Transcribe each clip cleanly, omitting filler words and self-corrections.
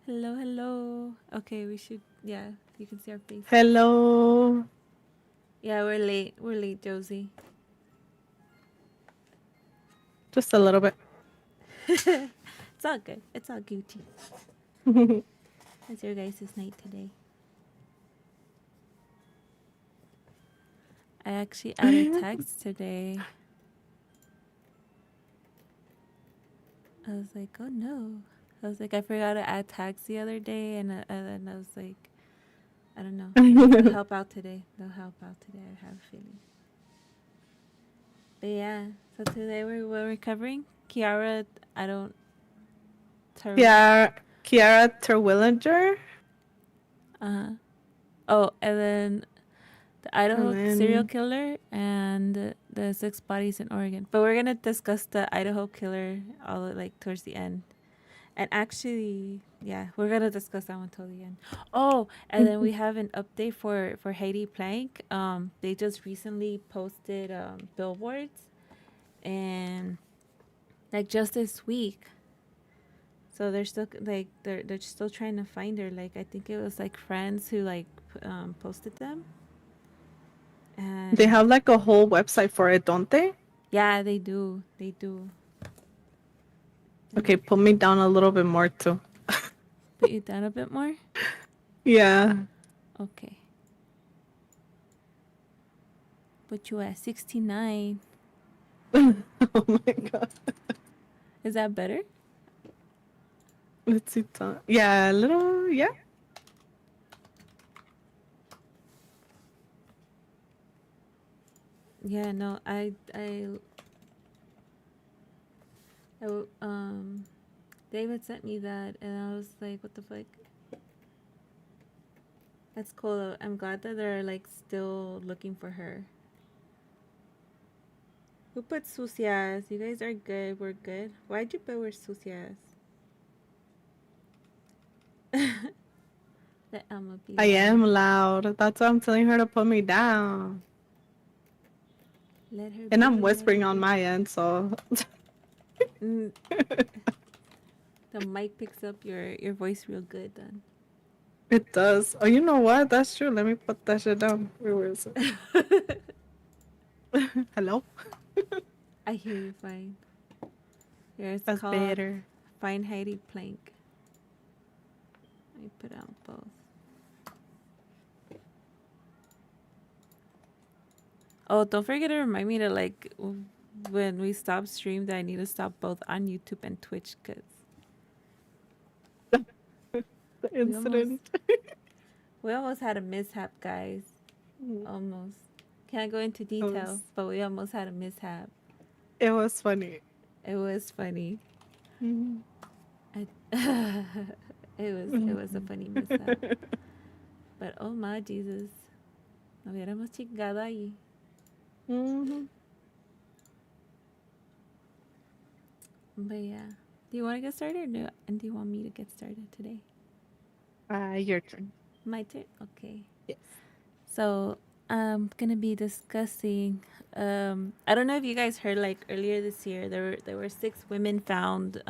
Hello, hello. Okay, we should, yeah, you can see our faces. Hello. Yeah, we're late. We're late, Josie. Just a little bit. It's all good. It's all Gucci. How's your guys' night today? I actually added text today. I was like, oh no. I was like, I forgot to add tags the other day, and then I was like, I don't know. Maybe they'll help out today. They'll help out today. I have a feeling. But yeah, so today we're covering Kiara. I don't. Ter. Kiara Terwilliger. Oh, and then the And Idaho serial then killer and the six bodies in Oregon. But we're gonna discuss the Idaho killer all like towards the end. And actually, yeah, we're gonna discuss that one till the end. Oh, and then we have an update for Haiti Plank. They just recently posted billboards, and like just this week. So they're still like they're still trying to find her. Like I think it was like friends who like posted them, they and have like a whole website for it, don't they? yeah, they do. They do. And Okay, put me down a little bit more too. put you down a bit more. Yeah. Okay. Put you at 69. Oh my god. Is that better? Let's see. Yeah, a little. Yeah. Yeah, no, I David sent me that and I was like, what the fuck? That's cool though. I'm glad that they're like still looking for her. Who put sucias? You guys are good. We're good. Why'd you put we're sucias? Let Emma be I loud. am loud. That's why I'm telling her to put me down. Let her And I'm be. Let her whispering on be. my end, so Mm, the mic picks up your voice real good then. it does. Oh, you know what? That's true. Let me put that shit down. Where is it? Hello? I hear you fine. Here it's That's called better. Find Heidi Plank. Let me put out both. Oh, don't forget to remind me to like when we stop stream that I need to stop both on YouTube and Twitch because The we almost incident. we almost had a mishap, guys. Mm. Almost. Can't go into It was detail, but we almost had a mishap. it was funny. It was funny. Mhm. I, it was a funny mishap. But oh my Jesus, no hubiéramos chingado ahí. Mhm. But yeah, do you want to get started, and do you want me to get started today? Your turn. My turn. Okay. Yes. So I'm gonna be discussing. I don't know if you guys heard like earlier this year there were six women found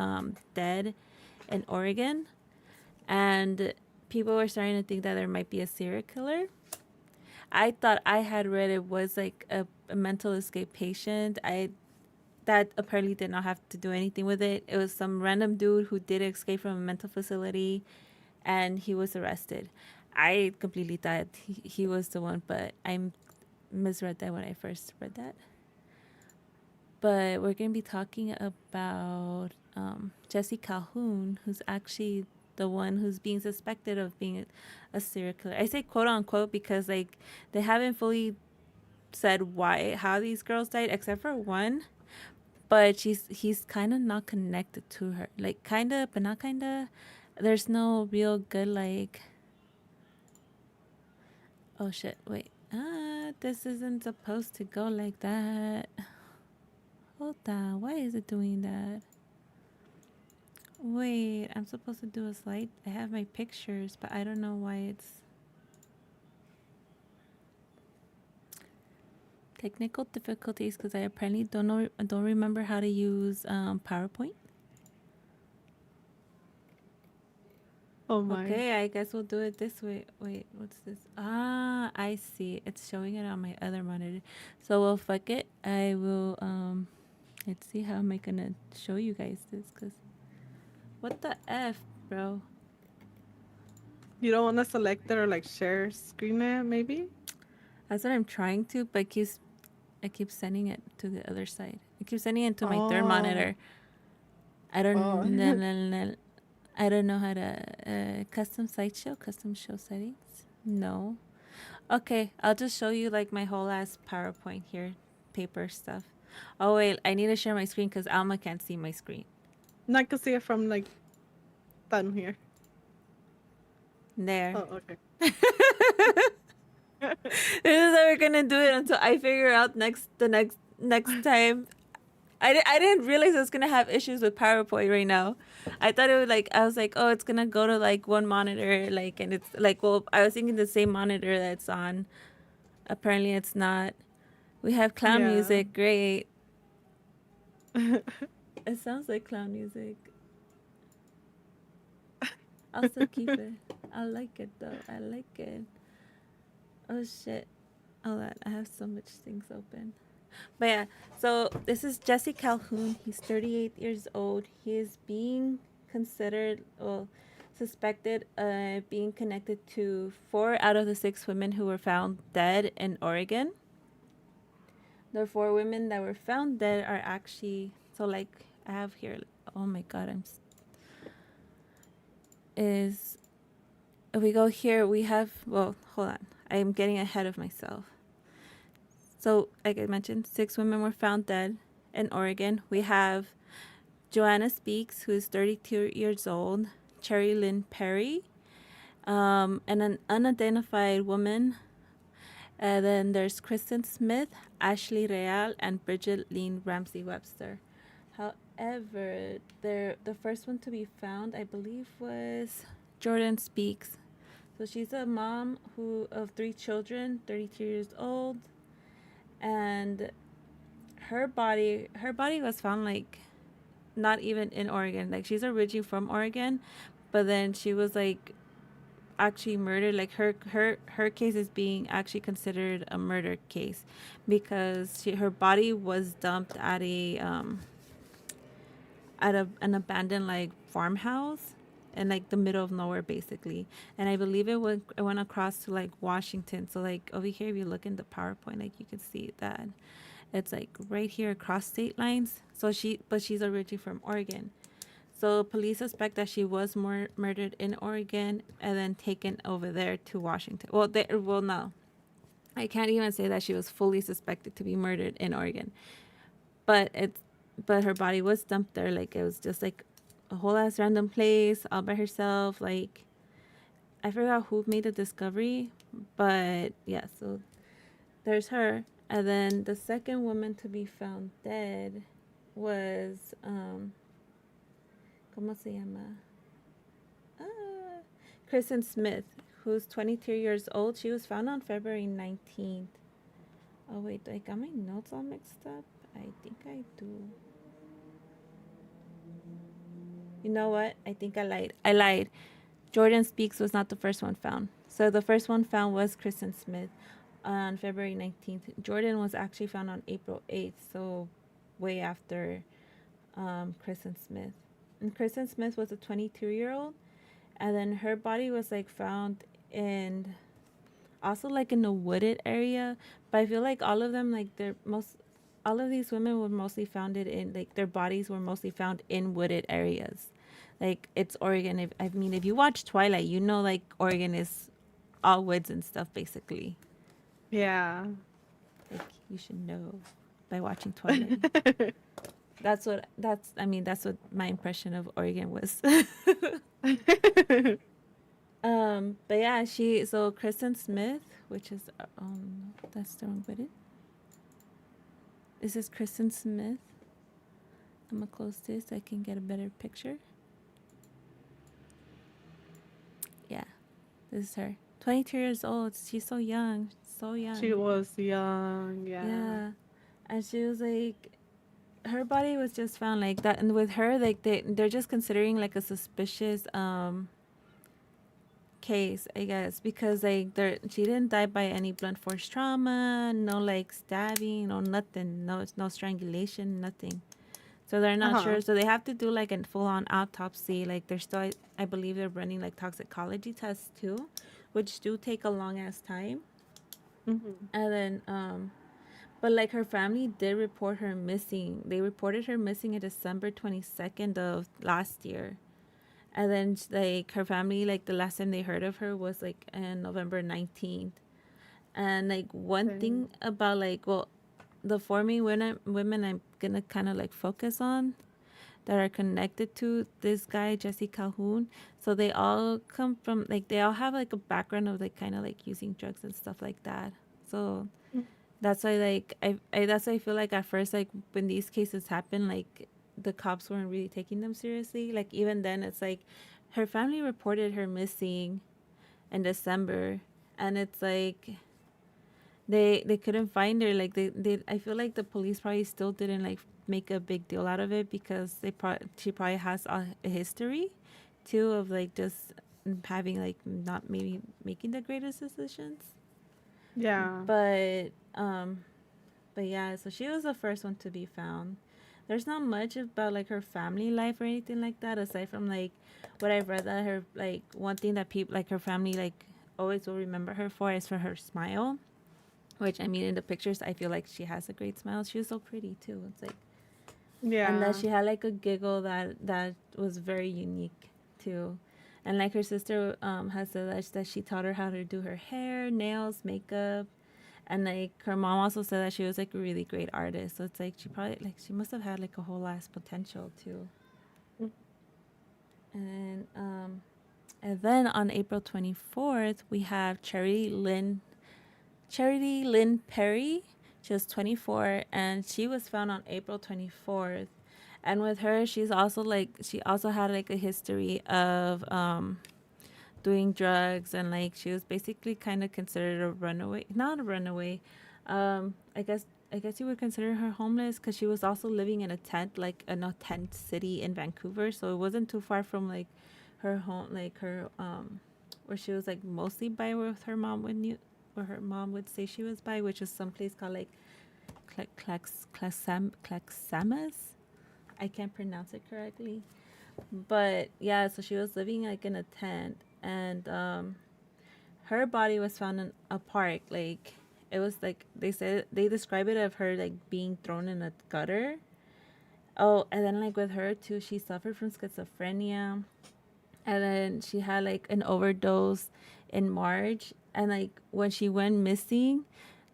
dead in Oregon, and people were starting to think that there might be a serial killer. I thought I had read it was like a mental escape patient. I that apparently did not have to do anything with it. It was some random dude who did escape from a mental facility and he was arrested. I completely thought he was the one, but I misread that when I first read that. But we're going to be talking about Jesse Calhoun, who's actually the one who's being suspected of being a serial killer. I say quote unquote because like they haven't fully said how these girls died except for one, but he's kind of not connected to her. Like kind of, but not kind of. There's no real good like. Oh shit! Wait. This isn't supposed to go like that. Hold on. Why is it doing that? Wait, I'm supposed to do a slide. I have my pictures, but I don't know why it's technical difficulties because I apparently don't remember how to use PowerPoint. Oh my. Okay, I guess we'll do it this way. Wait, what's this? Ah, I see. It's showing it on my other monitor. So well, fuck it. I will let's see how am I gonna show you guys this, cause what the F, bro? You don't want to select it or like share screen it, maybe? That's what I'm trying to, but I keep sending it to the other side. I keep sending it to my third Oh. monitor. I don't Oh. know. I don't know how to custom show settings. No. Okay, I'll just show you like my whole ass PowerPoint here, paper stuff. Oh wait, I need to share my screen because Alma can't see my screen. I can see it from like down here. There. Oh, okay. This is how we're gonna do it until I figure out next time. I didn't realize I was gonna have issues with PowerPoint right now. I thought it would like I was like, oh, it's gonna go to like one monitor, like, and it's like, well, I was thinking the same monitor that's on. Apparently, it's not. We have clown Yeah. music. Great. It sounds like clown music. I'll still keep it. I like it though. I like it. Oh shit. Hold on. I have so much things open. But yeah, so this is Jesse Calhoun. He's 38 years old. He is being considered, well, suspected being connected to 4 out of the 6 women who were found dead in Oregon. The 4 women that were found dead are actually, so like I have here, oh my god, is, if we go here, we have, well, hold on. I am getting ahead of myself. So, like I mentioned, 6 women were found dead in Oregon. We have Joanna Speaks, who is 32 years old, Cherry Lynn Perry, and an unidentified woman. And then there's Kristen Smith, Ashley Real, and Bridget Lean Ramsey Webster. However, the first one to be found, I believe, was Jordan Speaks. So she's a mom of 3 children, 32 years old, and her body was found like not even in Oregon. Like she's originally from Oregon, but then she was like actually murdered. Like her case is being actually considered a murder case because her body was dumped at an abandoned like farmhouse in like the middle of nowhere basically. And I believe it went across to like Washington. So like over here, if you look in the PowerPoint, like you can see that it's like right here across state lines. So she's originally from Oregon. So police suspect that she was murdered in Oregon and then taken over there to Washington. Well, no, I can't even say that she was fully suspected to be murdered in Oregon, but but her body was dumped there. Like it was just like a whole ass random place all by herself. Like I forgot who made the discovery, but yeah. So there's her, and then the second woman to be found dead was ¿cómo se llama? Uh, Kristen Smith, who's 22 years old. She was found on February 19th. Oh, wait, I got my notes all mixed up? I think I do. You know what? I think I lied. I lied. Jordan Speaks was not the first one found. So the first one found was Kristen Smith on February 19th. Jordan was actually found on April 8th, so way after Kristen Smith. And Kristen Smith was a 22-year-old, and then her body was like found in also like in a wooded area. But I feel like all of them, like all of these women were mostly founded in like their bodies were mostly found in wooded areas. Like it's Oregon. If you watch Twilight, you know like Oregon is all woods and stuff basically. Yeah. Like you should know by watching Twilight. That's what my impression of Oregon was. But yeah, so Kristen Smith, which is that's the wrong button. This is Kristen Smith. I'm gonna close this so I can get a better picture. Yeah, this is her. 22 years old. She's so young. So She young. was young, yeah. Yeah. And she was like her body was just found like that, and with her like they're just considering like a suspicious case, I guess, because like there she didn't die by any blunt force trauma, no like stabbing, no nothing, no strangulation, nothing. So they're not Uh-huh. sure. So they have to do like a full on autopsy. Like they're still, I believe they're running like toxicology tests too, which do take a long ass time. Mm-hmm. And then but like her family did report her missing. They reported her missing in December 22nd of last year. And then like her family, like the last time they heard of her was like in November 19th. And like one thing Dang. about like, well, the four main women I'm gonna kind of like focus on that are connected to this guy Jesse Calhoun. So they all come from like they all have like a background of like kind of like using drugs and stuff like that. So that's why like I that's why I feel like at first like when these cases happen like the cops weren't really taking them seriously. Like even then it's like her family reported her missing in December, and it's like they couldn't find her. Like they I feel like the police probably still didn't like make a big deal out of it because she probably has a history too of like just having like not maybe making the greatest decisions. Yeah. But yeah, so she was the first one to be found. There's not much about like her family life or anything like that aside from like what I've read that her like one thing that people like her family like always will remember her for is for her smile. Which I mean in the pictures I feel like she has a great smile. She was so pretty too. It's like and that Yeah. she had like a giggle that was very unique too. And like her sister has said that she taught her how to do her hair, nails, makeup, and like her mom also said that she was like a really great artist. So it's like she probably like she must have had like a whole ass potential too. And and then on April 24th we have Charity Lynn Perry. She was 24 and she was found on April 24th. And with her, she also had like a history of doing drugs, and like she was basically kind of considered a runaway, not a runaway. I guess you would consider her homeless because she was also living in a tent, like in a tent city in Vancouver. So it wasn't too far from like her home, like her where she was like mostly by with her mom when you where her mom would say she was by, which is some place called like Claxamas. I can't pronounce it correctly, but yeah. So she was living like in a tent, and her body was found in a park. Like it was like they said they describe it of her like being thrown in a gutter. Oh, and then like with her too, she suffered from schizophrenia, and then she had like an overdose in March, and like when she went missing,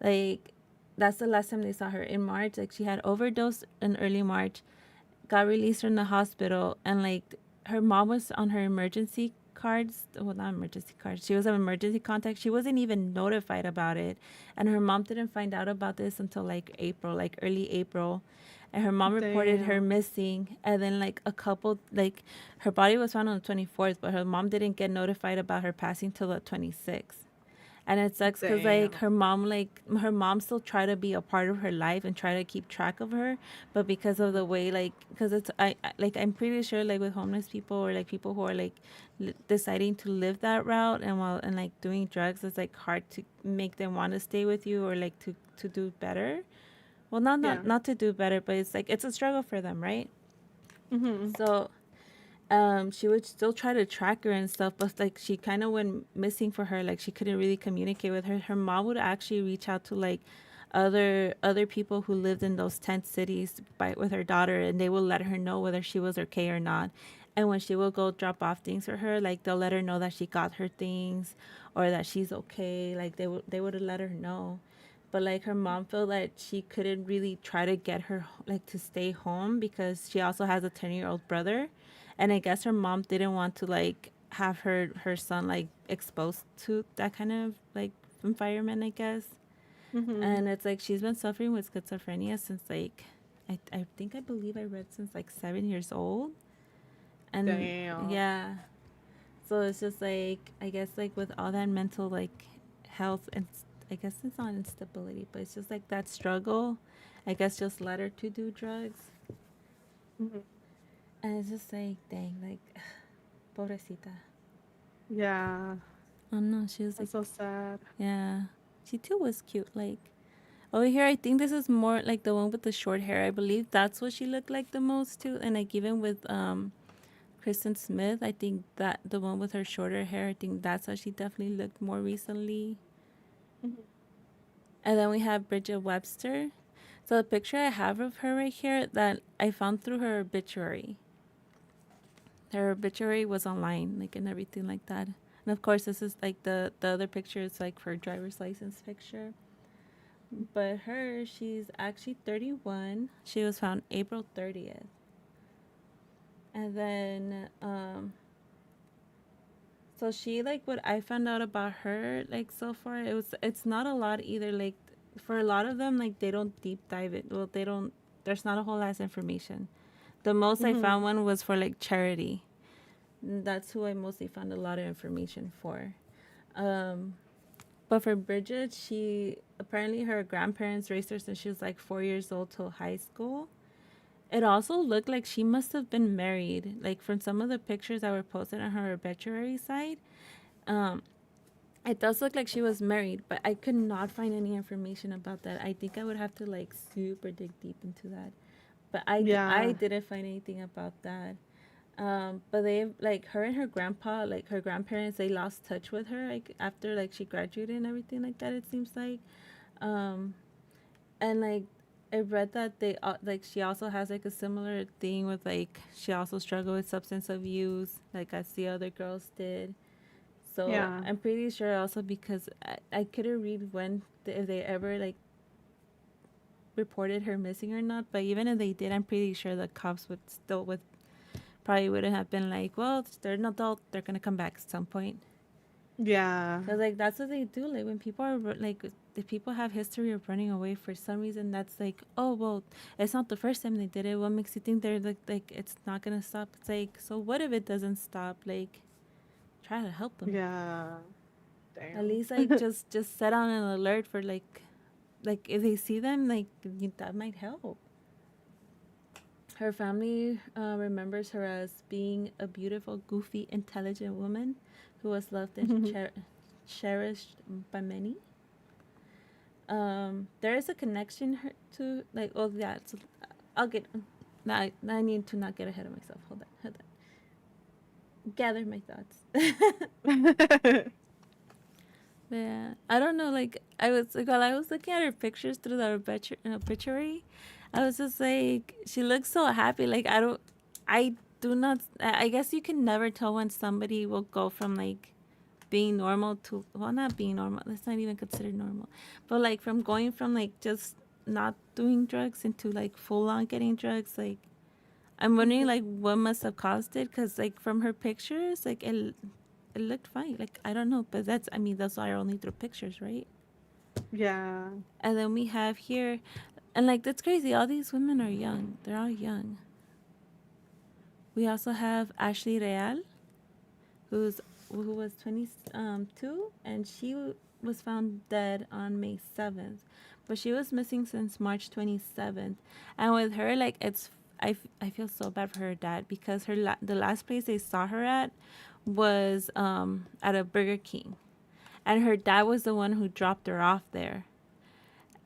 like that's the last time they saw her in March. Like she had overdosed in early March, got released from the hospital, and like her mom was on her emergency cards, well not emergency cards, she was an emergency contact. She wasn't even notified about it, and her mom didn't find out about this until like April, like early April. And her mom reported her Damn. missing, and then like a couple like her body was found on the 24th, but her mom didn't get notified about her passing till the 26th. And it sucks because Damn. like her mom still try to be a part of her life and try to keep track of her, but because of the way like because it's like I'm pretty sure like with homeless people or like people who are like deciding to live that route and while and like doing drugs, it's like hard to make them want to stay with you or like to do better. Well, Yeah. not to do better, but it's like it's a struggle for them, right? Mm-hmm. So she would still try to track her and stuff, but like she kind of went missing for her. Like she couldn't really communicate with her. Her mom would actually reach out to like other people who lived in those tent cities by with her daughter, and they would let her know whether she was okay or not. And when she would go drop off things for her, like they'll let her know that she got her things or that she's okay. Like they would have let her know. But like her mom felt that she couldn't really try to get her like to stay home because she also has a 10-year-old brother, and I guess her mom didn't want to like have her son like exposed to that kind of like environment, I guess. Mm-hmm. And it's like she's been suffering with schizophrenia since like I think I believe I read since like 7 years old. And Damn. yeah. So it's just like I guess like with all that mental like health and I guess it's not instability, but it's just like that struggle. I guess just led her to do drugs. Mm-hmm. And it's just like dang, like pobrecita. Yeah. Oh no, she was like, That's so sad. yeah, she too was cute. Like over here, I think this is more like the one with the short hair. I believe that's what she looked like the most too. And like even with Kristen Smith, I think that the one with her shorter hair, I think that's how she definitely looked more recently. Mhm. And then we have Bridget Webster. So the picture I have of her right here that I found through her obituary. Her obituary was online, like and everything like that. And of course, this is like the other picture is like her driver's license picture. But her, she's actually 31. She was found April 30th. And then so she like what I found out about her like so far it's not a lot either like for a lot of them like they don't deep dive it. Well, they don't there's not a whole lot of information. The most I Mhm. found one was for like charity. That's who I mostly found a lot of information for. Um but for Bridget, she apparently her grandparents raised her since she was like 4 years old till high school. It also looked like she must have been married. Like from some of the pictures that were posted on her obituary site, um, it does look like she was married, but I could not find any information about that. I think I would have to like super dig deep into that. But I Yeah. didn't find anything about that. But they like her and her grandpa, like her grandparents, they lost touch with her like after like she graduated and everything like that. It seems like, um, and like I read that they like she also has like a similar thing with like she also struggled with substance abuse like as the other girls did. So Yeah. I'm pretty sure also because I couldn't read when if they ever like reported her missing or not. But even if they did, I'm pretty sure the cops would still would probably wouldn't have been like, well, they're an adult, they're gonna come back at some point. Yeah. Cause like that's what they do. Like when people are like, if people have history of running away for some reason, that's like, oh well, it's not the first time they did it. What makes you think they're like it's not gonna stop? It's like, so what if it doesn't stop? Like, try to help them. Yeah. At Damn. least like just set on an alert for like if they see them, like that might help. Her family remembers her as being a beautiful, goofy, intelligent woman who was loved and cherished by many. There is a connection to like oh yeah. So I'll get. I need to not get ahead of myself. Hold on. Gather my thoughts. Yeah, I don't know. Like I was like while I was looking at her pictures through the obituary, I was just like, she looks so happy. Like I do not. I guess you can never tell when somebody will go from like being normal to well, not being normal. That's not even considered normal, but like from going from like just not doing drugs into like full on getting drugs. Like I'm wondering like what must have caused it because like from her pictures, like it looked fine. Like I don't know, but that's I mean that's why I only through pictures, right? Yeah. And then we have here, and like that's crazy. All these women are young. They're all young. We also have Ashley Real, who was 22, and she was found dead on May 7th, but she was missing since March 27th. And with her, like I feel so bad for her dad because the last place they saw her at was at a Burger King, and her dad was the one who dropped her off there.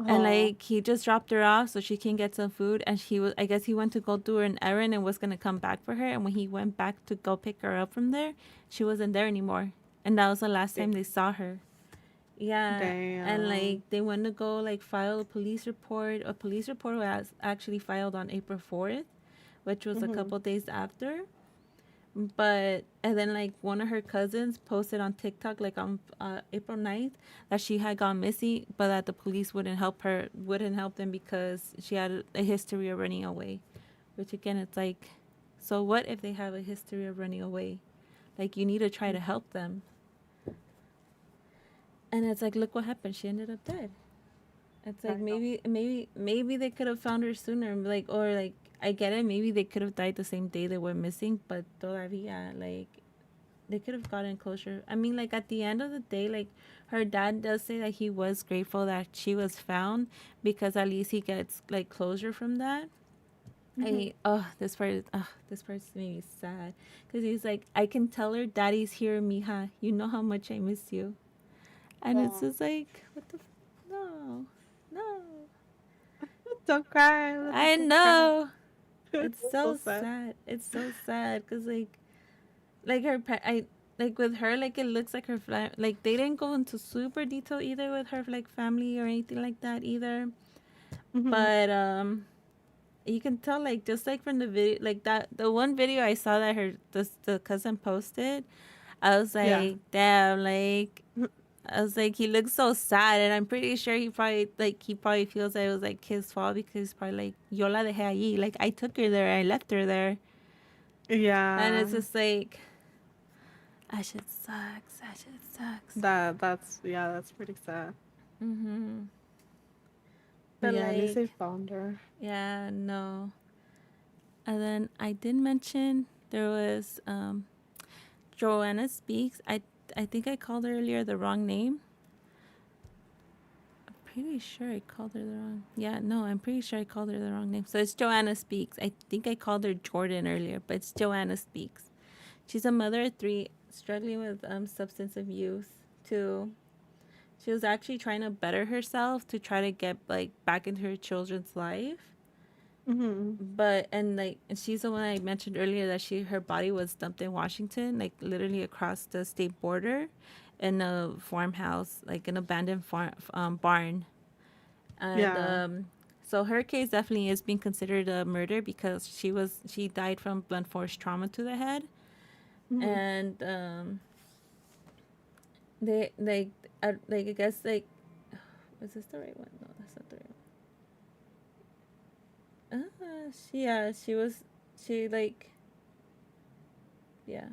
And Oh. like he just dropped her off so she can get some food, and he was I guess he went to go do an errand and was gonna come back for her, and when he went back to go pick her up from there, she wasn't there anymore, and that was the last time they saw her. Yeah, and like Damn. they went to go like file a police report. A police report was actually filed on April 4th, which was a Mhm. couple days after. But and then like one of her cousins posted on TikTok like on April 9th that she had gone missing, but that the police wouldn't help them because she had a history of running away. Which again, it's like, so what if they have a history of running away? Like you need to try to help them. And it's like, look what happened. She ended up dead. It's I like know. maybe they could have found her sooner, like or like I get it. Maybe they could have died the same day they were missing, but todavía like they could have gotten closure. I mean, like at the end of the day, like her dad does say that he was grateful that she was found because at least he gets like closure from that. This part's made me sad because he's like, I can tell her daddy's here, mija. You know how much I miss you, and it's Oh, just like, no, no. don't cry, little I don't cry. know. It's It's so so sad. sad. It's so sad because like her I like with her like it looks like her like they didn't go into super detail either with her like family or anything like that either, Hmm. but you can tell like just like from the video like that the one video I saw that the cousin posted. I was Yeah. like, damn, like I was like, he looks so sad, and I'm pretty sure he probably feels that it was like his fault because he's probably like, yo la dejé allí, like I took her there, I left her there, and Yeah. it's just like, that shit sucks, that shit sucks. That's yeah, that's pretty sad. Mm-hmm. But But yeah, at least they like, found her. yeah, no. And then I did mention there was Joanna Speaks. I think I called her earlier the wrong name. I'm pretty sure I called her the wrong. Yeah, no, I'm pretty sure I called her the wrong name. So it's Joanna Speaks. I think I called her Jordan earlier, but it's Joanna Speaks. She's a mother of three, struggling with substance abuse. Too. She was actually trying to better herself to try to get like back into her children's life. Hmm. But and she's the one I mentioned earlier that her body was dumped in Washington, like literally across the state border, in a farmhouse, like an abandoned barn, and Yeah. so her case definitely is being considered a murder because she died from blunt force trauma to the head, Hmm. and they like I guess like, is this the right one? No, that's not the right one. She was she like yeah.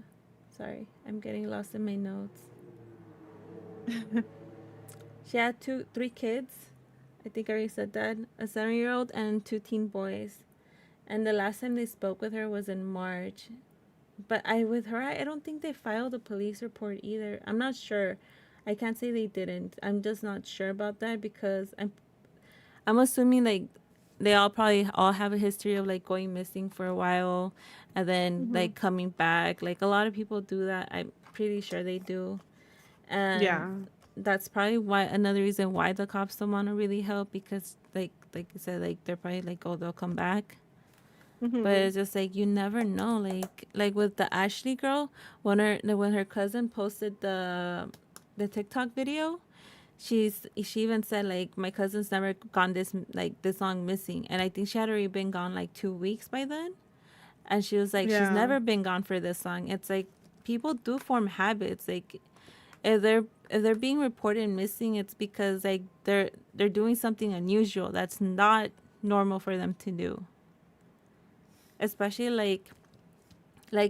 Sorry, I'm getting lost in my notes. She had three kids. I think I already said that. A 7-year-old and two teen boys. And the last time they spoke with her was in March. But with her, I don't think they filed a police report either. I'm not sure. I can't say they didn't. I'm just not sure about that because I'm assuming like they all probably all have a history of like going missing for a while and then Hmm. like coming back. Like a lot of people do that. I'm pretty sure they do. And Yeah. that's probably why another reason why the cops don't want to really help because like I said, like they're probably like, oh, they'll come back. But Hmm. it's just like you never know. Like with the Ashley girl, when her cousin posted the TikTok video, she even said like my cousin's never gone this long missing, and I think she had already been gone like 2 weeks by then, and she was like she's Yeah. never been gone for this long. It's like people do form habits. Like if they're being reported missing, it's because like they're doing something unusual that's not normal for them to do. Especially like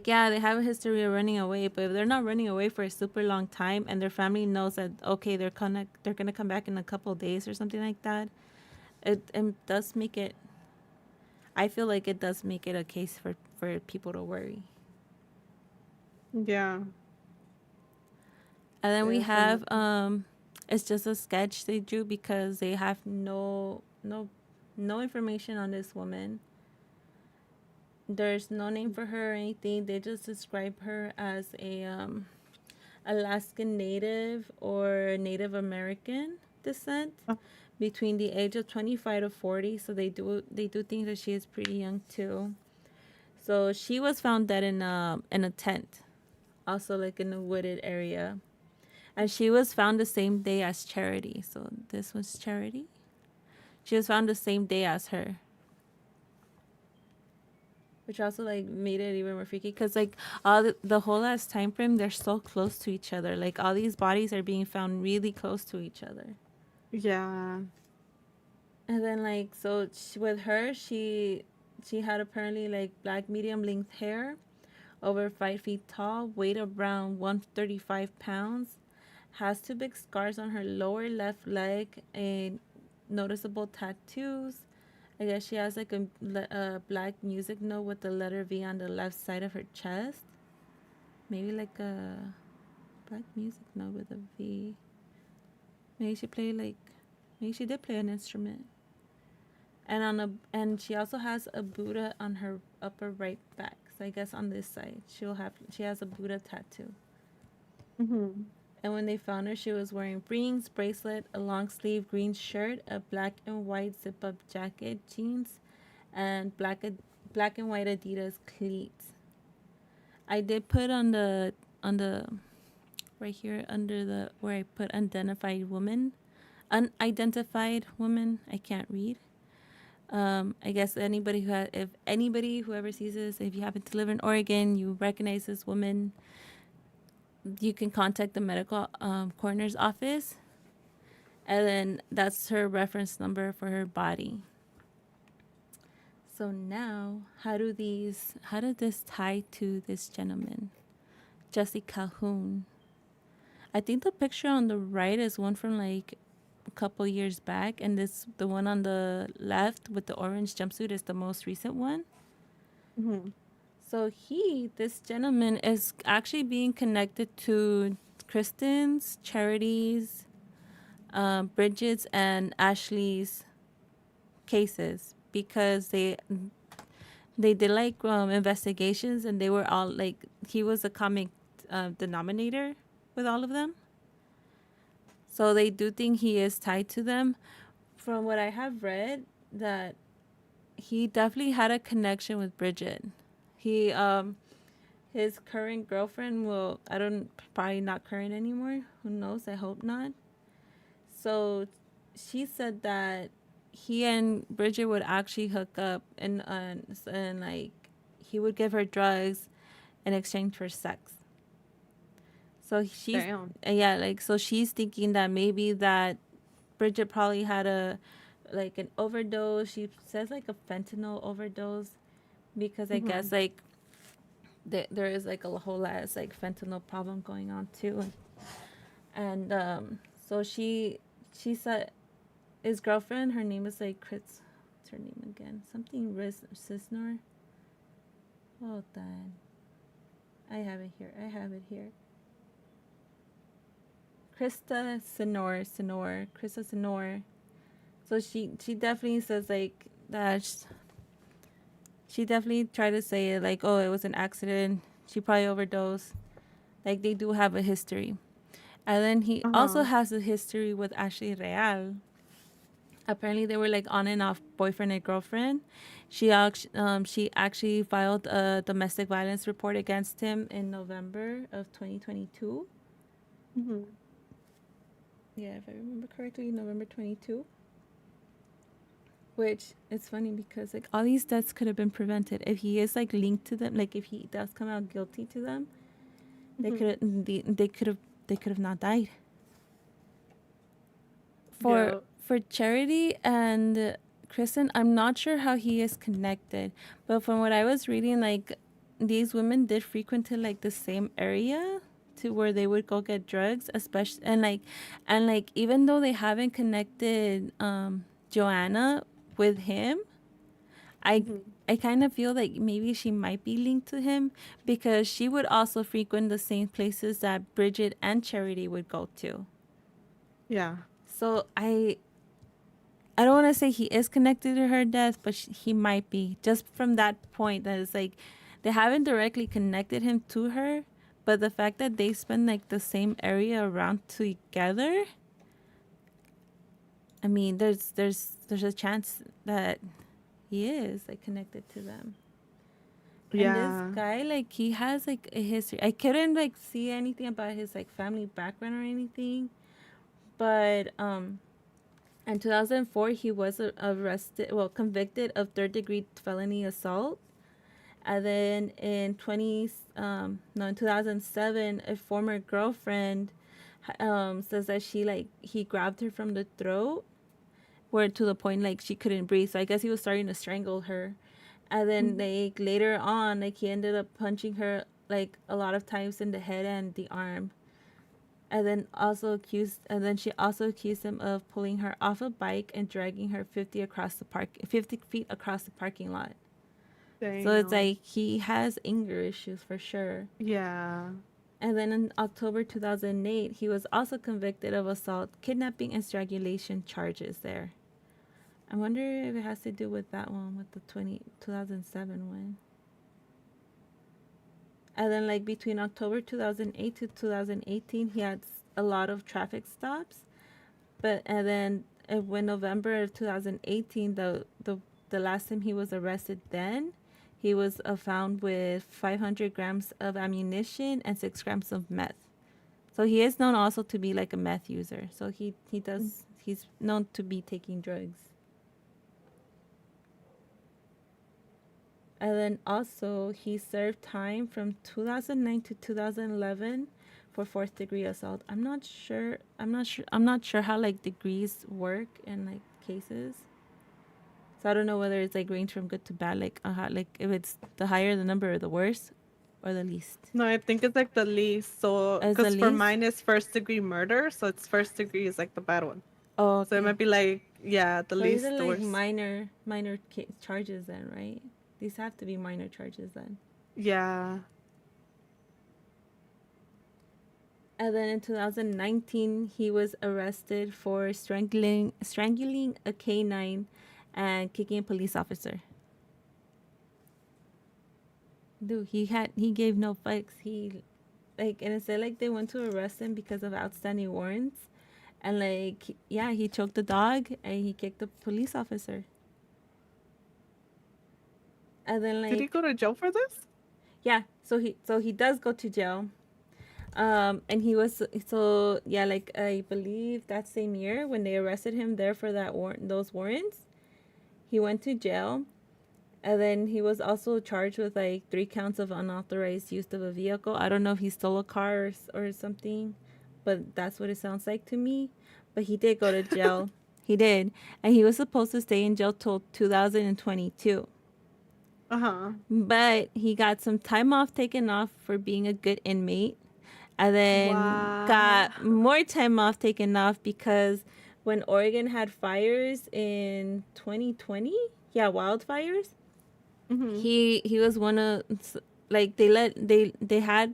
yeah, they have a history of running away, but if they're not running away for a super long time and their family knows that okay, they're gonna come back in a couple of days or something like that, it does make it. I feel like it does make it a case for people to worry. Yeah. And then we have Definitely. it's just a sketch they drew because they have no information on this woman. There's no name for her or anything. They just describe her as a Alaskan Native or Native American descent Oh, between the age of 25 to 40. So they do think that she is pretty young too. So she was found dead in a tent, also like in a wooded area. And she was found the same day as Charity. So this was Charity. She was found the same day as her, which also like made it even more freaky because like all the whole last time frame they're so close to each other. Like all these bodies are being found really close to each other. yeah. And then like with her she had apparently like black medium length hair, over 5 feet tall, weighed around 135 pounds, has two big scars on her lower left leg and noticeable tattoos. I guess she has like a black music note with the letter V on the left side of her chest. Maybe like a black music note with a V. Maybe she played like, maybe she did play an instrument. and she also has a Buddha on her upper right back. So I guess on this side she has a Buddha tattoo. Mm-hmm. And when they found her, she was wearing rings, bracelet, a long sleeve green shirt, a black and white zip up jacket, jeans, and black and white Adidas cleats. I did put on the right here under the where I put unidentified woman. I can't read. I guess anybody if anybody whoever sees this, if you happen to live in Oregon, you recognize this woman, you can contact the medical coroner's office, and then that's her reference number for her body. So now, how did this tie to this gentleman, Jesse Calhoun? I think the picture on the right is one from like a couple years back, and the one on the left with the orange jumpsuit is the most recent one. Mm-hmm. So this gentleman, is actually being connected to Kristen's, Charity's, Bridget's, and Ashley's cases because they did like investigations, and they were all like he was a common denominator with all of them. So they do think he is tied to them. From what I have read, that he definitely had a connection with Bridget. He his current girlfriend will I don't probably not current anymore. Who knows? I hope not. So she said that he and Bridget would actually hook up, and like he would give her drugs in exchange for sex. So Damn. yeah, like so she's thinking that maybe that Bridget probably had a like an overdose. She says like a fentanyl overdose because I Mm-hmm. guess like there is like a whole ass like fentanyl problem going on too, and so she said his girlfriend, her name is like Chris. What's her name again? Something Sisnor. Oh, that I have it here. I have it here. Krista Senor. So she definitely says like that. She definitely tried to say it like, oh, it was an accident. She probably overdosed. Like they do have a history. And then he also Uh-huh. has a history with Ashley Real. Apparently they were like on and off boyfriend and girlfriend. She actually filed a domestic violence report against him in November of 2022. Mm-hmm. Yeah, if I remember correctly, November 22. Which it's funny because like all these deaths could have been prevented if he is like linked to them. Like if he does come out guilty to them, Mm-hmm. they could have not died. Yeah. For Charity and Kristen, I'm not sure how he is connected, but from what I was reading, like these women did frequent to like the same area to where they would go get drugs, especially and like even though they haven't connected Joanna with him, I Mm-hmm. I kind of feel like maybe she might be linked to him because she would also frequent the same places that Bridget and Charity would go to. Yeah. So I don't want to say he is connected to her death, but he might be just from that point that it's like they haven't directly connected him to her, but the fact that they spend like the same area around together, I mean, there's a chance that he is like connected to them. And this Yeah. guy, like, he has like a history. I couldn't like see anything about his like family background or anything, but in 2004, he was arrested, well, convicted of third-degree felony assault. And then in in 2007, a former girlfriend says that he grabbed her from the throat, where to the point like she couldn't breathe. So I guess he was starting to strangle her. And then Mhm. like later on, like he ended up punching her like a lot of times in the head and the arm. And then she also accused him of pulling her off a bike and dragging her 50 feet across the parking lot. So it's Damn. like he has anger issues for sure. Yeah. And then in October 2008, he was also convicted of assault, kidnapping, and strangulation charges there. I wonder if it has to do with that one, with the 2007 one. And then, like, between October 2008 to 2018, he had a lot of traffic stops. But, and then when November of 2018, the last time he was arrested, then he was found with 500 grams of ammunition and 6 grams of meth. So he is known also to be like a meth user. So he's known to be taking drugs. And then also he served time from 2009 to 2011 for fourth degree assault. I'm not sure how like degrees work in like cases. So I don't know whether it's like range from good to bad, like if it's the higher the number or the worse or the least. No, I think it's like the least. So, As the because for least? mine is first degree murder, so it's first degree is like the bad one. Oh, So it okay. might be like, yeah, the So these are least, the like worst. minor charges then, right? These have to be minor charges then. Yeah. And then in 2019, he was arrested for strangling a canine and kicking a police officer. Dude, he gave no fucks. He like, and it said like they went to arrest him because of outstanding warrants, and like yeah, he choked the dog and he kicked the police officer. And then Did he like go to jail for this? yeah, so he does go to jail. And he was so yeah, like I believe that same year when they arrested him there for those warrants, he went to jail, and then he was also charged with like 3 counts of unauthorized use of a vehicle. I don't know if he stole a car or something, but that's what it sounds like to me. But he did go to jail. He did, and he was supposed to stay in jail till 2022. Uh-huh. But he got some time off taken off for being a good inmate, and then Wow. got more time off taken off because when Oregon had fires in 2020, yeah, wildfires, Mm-hmm. he was one of, like, they had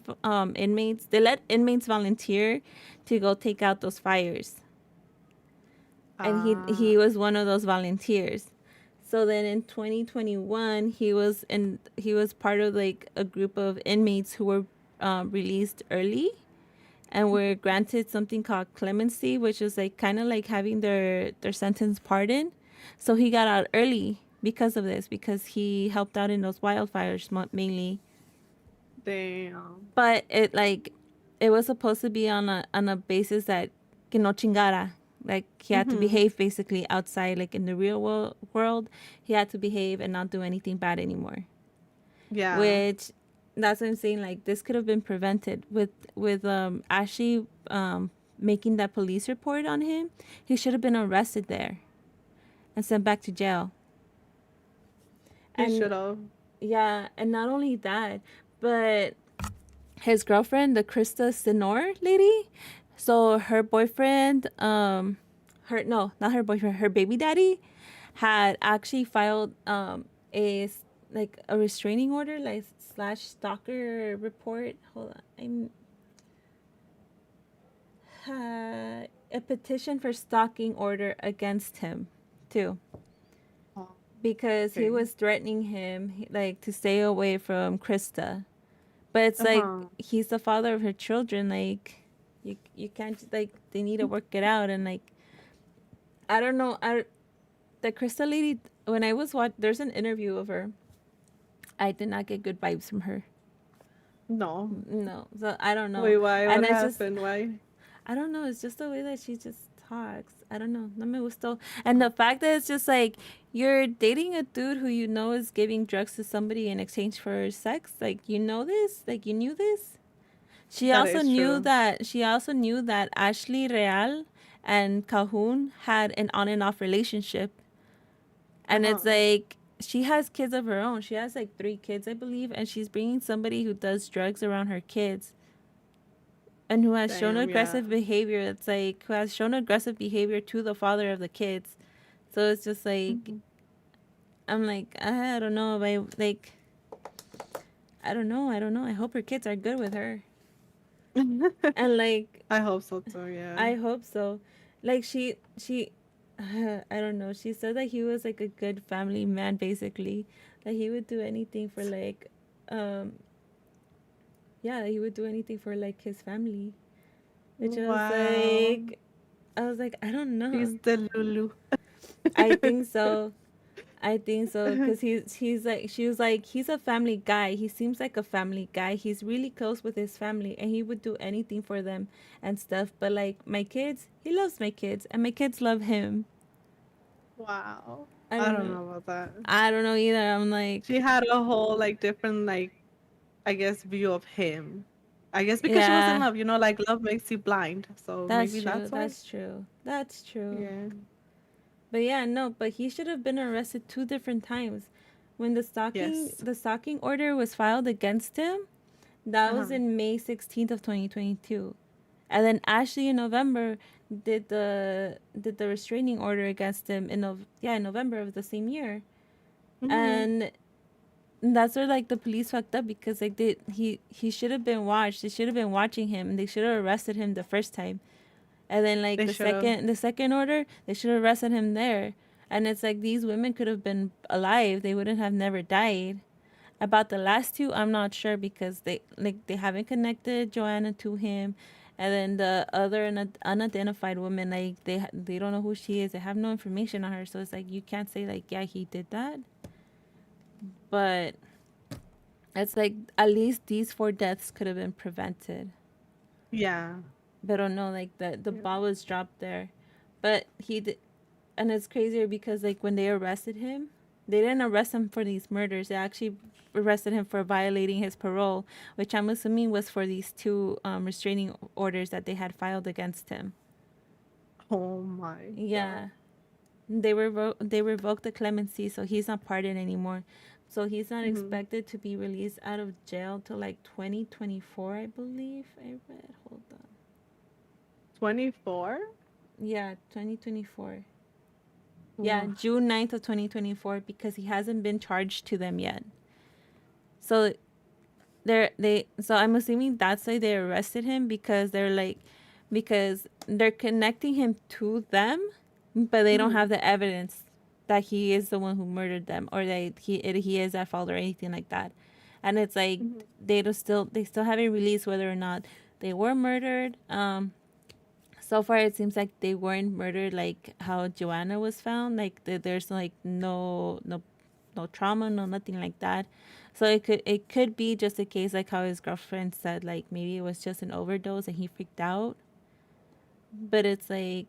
inmates, they let inmates volunteer to go take out those fires, and he Ah. was one of those volunteers. So then in 2021, he was part of like a group of inmates who were released early and were granted something called clemency, which is like kind of like having their sentence pardoned. So he got out early because of this, because he helped out in those wildfires mainly. Damn. But it was supposed to be on a basis that que no chingara. Like he had to Mm-hmm. behave basically outside, like in the real world, he had to behave and not do anything bad anymore. Yeah. Which, that's what I'm saying. Like this could have been prevented with Ashley making that police report on him. He should have been arrested there and sent back to jail. He And should have. yeah, and not only that, but his girlfriend, the Krista Senor lady. So her boyfriend, her no, not her boyfriend, her baby daddy, had actually filed like a restraining order, like slash stalker report. Hold on, a petition for stalking order against him, too, Oh, because he okay. was threatening him like to stay away from Krista. But it's like Uh-huh. he's the father of her children. Like you can't like, they need to work it out. And like I don't know, the Crystal lady, when I was there's an interview of her. I did not get good vibes from her. No. No, so I don't know, Wait, why? What and it's just, happened? Why? I don't know. It's just the way that she just talks. I don't know. No me gustó. And the fact that it's just like you're dating a dude who you know is giving drugs to somebody in exchange for sex. Like you know this. Like you knew this. That is true. She also knew that Ashley Real and Calhoun had an on and off relationship, and Uh-huh. it's like she has kids of her own. She has like 3 kids, I believe, and she's bringing somebody who does drugs around her kids and who has shown Damn, yeah. aggressive behavior. It's like who has shown aggressive behavior to the father of the kids. So it's just like Mhm. I'm like I don't know if I like I don't know. I hope her kids are good with her. And like I hope so too, yeah. I hope so. Like she I don't know. She said that he was like a good family man, basically. That he would do anything for like, um, yeah, he would do anything for like his family. Which Wow. I was like, I don't know. He's the Lulu. I think so. I think so, because he's like, she was like, he's a family guy. He seems like a family guy. He's really close with his family, and he would do anything for them and stuff. But like my kids, he loves my kids, and my kids love him. Wow. I I don't don't know. know about that. I don't know either. I'm like, She had a whole like different like I guess view of him. I guess because she was in yeah, love, like love makes you blind. So that's maybe true. that's why. That's true. That's true. Yeah. But yeah, no, but he should have been arrested two different times. When Yes. the stalking order was filed against him, that was Uh-huh. in May 16th of 2022. And then Ashley in November did the restraining order against him in November of the same year. Hmm. And that's where like the police fucked up, because like he should have been watched. They should have been watching him, and they should have arrested him the first time. And then like They should have. the second order, they should have arrested him there. And it's like these women could have been alive. They wouldn't have never died. About the last two, I'm not sure, because they haven't connected Joanna to him. And then the other unidentified woman, like they don't know who she is. They have no information on her, so it's like you can't say like, yeah, he did that. But it's like at least these four deaths could have been prevented. Yeah. But I don't know, like the Yeah. ball was dropped there. But he did, and it's crazier because like when they arrested him, they didn't arrest him for these murders. They actually arrested him for violating his parole, which I'm assuming was for these two restraining orders that they had filed against him. Oh my God. Yeah, they revoked the clemency, so he's not pardoned anymore. So he's not Hmm. expected to be released out of jail till like 2024, I believe. I read. Hold on. 24? Yeah, 2024. Yeah, Wow. June 9th of 2024, because he hasn't been charged to them yet. So so I'm assuming that's why they arrested him, because because they're connecting him to them, but they don't Hmm. have the evidence that he is the one who murdered them, or that he is at fault or anything like that. And it's like Hmm. they still haven't released whether or not they were murdered. So far it seems like they weren't murdered like how Joanna was found. Like there's like no trauma, no nothing like that. So it could be just a case like how his girlfriend said, like maybe it was just an overdose and he freaked out. But it's like,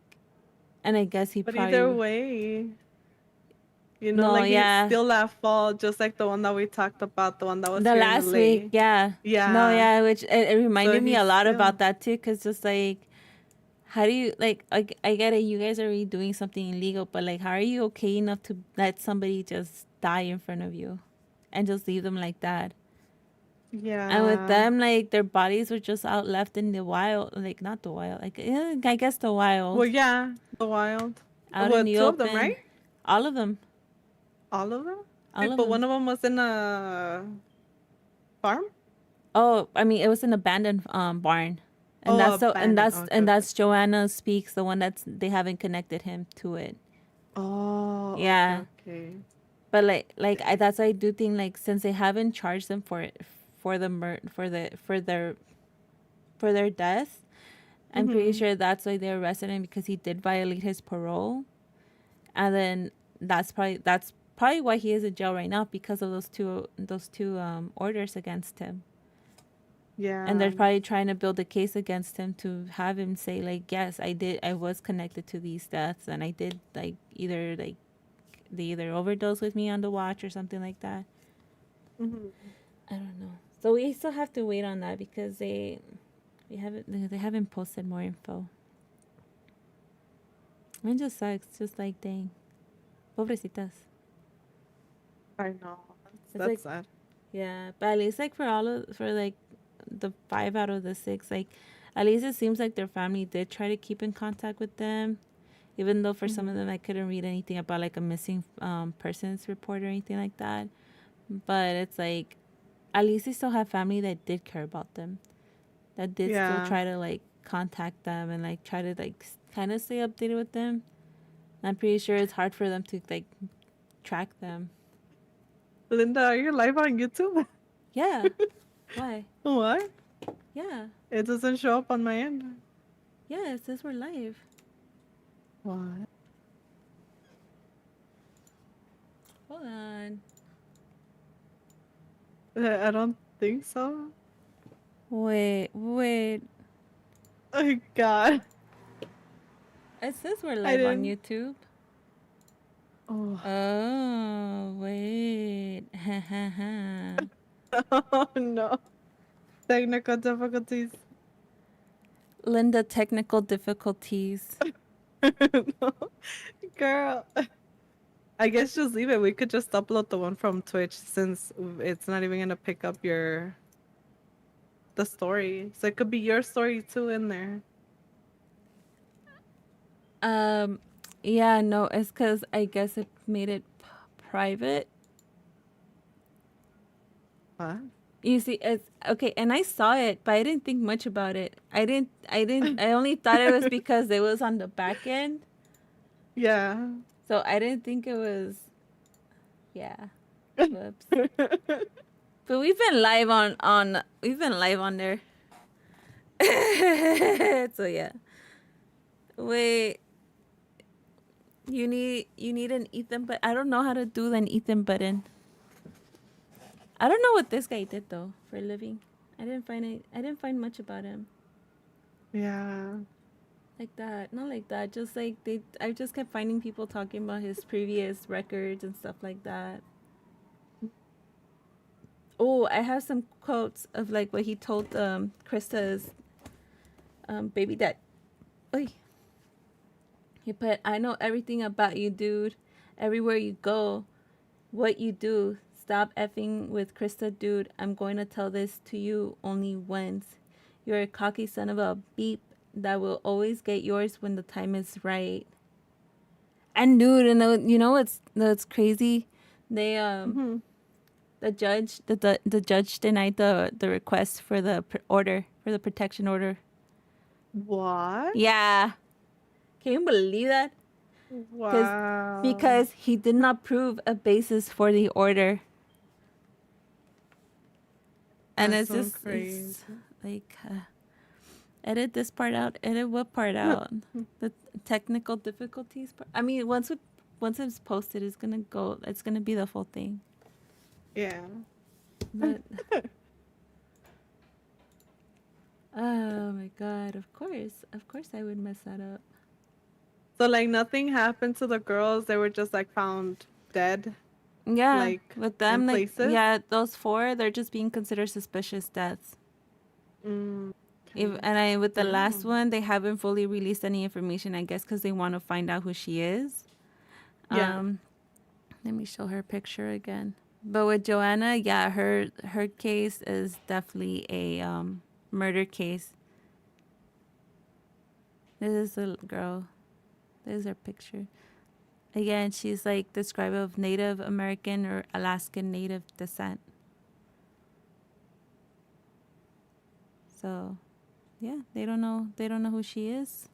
and I guess he But either probably way, no, like he's yeah. still at fault, just like the one that we talked about, the one that was The here in last week, LA. yeah. No, Yeah. yeah, which it So reminded me he's a lot still. about that too, because just like, how do you like? I get it. You guys are already doing something illegal, but like, how are you okay enough to let somebody just die in front of you, and just leave them like that? And with Yeah. them, like their bodies were just out left in the wild, like not the wild, like I guess the Well, wild, yeah, the wild. out in Well, the two of them, open, right? all of them, All of them? all Wait, of but them. one of them was in a farm? Oh, I mean, it was an abandoned barn, and Oh, abandoned. Okay, okay. that's Joanna Speaks, the one that's they haven't connected him to it. Oh, okay, Yeah, okay. but I Dang. that's why I do think, like, since they haven't charged them for it, for the for their death, I'm pretty Mm-hmm. sure that's why they arrested him, because he did violate his parole, and then that's probably why he is in jail right now, because of those two orders against him. And they're Yeah. probably trying to build a case against him to have him say like, yes, I was connected to these deaths, and I did like either like they either overdosed with me on the watch or something like that. Mm-hmm. I don't know. So we still have to wait on that, because they haven't posted more info. It just sucks. Just like, dang, pobrecitas. I know. It's like, That's sad. yeah, but at least like for like the five out of the six, like at least it seems like their family did try to keep in contact with them, even though for some of Mm-hmm. them I couldn't read anything about like a missing persons report or anything like that. But it's like at least they still have family that did care about them, that did still Yeah. try to like contact them and like try to like kind of stay updated with them. I'm pretty sure it's hard for them to like track them. Linda, are you live on YouTube? Yeah. Why? What? Yeah. It doesn't show up on my end. Yeah, it says we're live. What? Hold on. I don't think so. Wait. Oh God. It says we're I live on didn't. YouTube. Oh. Oh, wait. Oh no. Technical difficulties. Linda, technical difficulties. No. Girl. I guess just leave it. We could just upload the one from Twitch since it's not even gonna pick up the story. So it could be your story too in there. Um, yeah, no, it's because I guess it made it private. What? You see, it's okay, and I saw it, but I didn't think much about it. I only thought it was because it was on the back end, Yeah. so I didn't think it was, yeah, whoops. But we've been live on there. So yeah. Wait, you need an Ethan, but I don't know how to do an Ethan button. I don't know what this guy did though for a living. I didn't find much about him. Yeah. Like that. Not like that. Just like I just kept finding people talking about his previous records and stuff like that. Oh, I have some quotes of like what he told Krista's baby dad. Oy. He put, "I know everything about you, dude. Everywhere you go, what you do. Stop effing with Krista, dude. I'm going to tell this to you only once. You're a cocky son of a beep that will always get yours when the time is right." And dude, and you know what's crazy? They Hmm. the judge denied the request for the order for the protection order. What? Yeah, can you believe that? Because Wow. because he did not prove a basis for the order, and That's it's so just crazy. it's like edit this part out. Edit what part out? The technical difficulties part. I mean, once it's posted, it's gonna go. It's gonna be the full thing. Yeah. But oh my god, of course I would mess that up. So like nothing happened to the girls. They were just like found dead, Yeah, like with in them, like, places. yeah, those four, they're just being considered suspicious deaths. Mm, If, okay. and I, with the last Damn. one, they haven't fully released any information, I guess, because they want to find out who she is. Yeah. Um, Let me show her picture again. But with Joanna, yeah, her case is definitely a murder case. This is a girl. This is her picture. Again, she's like described of Native American or Alaskan Native descent. So, yeah, they don't know. They don't know who she is.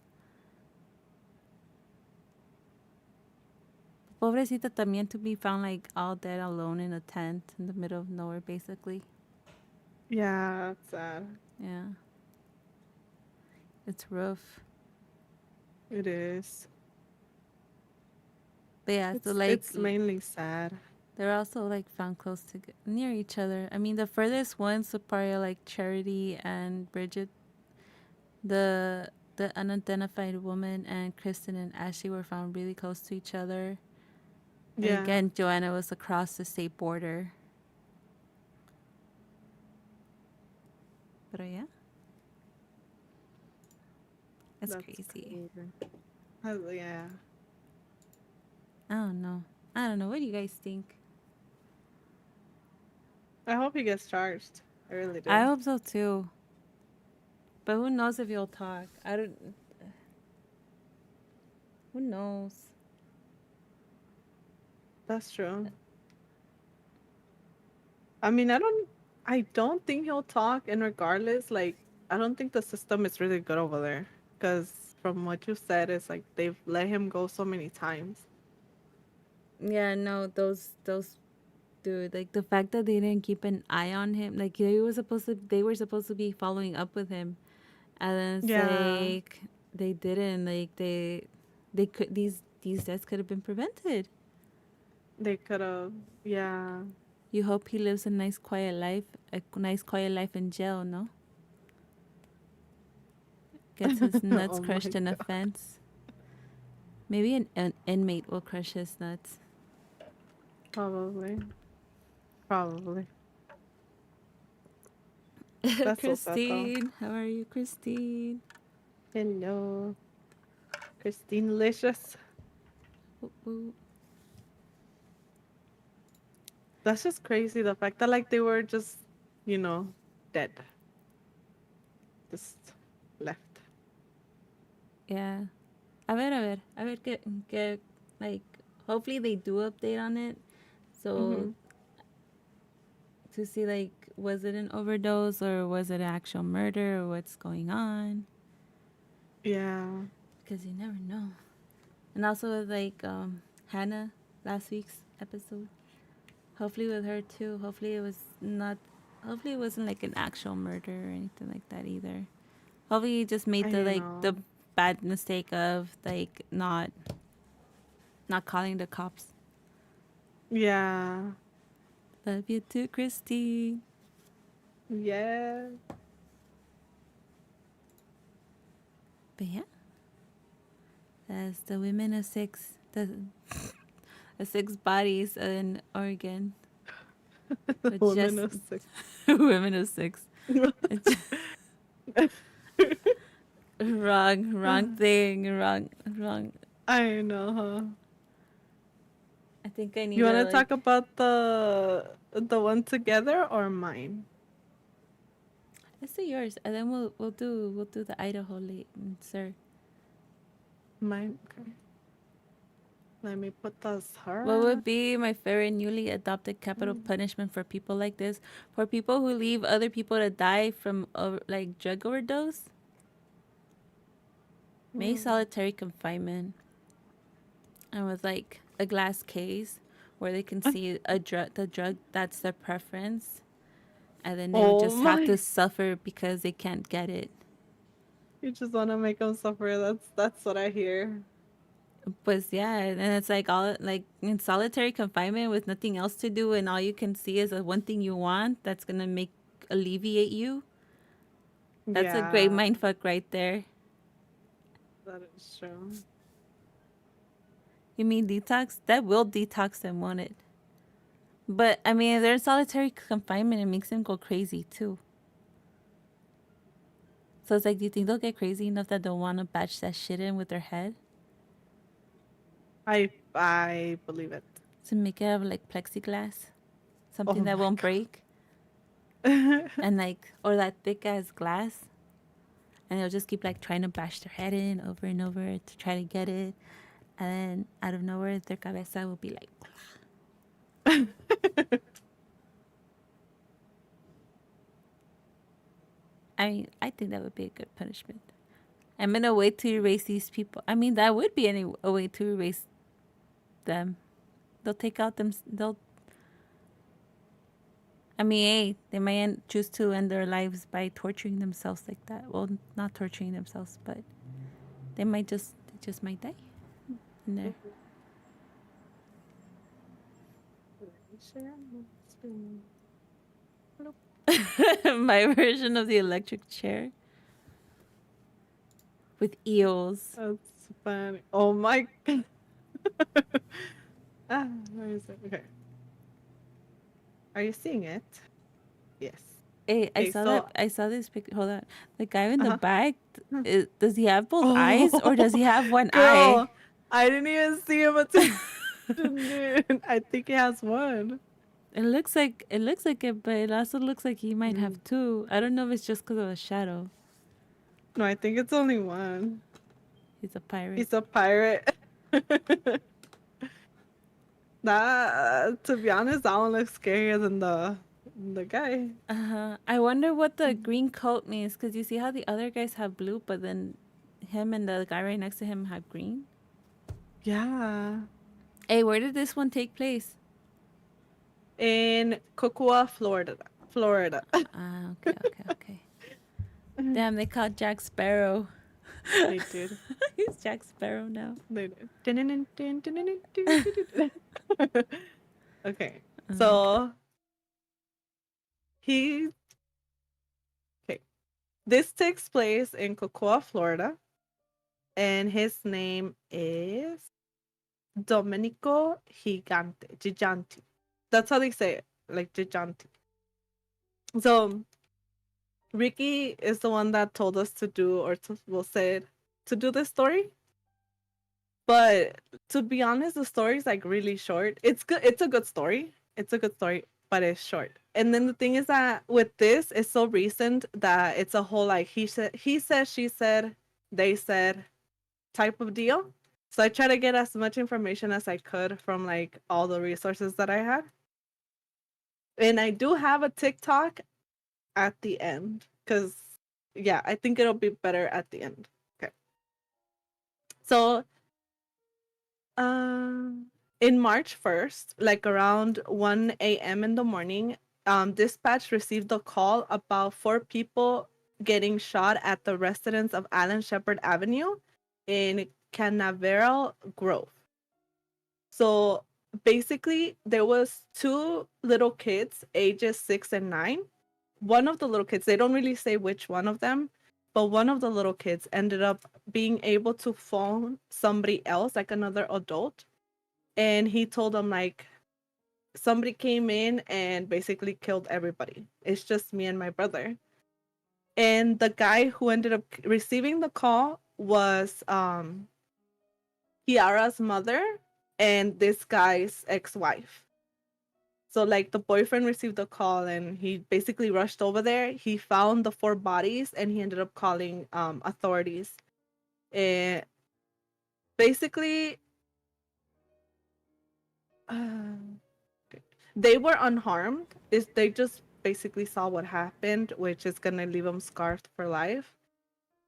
Pobrecita también to be found like all dead alone in a tent in the middle of nowhere, basically. Yeah. That's sad. Yeah, it's rough. It is. But yeah, so like It's mainly sad. they're also like found close to near each other. I mean, the furthest ones are probably like Charity and Bridget. The unidentified woman and Kristen and Ashley were found really close to each other. And Yeah. again, Joanna was across the state border. But yeah, it's That's crazy. crazy. Yeah. I don't know. I don't know. What do you guys think? I hope he gets charged. I really I do. hope so too. But who knows if he'll talk? I don't. Who knows? That's true. I mean, I don't think he'll talk. And regardless, like, I don't think the system is really good over there. Cause from what you said, it's like they've let him go so many times. Yeah, no, those dude, like the fact that they didn't keep an eye on him, like they were supposed to be following up with him, and then it's Yeah, like they didn't. Like they could these deaths could have been prevented. they could have. Yeah. You hope he lives a nice quiet life in jail. No, gets his nuts Oh my crushed in a god. fence. Maybe an inmate will crush his nuts. Probably. Probably. That's so sad though. Christine, how are you, Christine? Hello, Christine Licious. Woo, woo. That's just crazy. The fact that like they were just, you know, dead, just left. Yeah. A ver, like, hopefully they do update on it. So, Mhm. to see, like, was it an overdose or was it an actual murder or what's going on? Yeah. Because you never know. And also, with, like, Hannah, last week's episode. Hopefully with her, too. Hopefully it wasn't, like, an actual murder or anything like that either. Hopefully he just made I know. the bad mistake of, like, not calling the cops. Yeah. Love you too, Christine. Yeah. But yeah, that's the women of six, the six bodies in Oregon, which Woman just of six. women of six. It's wrong thing, wrong. I know, huh? I think I need You want to to talk like about the one together or mine? let's do yours, and then we'll do the Idaho late, sir. Mine. Okay. Let me put this What her. would be my favorite newly adopted capital punishment for people like this? For people who leave other people to die from like drug overdose? Maybe Mm. solitary confinement, and with like a glass case where they can see the drug that's their preference, and then they would Oh just have to my. suffer because they can't get it. You just want to make them suffer. That's what I hear. But yeah, and it's like all like in solitary confinement with nothing else to do, and all you can see is the one thing you want that's gonna make alleviate you. That's a great Yeah, mind fuck right there. that is true. You mean detox? That will detox them, won't it? But I mean, if they're in solitary confinement, it makes them go crazy too. So it's like, do you think they'll get crazy enough that they'll want to batch that shit in with their head I believe it. to make it out of like plexiglass, Oh something that my won't break, god. and like or that thick ass glass, and they'll just keep like trying to bash their head in over and over to try to get it, and then out of nowhere, their cabeza will be like. I mean, I think that would be a good punishment. I'm in a way to erase these people. I mean, that would be a way to erase them. They'll take out them. They'll. I mean, hey, they might choose to end their lives by torturing themselves like that. Well, not torturing themselves, but they just might die in there. My version of the electric chair with eels. That's funny. Oh my god. Where is it? Okay. Are you seeing it? Yes. Hey, I Okay, saw so that. I saw this picture. Hold on. The guy in the uh-huh. back. Does he have both eyes, or does Oh, he have one eye? girl, I didn't even see him until dude. I think he has one. It looks like it, but it also looks like he might Mm. have two. I don't know if it's just because of the shadow. No, I think it's only one. He's a pirate. He's a pirate. That, to be honest, that one looks scarier than the guy. I wonder what the green coat means, because you see how the other guys have blue, but then him and the guy right next to him have green? Yeah. Hey, where did this one take place? In Cocoa, Florida. Florida. Ah, okay, okay, okay. Damn, they caught Jack Sparrow. They did. He's Jack Sparrow now. They did. Okay. Okay. So he okay. This takes place in Cocoa, Florida, and his name is Domenico Gigante. That's how they say it, like Gigante. So Ricky is the one that told us to do, or to, will say it, to do this story. But to be honest, the story is like really short. It's good. It's a good story. It's a good story, but it's short. And then the thing is that with this, it's so recent that it's a whole like he said, she said, they said type of deal. So I try to get as much information as I could from like all the resources that I had. And I do have a TikTok at the end because yeah, I think it'll be better at the end. Okay. So Um, in March 1st, like around 1 a.m. in the morning, dispatch received a call about four people getting shot at the residence of Allen Shepherd Avenue in Canaveral Grove. So basically, there was two little kids, ages 6 and 9. One of the little kids, they don't really say which one of them, but one of the little kids ended up being able to phone somebody else, like another adult, and he told them like somebody came in and basically killed everybody. It's just me and my brother. And the guy who ended up receiving the call was Kiara's mother and this guy's ex-wife. So like the boyfriend received the call and he basically rushed over there. He found the four bodies and he ended up calling authorities. And basically uh, they were unharmed. Is they just basically saw what happened, which is gonna leave them scarred for life.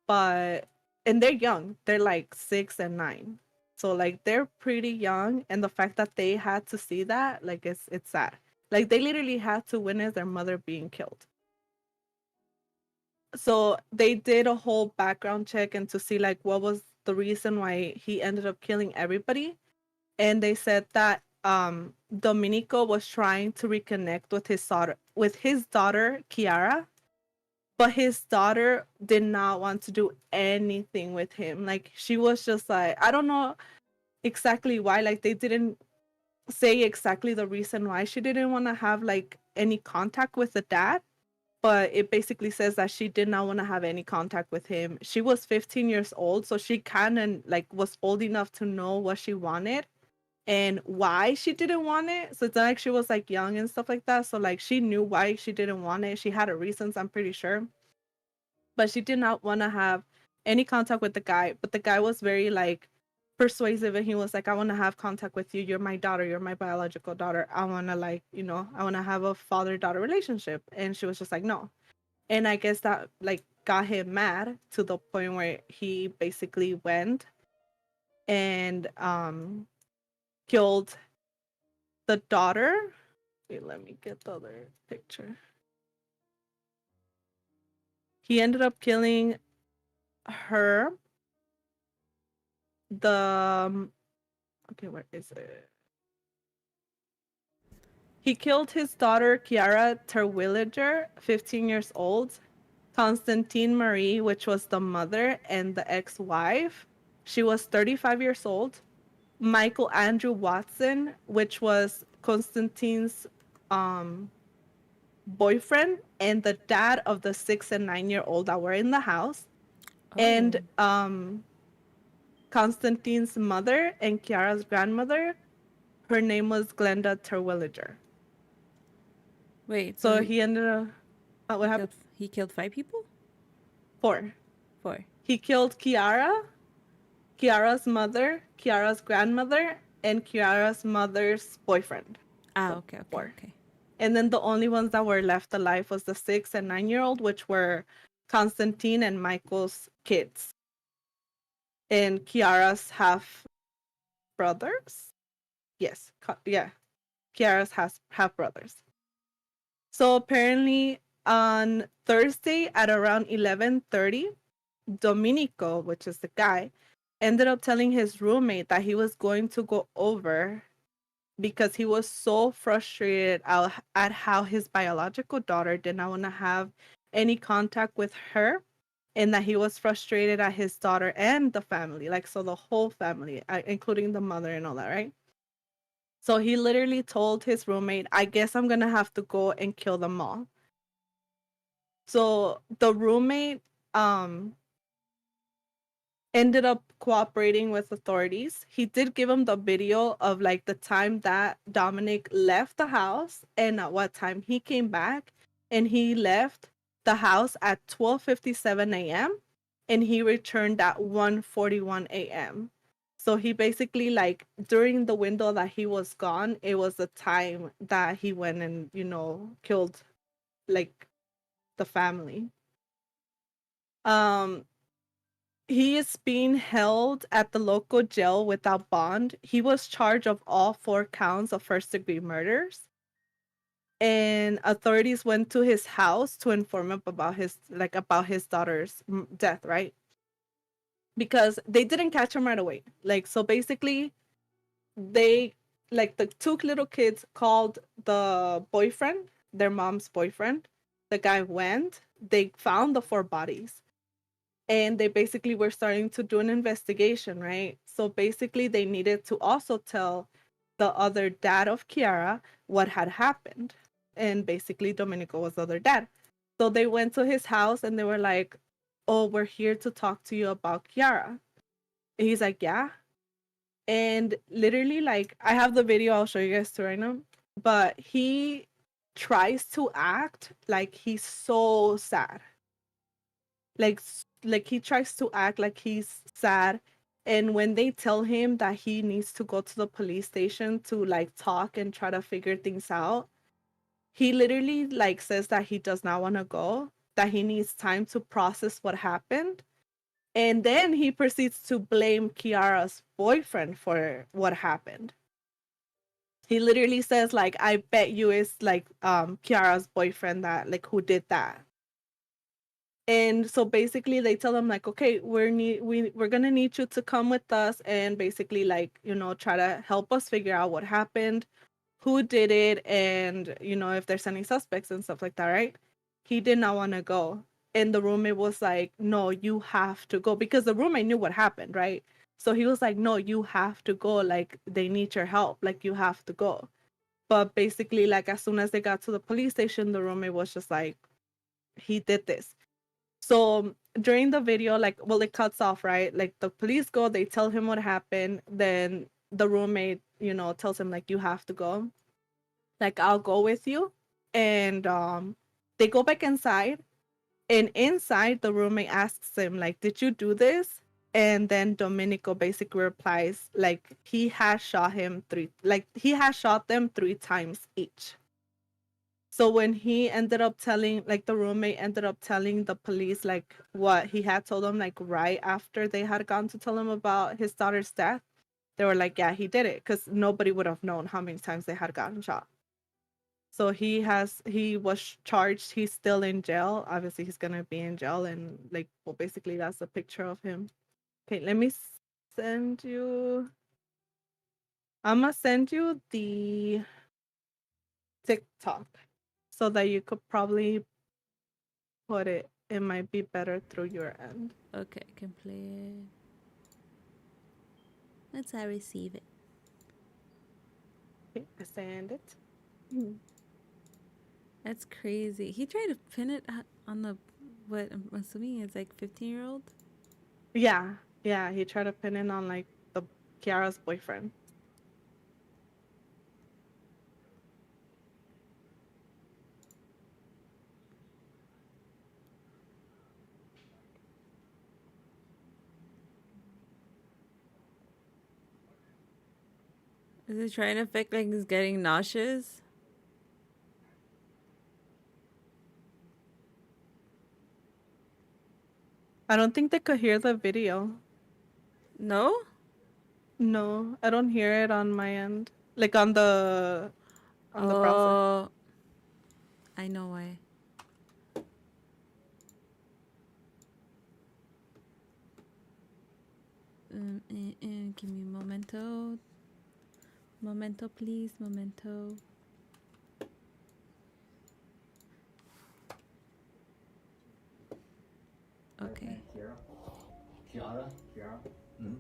But and they're young. They're like 6 and 9. So like they're pretty young, and the fact that they had to see that, like it's sad. Like they literally had to witness their mother being killed. So they did a whole background check and to see like what was the reason why he ended up killing everybody. And they said that Domenico was trying to reconnect with his daughter Kiara, but his daughter did not want to do anything with him. Like she was just like, I don't know exactly why, like they didn't say exactly the reason why she didn't want to have like any contact with the dad, but it basically says that she did not want to have any contact with him. She was 15 years old, so she kind of like was old enough to know what she wanted and why she didn't want it. So it's not like she was like young and stuff like that. So like she knew why she didn't want it. She had her reasons, I'm pretty sure. But she did not want to have any contact with the guy. But the guy was very like persuasive and he was like, I want to have contact with you. You're my daughter. You're my biological daughter. I want to like, I want to have a father-daughter relationship. And she was just like, no. And I guess that like got him mad to the point where he basically went and killed the daughter. Wait, let me get the other picture. He ended up killing her. The okay, where is it? He killed his daughter Kiara Terwilliger, 15 years old, Constantine Marie, which was the mother and the ex-wife. She was 35 years old. Michael Andrew Watson, which was Constantine's um boyfriend and the dad of the 6 and 9-year-old that were in the house, and Oh, Constantine's mother and Kiara's grandmother. Her name was Glenda Terwilliger. wait. So So he ended up. What happened? he killed 5 people. 4. 4. He killed Kiara, Kiara's mother, Kiara's grandmother, and Kiara's mother's boyfriend. Ah, So okay, okay, 4. okay. And then the only ones that were left alive was the 6 and 9-year-old, which were Constantine and Michael's kids. and Kiara's half brothers. Yes, yeah, Kiara's has half brothers. So apparently on Thursday at around 11:30, Domenico, which is the guy, ended up telling his roommate that he was going to go over because he was so frustrated at how his biological daughter did not want to have any contact with her, and that he was frustrated at his daughter and the family, like, so the whole family, including the mother and all that, right? So he literally told his roommate, I guess I'm gonna have to go and kill them all. So the roommate um ended up cooperating with authorities. He did give him the video of like the time that Dominic left the house and at what time he came back. And he left the house at 12:57 a.m. and he returned at 1:41 a.m. So he basically, like, during the window that he was gone, it was the time that he went and, killed, like, the family. Um he is being held at the local jail without bond. He was charged of all 4 counts of first-degree murders. And authorities went to his house to inform him about his daughter's death, right? Because they didn't catch him right away. Like, so basically, they, like, the two little kids called the boyfriend, their mom's boyfriend. The guy went. They found the 4 bodies, and they basically were starting to do an investigation, right? So basically, they needed to also tell the other dad of Kiara what had happened. And basically, Domenico was the other dad. So they went to his house and they were like, oh, we're here to talk to you about Kiara. And he's like, yeah. And literally, like, I have the video, I'll show you guys too right now. But he tries to act like he's so sad, like he tries to act like he's sad. And when they tell him that he needs to go to the police station to, like, talk and try to figure things out, he literally, like, says that he does not want to go, that he needs time to process what happened. And then he proceeds to blame Kiara's boyfriend for what happened. He literally says, like, I bet you it's, like, Kiara's boyfriend that, like, who did that. And so basically they tell them, like, okay, we're gonna need you to come with us and basically, like, try to help us figure out what happened, who did it, and if there's any suspects and stuff like that, right? He did not want to go. And the roommate was like, no, you have to go, because the roommate knew what happened, right? So he was like, no, you have to go, like, they need your help, like, you have to go. But basically, like, as soon as they got to the police station, the roommate was just like, he did this. So during the video, like, well, it cuts off, right? Like, the police go, they tell him what happened. Then the roommate, tells him, like, you have to go. Like, I'll go with you. And they go back inside. And inside, the roommate asks him, like, did you do this? And then Domenico basically replies, like, he has shot them 3 times each. So when he ended up telling, like, the roommate ended up telling the police, like, what he had told them, like, right after they had gone to tell him about his daughter's death, they were like, yeah, he did it, because nobody would have known how many times they had gotten shot. So he was charged. He's still in jail. Obviously, he's gonna be in jail, and, like, well, basically that's a picture of him. Okay, let me send you. I'm gonna send you the TikTok so that you could probably put it. It might be better through your end. Okay, I can play it. Let's receive it. Okay, I send it. Mhm. That's crazy. He tried to pin it on the, what I'm assuming is like 15-year-old. Yeah, yeah. He tried to pin it on, like, the Kiara's boyfriend. Is he trying to fake like he's getting nauseous? I don't think they could hear the video. No? No, I don't hear it on my end. Like on the browser. Oh, I know why. Give me a momento. Momento, please. Momento. Okay. Kiara? Mm-hmm.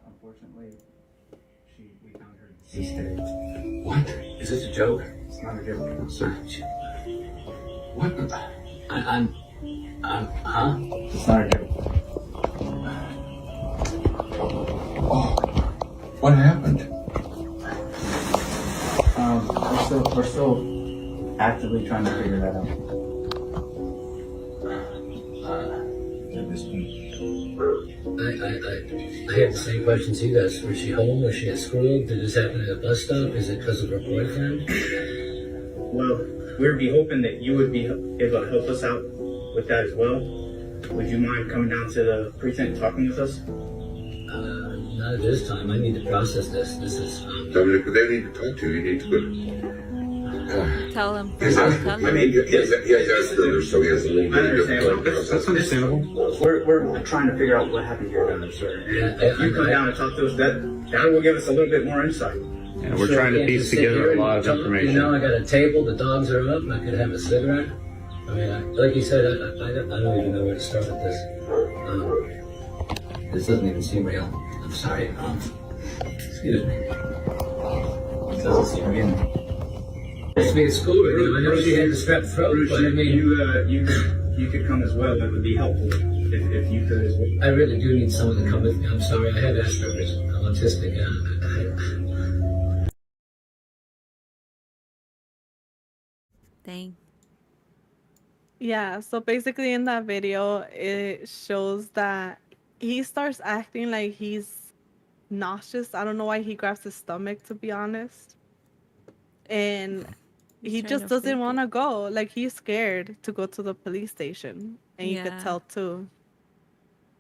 Unfortunately, we found her deceased today. What? Is this a joke? It's not a joke. No, sir. What? Huh? It's not a joke. Oh, what happened? We're still actively trying to figure that out. At this point. I have the same questions you guys. Was she home? Was she at school? Did this happen at a bus stop? Is it because of her boyfriend? Well, we'd be hoping that you would be able to help us out with that as well. Would you mind coming down to the precinct and talking with us? Not at this time. I need to process this. This is. Dominic, they need to talk to you. You need to go. Tell him. He's Tell asked, him. he has Asperger's, so he has a little I bit of understand. difficulty That's processing. understandable. We're trying to figure out what happened here, sir. Yeah, If you come down and talk to us, that will give us a little bit more insight. Yeah, we're trying to piece together a lot of information. You know, I got a table. The dogs are up. I could have a cigarette. I mean, like you said, I don't even know where to start with this. This doesn't even seem real. I'm sorry. Excuse me. It doesn't seem real. It's me at school right now. I know she had the strep throat, Bruce, but I mean, you could come as well. That would be helpful if you could as well. I really do need someone to come with me. I'm sorry. I have Asperger's. I'm autistic. Dang. Yeah, so basically in that video, it shows that he starts acting like he's nauseous. I don't know why he grabs his stomach, to be honest. And He's he trying just to doesn't fake want it. to go. Like, he's scared to go to the police station. And you could Yeah. tell too.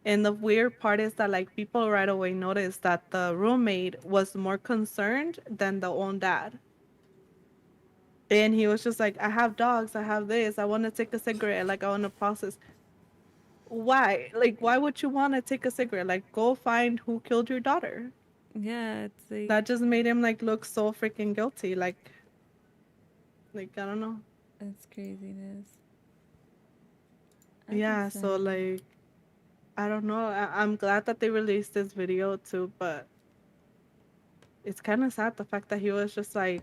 And the weird part is that, like, people right away noticed that the roommate was more concerned than the own dad. And he was just like, I have dogs, I have this, I want to take a cigarette, like, I want to process. Why? Like, why would you want to take a cigarette? Like, go find who killed your daughter. Yeah, it's like That just made him, like, look so freaking guilty. Like, I don't know. it's craziness. Yeah, so, like, I don't know. I'm glad that they released this video too, but it's kind of sad the fact that he was just like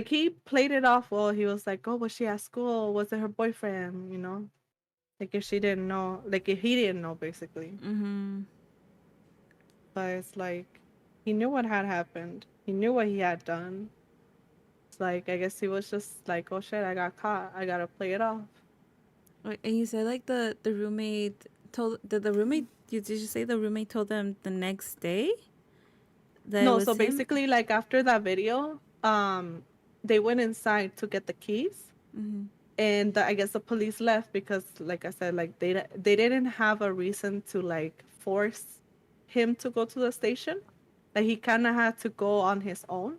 he played it off well. He was like, "Oh, was she at school? Was it her boyfriend?" You know, like if she didn't know, like if he didn't know, basically. Mm-hmm. But it's like he knew what had happened. He knew what he had done. It's like I guess he was just like, "Oh shit, I got caught. I gotta play it off." And you said like the roommate told the roommate. Did you say the roommate told them the next day that it No, was so him? basically, like after that video, they went inside to get the keys. Mm-hmm. And I guess the police left because, like I said, like they didn't have a reason to like force him to go to the station. Like he kind of had to go on his own.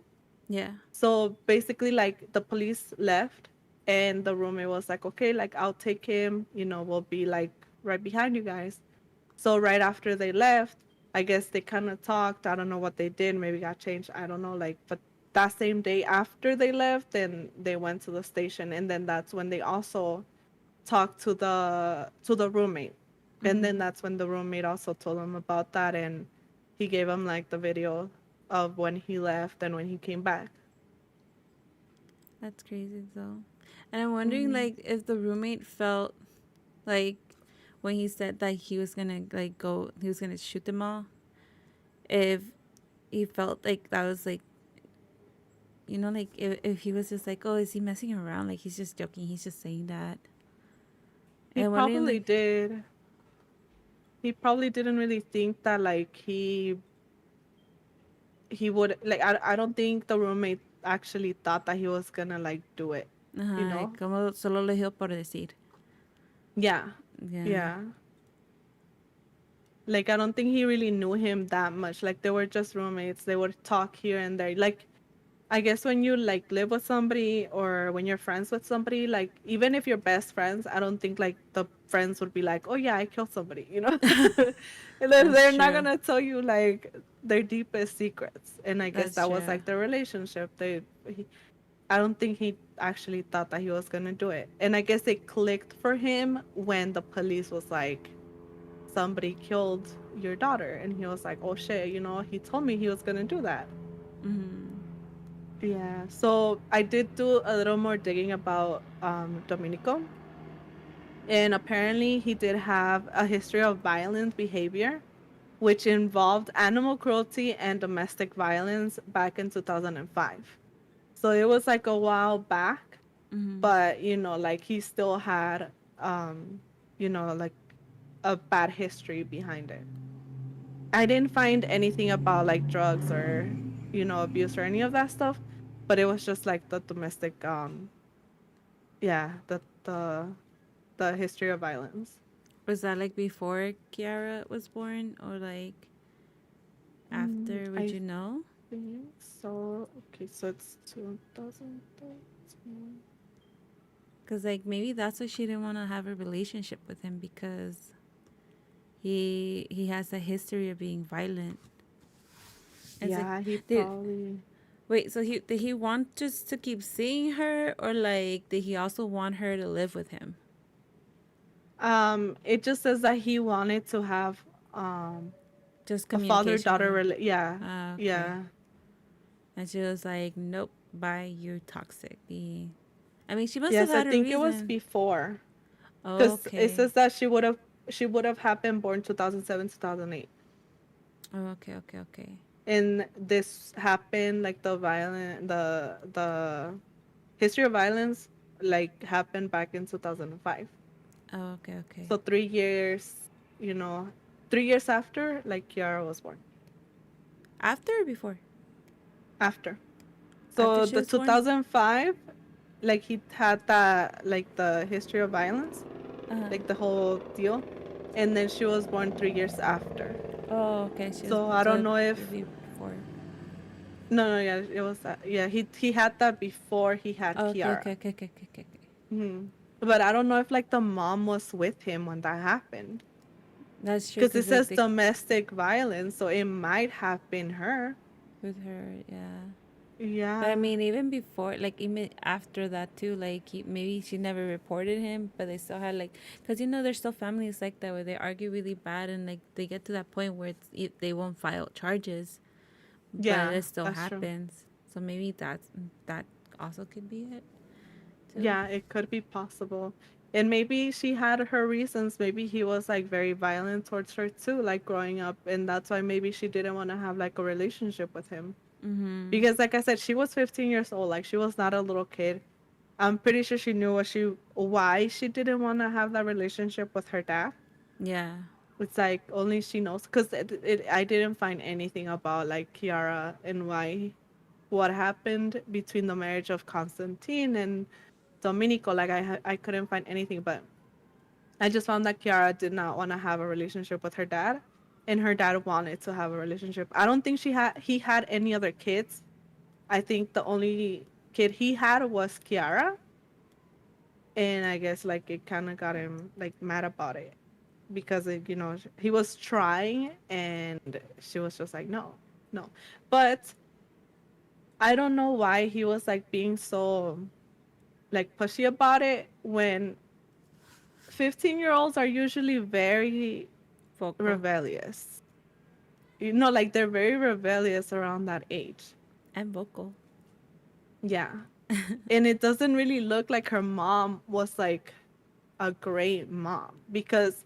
Yeah. So basically, like the police left, and the roommate was like, "Okay, like I'll take him. You know, we'll be like right behind you guys." So right after they left, I guess they kind of talked. I don't know what they did. Maybe got changed. I don't know. Like, but that same day after they left, then they went to the station, and then that's when they also talked to the roommate, and then that's when the roommate also told him about that, and he gave him like the video of when he left and when he came back. That's crazy though. And I'm wondering like if the roommate felt like when he said that he was gonna like go, he was gonna shoot them all. If he felt like that was like, you know, like if he was just like, oh, is he messing around? Like he's just joking. He's just saying that. He And wondering, probably like, did. He probably didn't really think that like he would like I don't think the roommate actually thought that he was gonna like do it, you know? like, como solo lo dijo por decir. Yeah. Yeah. Yeah. Like, I don't think he really knew him that much. Like, they were just roommates. They would talk here and there. Like, I guess when you like live with somebody or when you're friends with somebody, like even if you're best friends, I don't think like the friends would be like, "Oh yeah, I killed somebody," you know. And then That's they're not true. gonna tell you like their deepest secrets. And I guess That's that was true. like their relationship. I don't think he actually thought that he was gonna do it. And I guess it clicked for him when the police was like, "Somebody killed your daughter," and he was like, "Oh shit," you know. He told me he was gonna do that. Mm-hmm. Yeah, so I did do a little more digging about Domenico, and apparently he did have a history of violent behavior, which involved animal cruelty and domestic violence back in 2005. So it was like a while back, Mm-hmm. but like he still had, like a bad history behind it. I didn't find anything about like drugs or, abuse or any of that stuff, but it was just like the domestic yeah, the history of violence. Was that like before Kiara was born or like after? Would I you know? think so. Okay, so it's 2013. Because like maybe that's why she didn't want to have a relationship with him because he has a history of being violent. It's like, Yeah, he did probably. wait, so he did he want just to keep seeing her or like did he also want her to live with him? It just says that he wanted to have Just a father-daughter communication. yeah, Ah, okay. yeah. And she was like, "Nope, bye, you're toxic." I mean, she must have Yes, I had a think it was reason. before, because it Okay. says that she would have had been born 2007, 2008. Oh, okay, okay, okay. And this happened like the history of violence like happened back in 2005. Oh, okay, okay. So 3 years, you know 3 years after like Kiara was born. After or before? After. After So she the was born? 2005, like he had that like the history of violence, Uh-huh. like the whole deal, and then she was born 3 years after. Oh, okay. She was So I so don't know it'd if be before. no, yeah, it was that. Yeah, he had that before he had Oh, okay, Kiara. okay, okay, okay, okay, okay. Okay. But I don't know if like the mom was with him when that happened. That's true, Because cause it like says they domestic violence, so it might have been her. with her, yeah. But I Yeah. mean, even before, like even after that too, like maybe she never reported him, but they still had like, cause there's still families like that where they argue really bad and like they get to that point where they won't file charges, but Yeah, it still that's true. happens. So maybe that also could be it too. Yeah, it could be possible. And maybe she had her reasons. Maybe he was like very violent towards her too, like growing up. And that's why maybe she didn't want to have like a relationship with him. Mm-hmm. Because, like I said, she was 15 years old. Like, she was not a little kid. I'm pretty sure she knew why she didn't want to have that relationship with her dad. Yeah. It's like only she knows. Because I didn't find anything about like Kiara and what happened between the marriage of Constantine and Domenico. Like I couldn't find anything, but I just found that Kiara did not want to have a relationship with her dad, and her dad wanted to have a relationship. I don't think he had any other kids. I think the only kid he had was Kiara, and I guess like it kind of got him like mad about it because he was trying and she was just like no, no. But I don't know why he was like being so like pushy about it when 15-year-olds are usually very Vocal rebellious. Like they're very rebellious around that age. and vocal. Yeah. And it doesn't really look like her mom was like a great mom because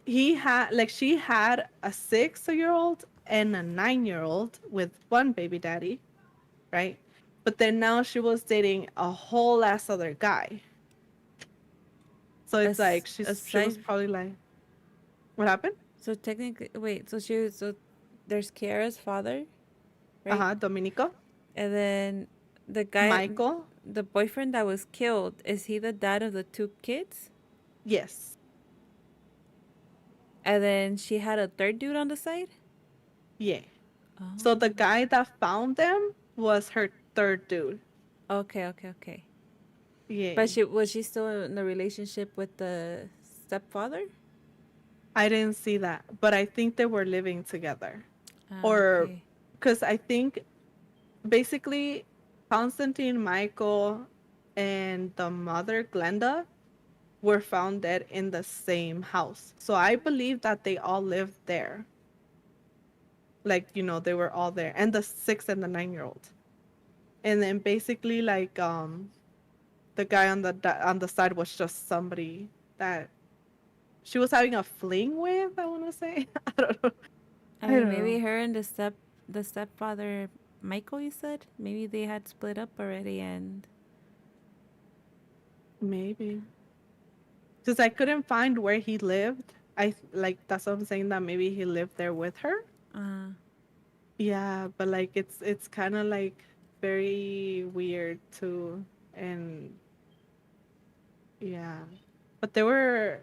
she had a 6-year-old and a 9-year-old with one baby daddy, right? But then now she was dating a whole ass other guy. So it's like she was Aside, probably like, what happened? so technically, wait. So there's Kiara's father, right? Uh-huh, Domenico, And then the guy, Michael. the boyfriend that was killed, is he the dad of the two kids? Yes. And then she had a third dude on the side? Yeah. Oh. So the guy that found them was her third dude. Okay, okay, okay. Yeah. But was she still in the relationship with the stepfather? I didn't see that, but I think they were living together. Ah, Or okay. because I think basically Constantine, Michael, and the mother, Glenda, were found dead in the same house. So I believe that they all lived there. Like, they were all there. And the 6 and the 9-year-old. And then basically the guy on the side was just somebody that she was having a fling with, I want to say. I don't know. I I mean, don't maybe know. her and the stepfather, Michael, you said? Maybe they had split up already and... Maybe. Because I couldn't find where he lived. Like, that's what I'm saying, that maybe he lived there with her. Uh, Yeah, but like it's kind of like very weird too. And yeah. But they were,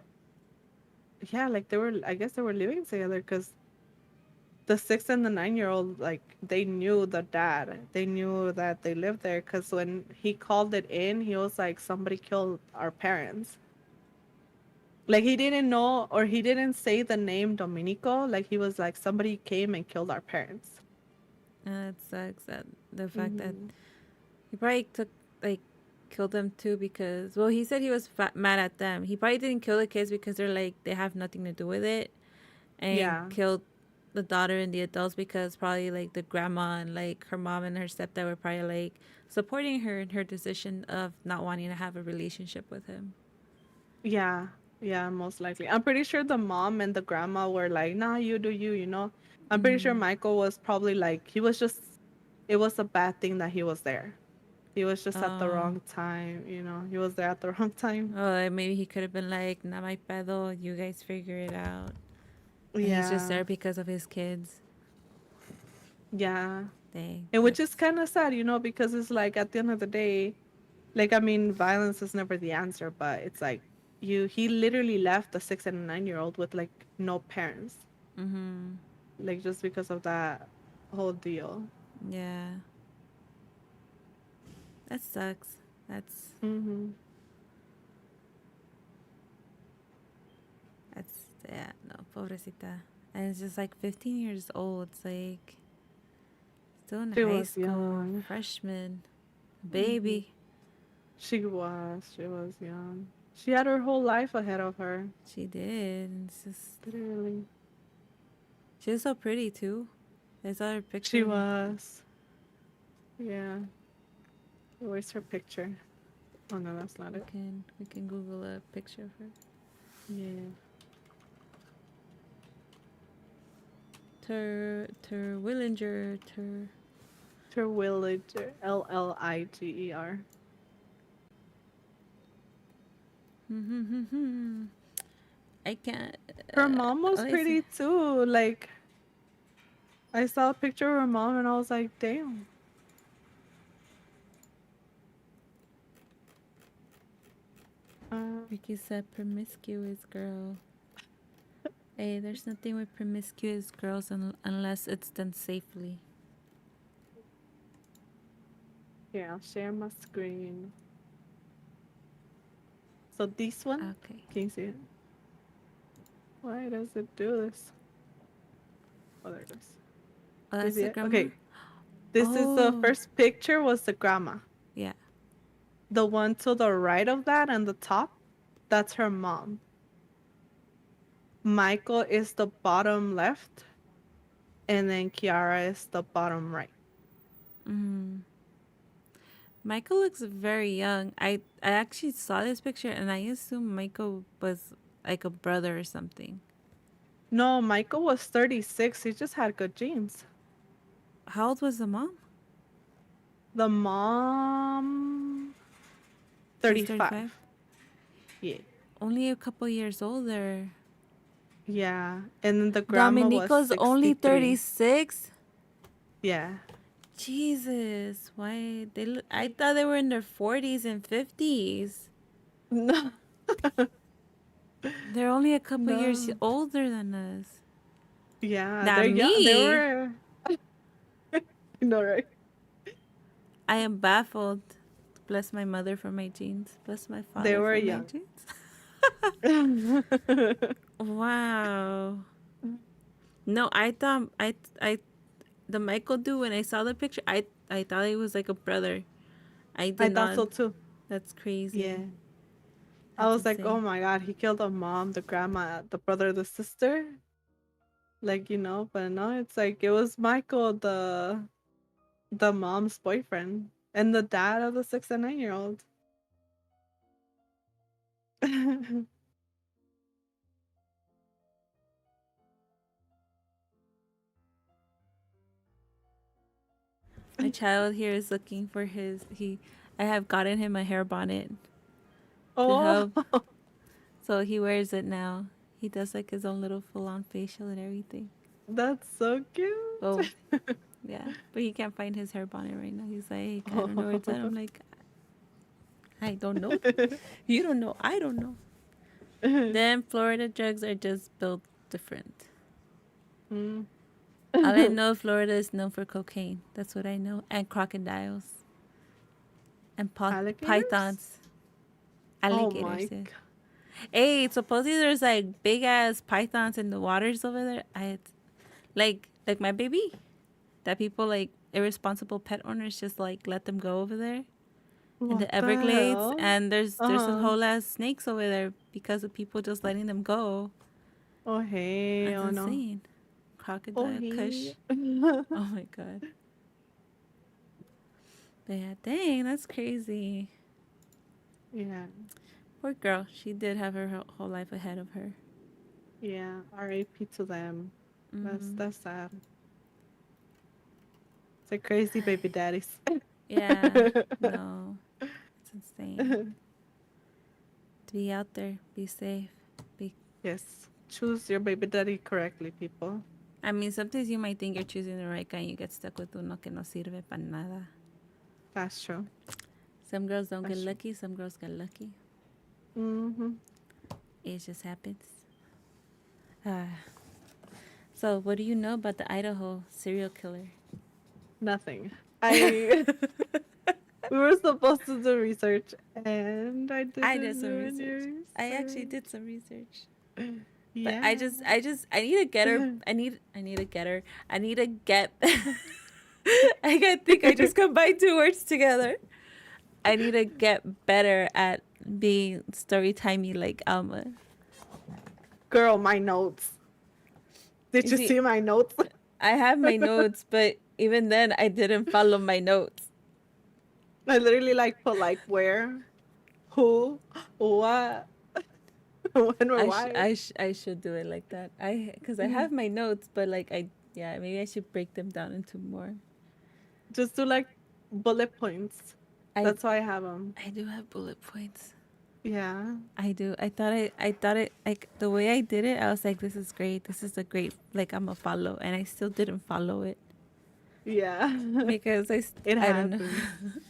yeah, like I guess they were living together because the 6 and the 9-year-old, like, they knew the dad. They knew that they lived there because when he called it in, he was like, somebody killed our parents. Like, he didn't know, or he didn't say the name Dominico. Like, he was like, somebody came and killed our parents. that sucks. That the fact that Hmm. he probably took, like, killed them too because, well, he said he was mad at them. He probably didn't kill the kids because they're like, they have nothing to do with it. And Yeah. killed the daughter and the adults because probably like the grandma and like her mom and her stepdad were probably like supporting her in her decision of not wanting to have a relationship with him. Yeah, yeah, most likely. I'm pretty sure the mom and the grandma were like, nah, you do you. I'm pretty sure Mm. Michael was probably like, it was a bad thing that he was there. He was just at the Oh, wrong time. He was there at the wrong time. oh, maybe he could have been like, "Not my pedo. You guys figure it out." And he's just Yeah, there because of his kids. yeah. Dang, And which is that's kind of sad, because it's like at the end of the day, like, I mean, violence is never the answer, but it's like he literally left the 6 and 9-year-old with like no parents, mm-hmm. like just because of that whole deal. Yeah, that sucks. That's Mm-hmm. that's yeah, no, pobrecita. And it's just like 15 years old. It's like still in She high was school, young. freshman, Hmm. baby. She was young. She had her whole life ahead of her. She did. It's just Literally. she was so pretty too. I saw her She picture. was. Yeah. Where's her picture? Oh no, that's not it. We can Google a picture of her. Yeah. Terwilliger. Terwilliger. Liger. I can't. Her mom was Let me see. pretty too. Like, I saw a picture of her mom and I was like, damn. Ricky said promiscuous girl. Hey, there's nothing with promiscuous girls unless it's done safely. Yeah, I'll share my screen. So this one, Okay. can you see it? Why does it do this? Oh, there it is. Oh, You that's see the it? grandma? Okay. This is the Oh, first picture was the grandma. yeah. The one to the right of that and the top, that's her mom. Michael is the bottom left, and then Kiara is the bottom right. Mm. Michael looks very young. I actually saw this picture and I assumed Michael was like a brother or something. No, Michael was 36. He just had good genes. How old was the mom? The mom, She's 35. 35. Yeah. Only a couple years older. Yeah. And then the grandma was Dominico's only 63. 36. Yeah. Jesus, why they look, I thought they were in their 40s and 50s. No. They're only a couple years No. older than us. Yeah, Not they're young. They me. were. No, right? I am baffled. Bless my mother for my genes. Bless my They father were for my young. genes. Wow. No, I the Michael dude, when I saw the picture, I thought he was like a brother. I I did thought not. so too. That's crazy. Yeah. I That's was like, oh insane. my God, he killed the mom, the grandma, the brother, the sister. Like, but no, it's like it was Michael, the mom's boyfriend, and the dad of the 6 and 9-year-old. My child here is looking for his he I have gotten him a hair bonnet to Oh, help. So he wears it now. He does like his own little full on facial and everything. that's so Oh, cute. yeah. But he can't find his hair bonnet right now. He's like, I don't know where it's at. I'm like, I don't know. You don't know. I don't know. Then Florida drugs are just built different. Mm. All I know, Florida is known for cocaine. That's what I know. And crocodiles. And Alligators? pythons. Oh Alligators, my yeah. God. Hey, supposedly there's like big ass pythons in the waters over there. Like my baby. That people like irresponsible pet owners just like let them go over there in What the the Everglades, hell? and there's a Uh-huh. whole ass snakes over there because of people just letting them go. Oh, hey. That's Oh, no. insane. Oh, Crocodile Kush. hey. Oh my god. But yeah, dang, that's crazy. Yeah. Poor girl. She did have her whole life ahead of her. Yeah. R.I.P. to them. Hmm. That's sad. It's like crazy baby daddies. Yeah. No. It's insane. To be out there. Be safe. Be. Yes. Choose your baby daddy correctly, people. I mean, sometimes you might think you're choosing the right guy and you get stuck with uno que no sirve para nada. That's true. Some girls don't get That's true. lucky. Some girls get lucky. Mm-hmm. It just happens. So, what do you know about the Idaho serial killer? Nothing. We were supposed to do research, and I I didn't did some do any research. I actually research. did some research. But Yeah. I need to get her. I need to get her. I need to get. think I just combined two words together. I need to get better at being story timey like Alma. Girl, my notes. Did You you see, see my notes? I have my notes, but even then, I didn't follow my notes. I literally put where, who, what, when or why. I should do it like that. Because I have my notes, but yeah, maybe I should break them down into more. Just do bullet points. I That's why I have them. I do have bullet points. Yeah. I do. I thought it like the way I did it. I was like, this is great. This is a great I'm a follow, and I still didn't follow it Yeah. because It I don't know. happens.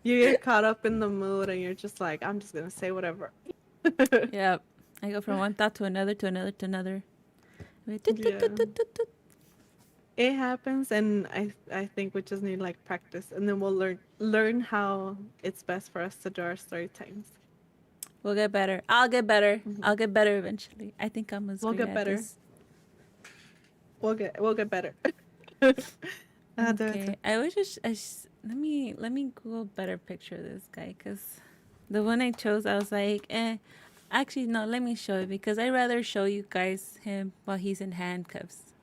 You get caught up in the mood and you're just like, I'm just gonna say whatever. Yeah, I go from one thought to another to another to another. Yeah. It happens, and I think we just need practice, and then we'll learn how it's best for us to do our story times. We'll get better. I'll get better. I'll get better eventually. I think I'm as We'll great get at better. this. We'll get better. Okay. I wish let me Google better picture of this guy, because the one I chose, I was like, actually no, let me show it, because I'd rather show you guys him while he's in handcuffs.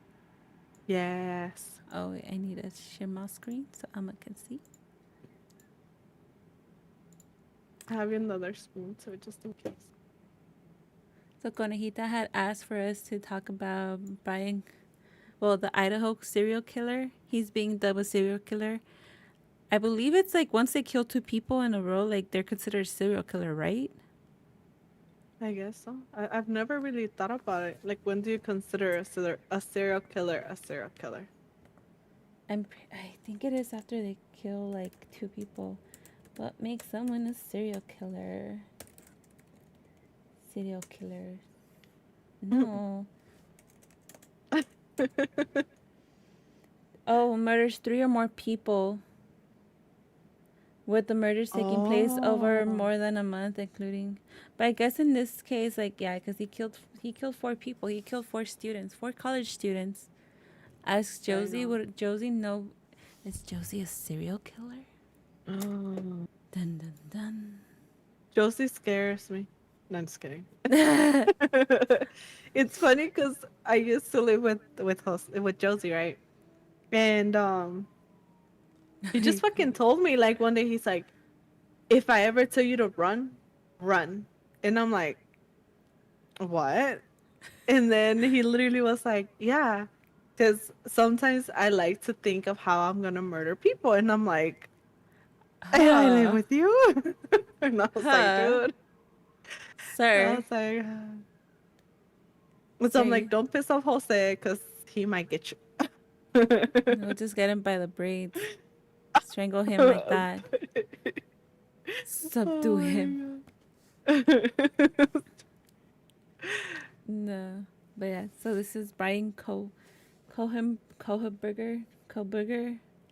Yes. Oh wait, I need to share my screen so Emma can see. I have another spoon, so just in case. So Conejita had asked for us to talk about the Idaho serial killer. He's being dubbed a serial killer. I believe it's once they kill two people in a row, they're considered a serial killer, right? I guess so. I've never really thought about it. When do you consider a serial killer a serial killer? I think it is after they kill two people. What makes someone a serial killer? Serial killers. No. Oh, murders 3 or more people. With the murders taking place over Oh. more than a month, including. But I guess in this case, like, yeah, because he killed 4 people. He killed 4 students, 4 college students. Ask I Josie, know. would Josie know? Is Josie a serial killer? Oh. Dun dun dun. Josie scares me. No, I'm just kidding. It's funny because I used to live with Josie, right? And he just fucking told me like one day he's like, if I ever tell you to run, run. And I'm like, what? And then he literally was like, yeah, because sometimes I like to think of how I'm gonna murder people, and I'm like, and I live Huh. with you. And I was like, Huh. dude. I Sir. was like, so I'm Sir, like, don't piss off Jose because he might get you. we'll just get him by the braids. Strangle him like that. Subdue Oh him. my god. No. But yeah, so this is Brian Kohlberger.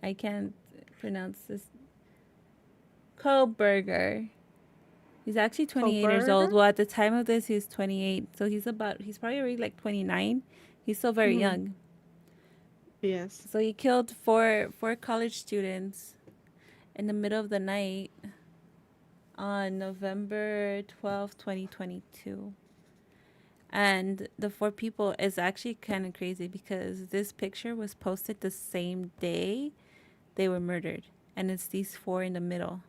I can't pronounce this. Kohlberger. He's actually 28 years old. Burger? Well, at the time of this, he's 28. So he's probably already like 29. He's still very Mhm. young. Yes. So he killed four college students in the middle of the night on November 12th, 2022. And the 4 people is actually kind of crazy because this picture was posted the same day they were murdered. And it's these 4 in the middle.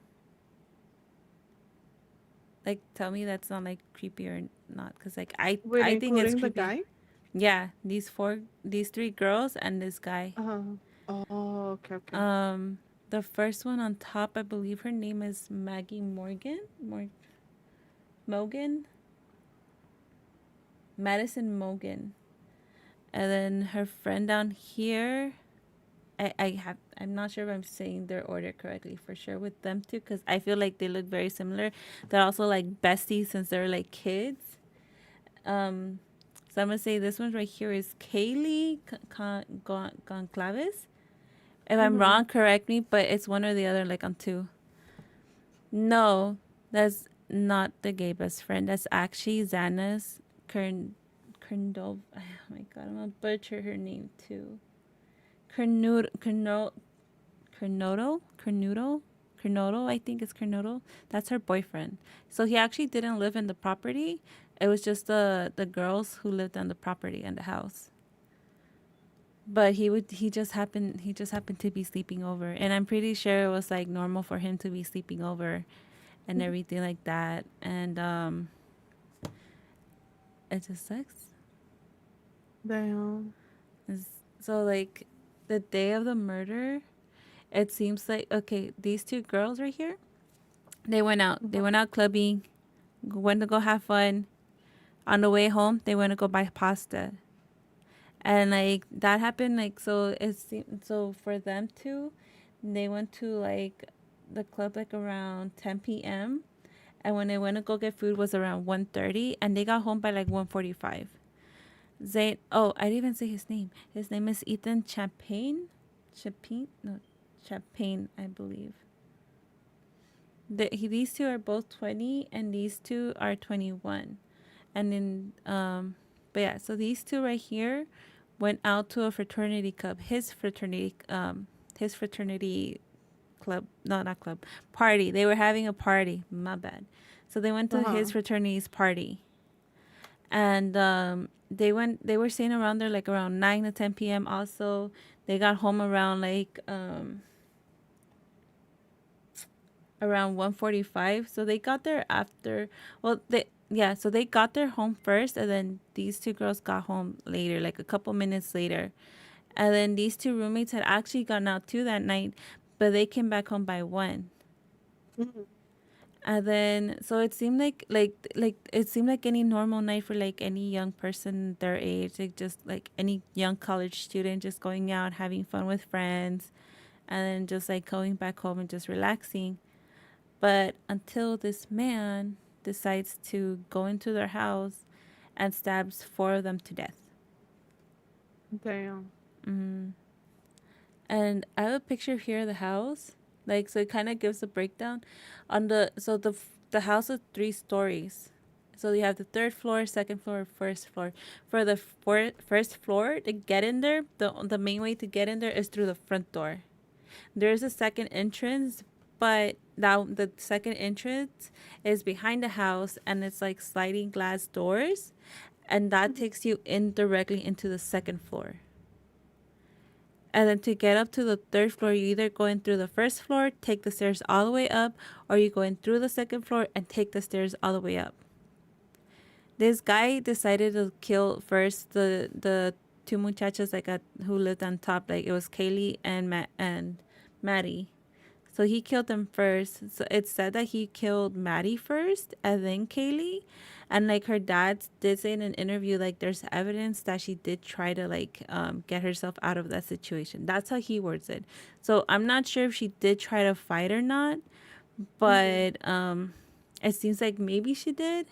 Like, tell me that's not like creepy or not, because like Wait, I think it's including the creepy. guy? Yeah, these 3 girls and this guy. Oh, okay, okay. The first one on top, I believe her name is Maggie Mogan, Madison Mogan, and then her friend down here. I'm not sure if I'm saying their order correctly for sure with them too, because I feel like they look very similar. They're also like besties since they're like kids. So I'm gonna say this one right here is Kaylee Goncalves. If I'm Mhm. wrong, correct me, but it's one or the other, like on 2. No, that's not the gay best friend. That's actually Xana's Kerndov. Oh my god, I'm gonna butcher her name too. Kernudo, I think it's Kernudo. That's her boyfriend. So he actually didn't live in the property. It was just the girls who lived on the property and the house. But he just happened to be sleeping over, and I'm pretty sure it was like normal for him to be sleeping over and everything like that. And it just sucks. Damn. So like the day of the murder, it seems like, okay, these 2 girls right here, they went out. They went out clubbing, went to go have fun. On the way home, they went to go buy pasta. And like that happened, like, so for them two, they went to like the club like around 10 p.m. And when they went to go get food was around 1:30, and they got home by like 1:45. Zayn, oh, I didn't even say his name. His name is Ethan Champagne, I believe. These 2 are both 20, and these 2 are 21. And then, but yeah, so these 2 right here went out to a fraternity club. His fraternity club, no, not club, party. They were having a party. My bad. So they went to his fraternity's party, and they were staying around there like around 9 to 10 p.m. Also, they got home around like around 1:45. So they got there after, well, so they got there home first, and then these 2 girls got home later, like a couple minutes later. And then these 2 roommates had actually gone out too that night, but they came back home by 1. Mhm. And then so it seemed like any normal night for like any young person their age, like just like any young college student just going out having fun with friends, and then just like going back home and just relaxing. But until this man decides to go into their house and stabs 4 of them to death. Damn. And I have a picture here of the house. Like, so it kind of gives a breakdown on the house is 3 stories. So you have the 3rd floor, 2nd floor, 1st floor. For the first floor, to get in there, the main way to get in there is through the front door. There's a second entrance, but now the second entrance is behind the house, and it's like sliding glass doors, and that takes you in directly into the 2nd floor. And then to get up to the 3rd floor, you either go in through the 1st floor, take the stairs all the way up, or you go in through the 2nd floor and take the stairs all the way up. This guy decided to kill first the 2 muchachas who lived on top. Like, it was Kaylee and Maddie. So he killed them first. So it's said that he killed Maddie first and then Kaylee. And like her dad did say in an interview, like there's evidence that she did try to get herself out of that situation. That's how he words it. So I'm not sure if she did try to fight or not, but it seems like maybe she did.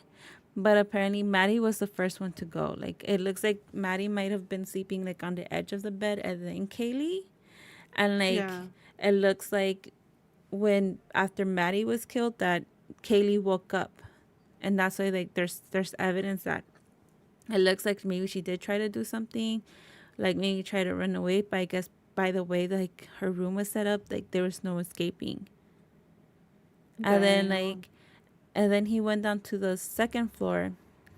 But apparently Maddie was the first one to go. Like, it looks like Maddie might have been sleeping like on the edge of the bed and then Kaylee. And like it looks like when after Maddie was killed that Kaylee woke up. And that's why like there's evidence that it looks like maybe she did try to do something, like maybe try to run away, but I guess by the way like her room was set up, like there was no escaping. Damn. And then he went down to the 2nd floor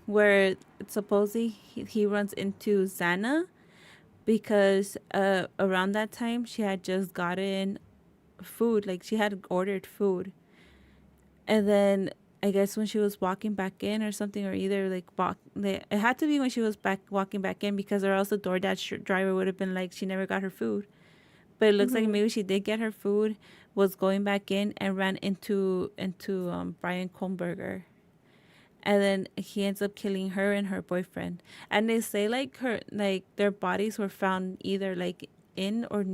where supposedly he runs into Xana because around that time she had just gotten food, like she had ordered food. And then I guess when she was walking back in or something, or either like it had to be when she was walking back in, because or else the DoorDash driver would have been like she never got her food. But it looks like maybe she did get her food, was going back in and ran into Brian Kohlberger. And then he ends up killing her and her boyfriend. And they say like their bodies were found either like in or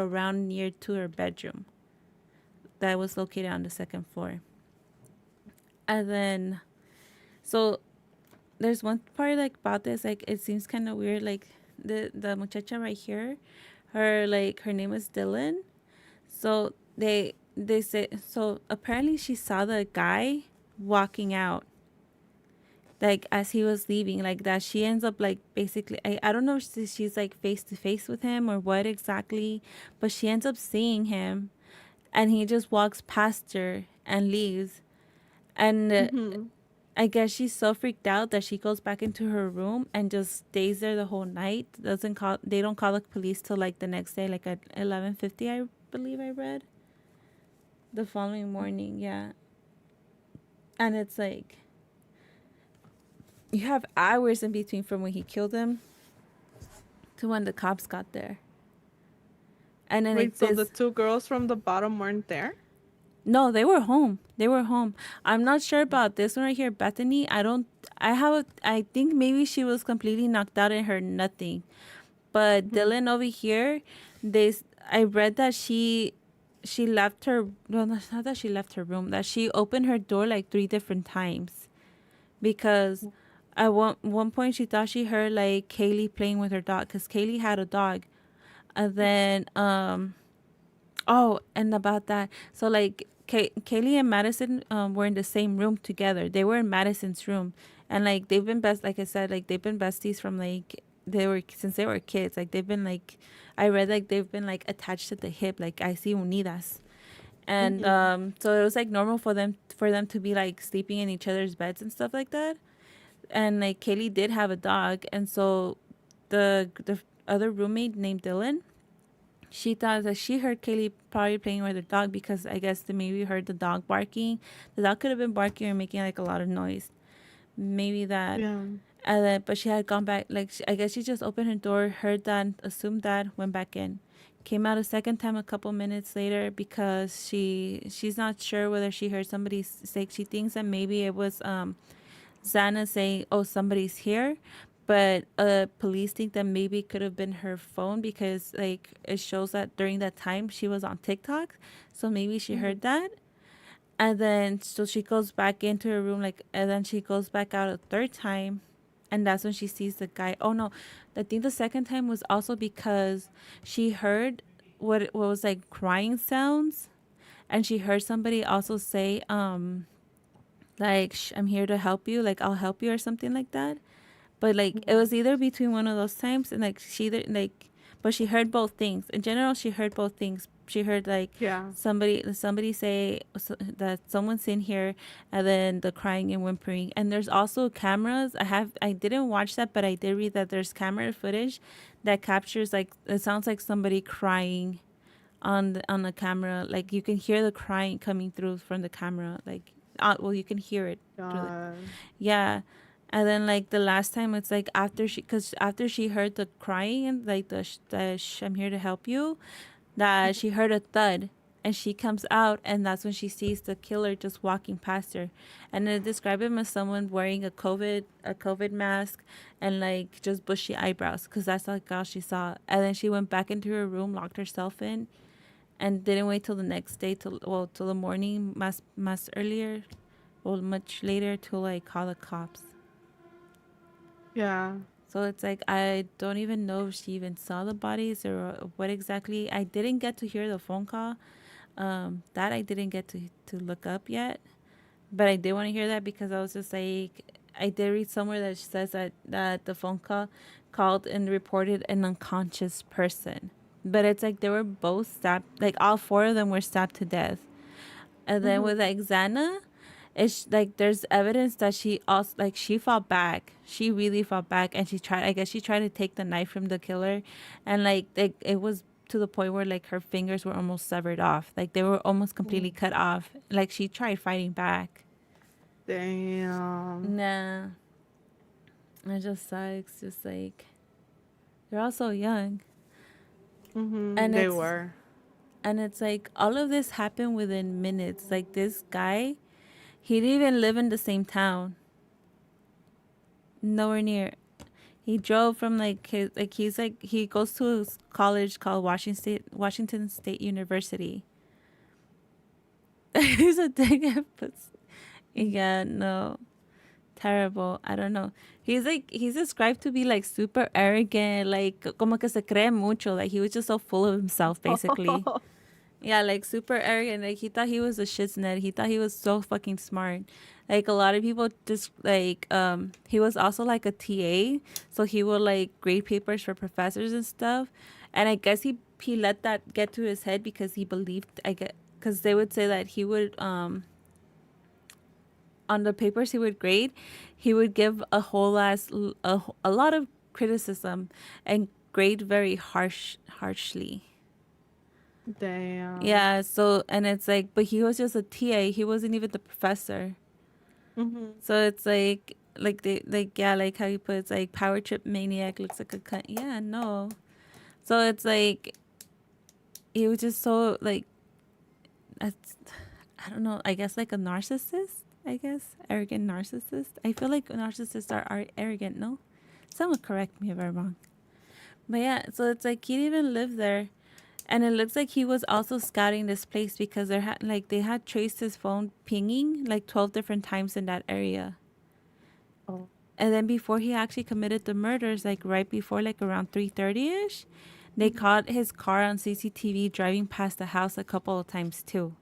around near to her bedroom that was located on the 2nd floor. And then so there's one part like about this, like it seems kind of weird, like the muchacha right here, her name is Dylan. So they say, so apparently she saw the guy walking out, like as he was leaving, like that she ends up like basically I don't know if she's like face to face with him or what exactly, but she ends up seeing him and he just walks past her and leaves. And I guess she's so freaked out that she goes back into her room and just stays there the whole night. They don't call the police till like the next day, like at 11:50, I believe I read. The following morning, yeah. And it's like you have hours in between from when he killed him to when the cops got there. And then Wait, so the 2 girls from the bottom weren't there? No, they were home. They were home. I'm not sure about this one right here, Bethany. I think maybe she was completely knocked out and heard nothing. But Dylan over here, I read that she left her, well, not that she left her room, that she opened her door like 3 different times. Because at one point she thought she heard like Kaylee playing with her dog, because Kaylee had a dog. And then, oh, and about that. So like Kaylee and Madison were in the same room together. They were in Madison's room, and like they've been like I said, like they've been besties from like since they were kids. Like they've been like, I read like they've been like attached to the hip, like I see unidas. And so it was like normal for them to be like sleeping in each other's beds and stuff like that. And like Kaylee did have a dog, and so the other roommate named Dylan, she thought that she heard Kaylee probably playing with her dog, because I guess they maybe heard the dog barking. The dog could have been barking or making like a lot of noise. Maybe that. Yeah. And then, but she had gone back. Like, I guess she just opened her door, heard that, assumed that, went back in. Came out a second time a couple minutes later, because she's not sure whether she heard somebody say, she thinks that maybe it was Xana saying, oh, somebody's here. But police think that maybe it could have been her phone, because like it shows that during that time she was on TikTok, so maybe she heard that. And then so she goes back into her room, like, and then she goes back out a third time, and that's when she sees the guy. Oh no, I think the second time was also because she heard what was like crying sounds, and she heard somebody also say like I'm here to help you, like I'll help you or something like that. But like it was either between one of those times, and like she either like, but she heard both things. In general, she heard both things. She heard like Yeah. somebody say that someone's in here, and then the crying and whimpering. And there's also cameras. I didn't watch that, but I did read that there's camera footage that captures like it sounds like somebody crying on the camera. Like you can hear the crying coming through from the camera. Like well, you can hear it through the, God. yeah. And then like the last time it's like after she heard the crying and like I'm here to help you, that she heard a thud, and she comes out, and that's when she sees the killer just walking past her. And they describe him as someone wearing a COVID mask and like just bushy eyebrows, because that's like all she saw. And then she went back into her room, locked herself in, and didn't wait till the next day, till the morning, much earlier, well, much later, to like call the cops. Yeah. So it's like I don't even know if she even saw the bodies or what exactly. I didn't get to hear the phone call. That I didn't get to look up yet, but I did want to hear that because I was just like, I did read somewhere that says that the phone call called and reported an unconscious person, but it's like they were both stabbed. Like all four of them were stabbed to death, and then with like Xana, it's like there's evidence that she also like she fought back. She really fought back, and she tried. I guess she tried to take the knife from the killer, and like it was to the point where like her fingers were almost severed off. Like they were almost completely cut off. Like she tried fighting back. Damn. Nah, it just sucks. Just like they're all so young, and They it's were. and it's like all of this happened within minutes. Like this guy, he didn't even live in the same town. Nowhere near. He drove from like he goes to a college called Washington State University. He's a thing, but yeah, no, terrible. I don't know. He's described to be like super arrogant, like como que se cree mucho. Like he was just so full of himself, basically. Yeah, like super arrogant. Like he thought he was a shit's net. He thought he was so fucking smart. Like a lot of people just like he was also like a TA, so he would like grade papers for professors and stuff. And I guess he let that get to his head because he believed because they would say that he would on the papers he would grade, he would give a whole a lot of criticism and grade very harshly. Damn. Yeah, so and it's like, but he was just a TA. He wasn't even the professor. So it's like they like yeah, like how you put it's like power trip maniac looks like a cunt. Yeah, no. So it's like he was just so like that's, I don't know. I guess like a narcissist. I guess arrogant narcissist. I feel like narcissists are arrogant. No, someone correct me if I'm wrong. But yeah, so it's like he didn't even live there. And it looks like he was also scouting this place because they had traced his phone pinging like 12 different times in that area. Oh. And then before he actually committed the murders, like right before like around 3:30ish, they caught his car on CCTV driving past the house a couple of times too.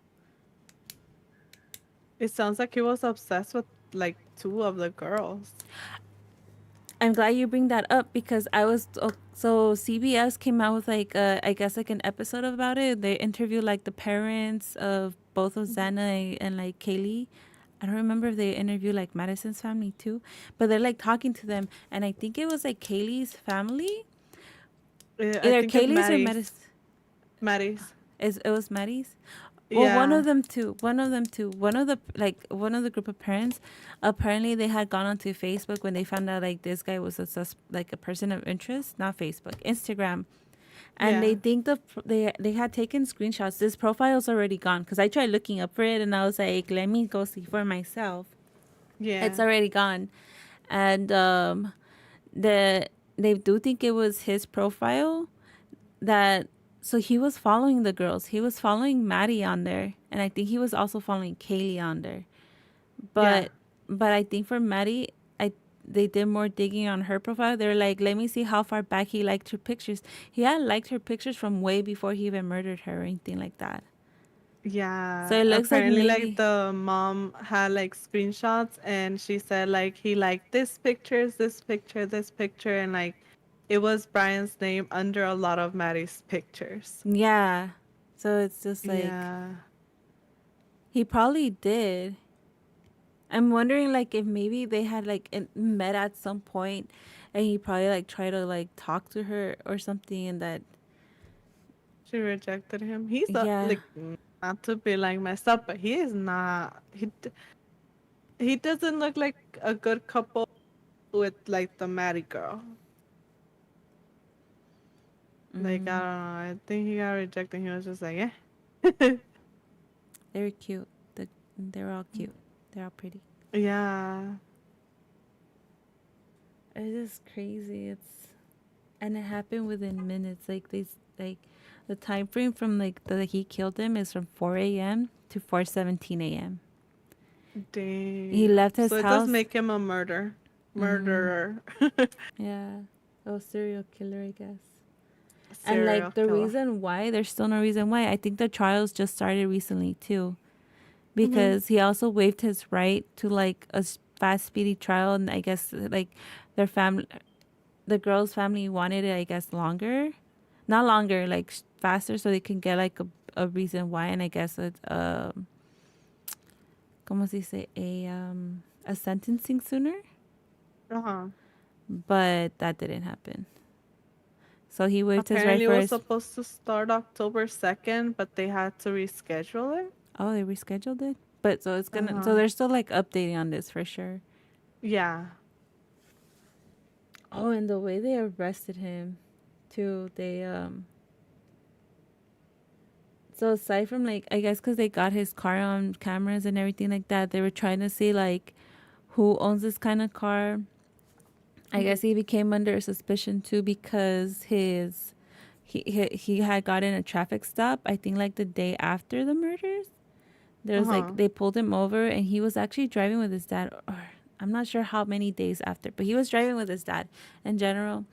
It sounds like he was obsessed with like two of the girls. I'm glad you bring that up because I was so CBS came out with like I guess like an episode about it. They interviewed like the parents of both of Xana and like Kaylee. I don't remember if they interviewed like Madison's family too, but they're like talking to them, and I think it was like Kaylee's family, I either think it's Kaylee's or Madison. Maddie's. It was Maddie's. Well, Yeah. one of them too. One of the group of parents, apparently they had gone onto Facebook when they found out like this guy was like a person of interest, not Facebook, Instagram, and they Yeah. think they had taken screenshots. This profile's already gone because I tried looking up for it and I was like, let me go see for myself. Yeah. It's already gone, and they do think it was his profile that So he was following the girls. He was following Maddie on there, and I think he was also following Kaylee on there. Yeah. But I think for Maddie, they did more digging on her profile. They're like, let me see how far back he liked her pictures. He had liked her pictures from way before he even murdered her or anything like that. So Yeah. it looks like Apparently, like maybe, the mom had like screenshots, and she said like he liked this picture, this picture, and like it was Brian's name under a lot of Maddie's pictures. yeah. So it's just like Yeah. he probably did. I'm wondering like if maybe they had like met at some point, and he probably like tried to like talk to her or something, and that She rejected him. He's yeah. like not to be like messed up, but he is not. He doesn't look like a good couple with like the Maddie girl. Like I Mm, don't know. I think he got rejected. He was just like, eh. they were cute. They're all cute. They're all pretty. Yeah. It's just crazy. And it happened within minutes. Like the time frame from like the he killed him is from 4 a.m. to 4:17 a.m. He Dang. left So his it does house. make him a Mm-hmm. murderer. Yeah. Oh, serial killer, I guess. And Serial like the killer. reason why, there's still no reason why. I think the trials just started recently too, Mm-hmm. because he also waived his right to like a fast, speedy trial, and I guess like their family, the girl's family wanted it, I guess, longer, not longer, like faster, so they can get like a reason why, and I guess it's como se dice, a sentencing sooner, Uh-huh. but that didn't happen. So he waived his right Apparently it for was his. supposed to start October 2nd, but they had to reschedule it. Oh, they rescheduled it, but so it's gonna. So Uh-huh. they're still like updating on this for sure. Yeah. Oh, and the way they arrested him, too. So aside from like, I guess because they got his car on cameras and everything like that, they were trying to see like who owns this kind of car. I Mm-hmm. guess he became under suspicion too because he had gotten a traffic stop. I think like the day after the murders. There's Uh-huh. like they pulled him over and he was actually driving with his dad. Or I'm not sure how many days after, but he was driving with his dad in general.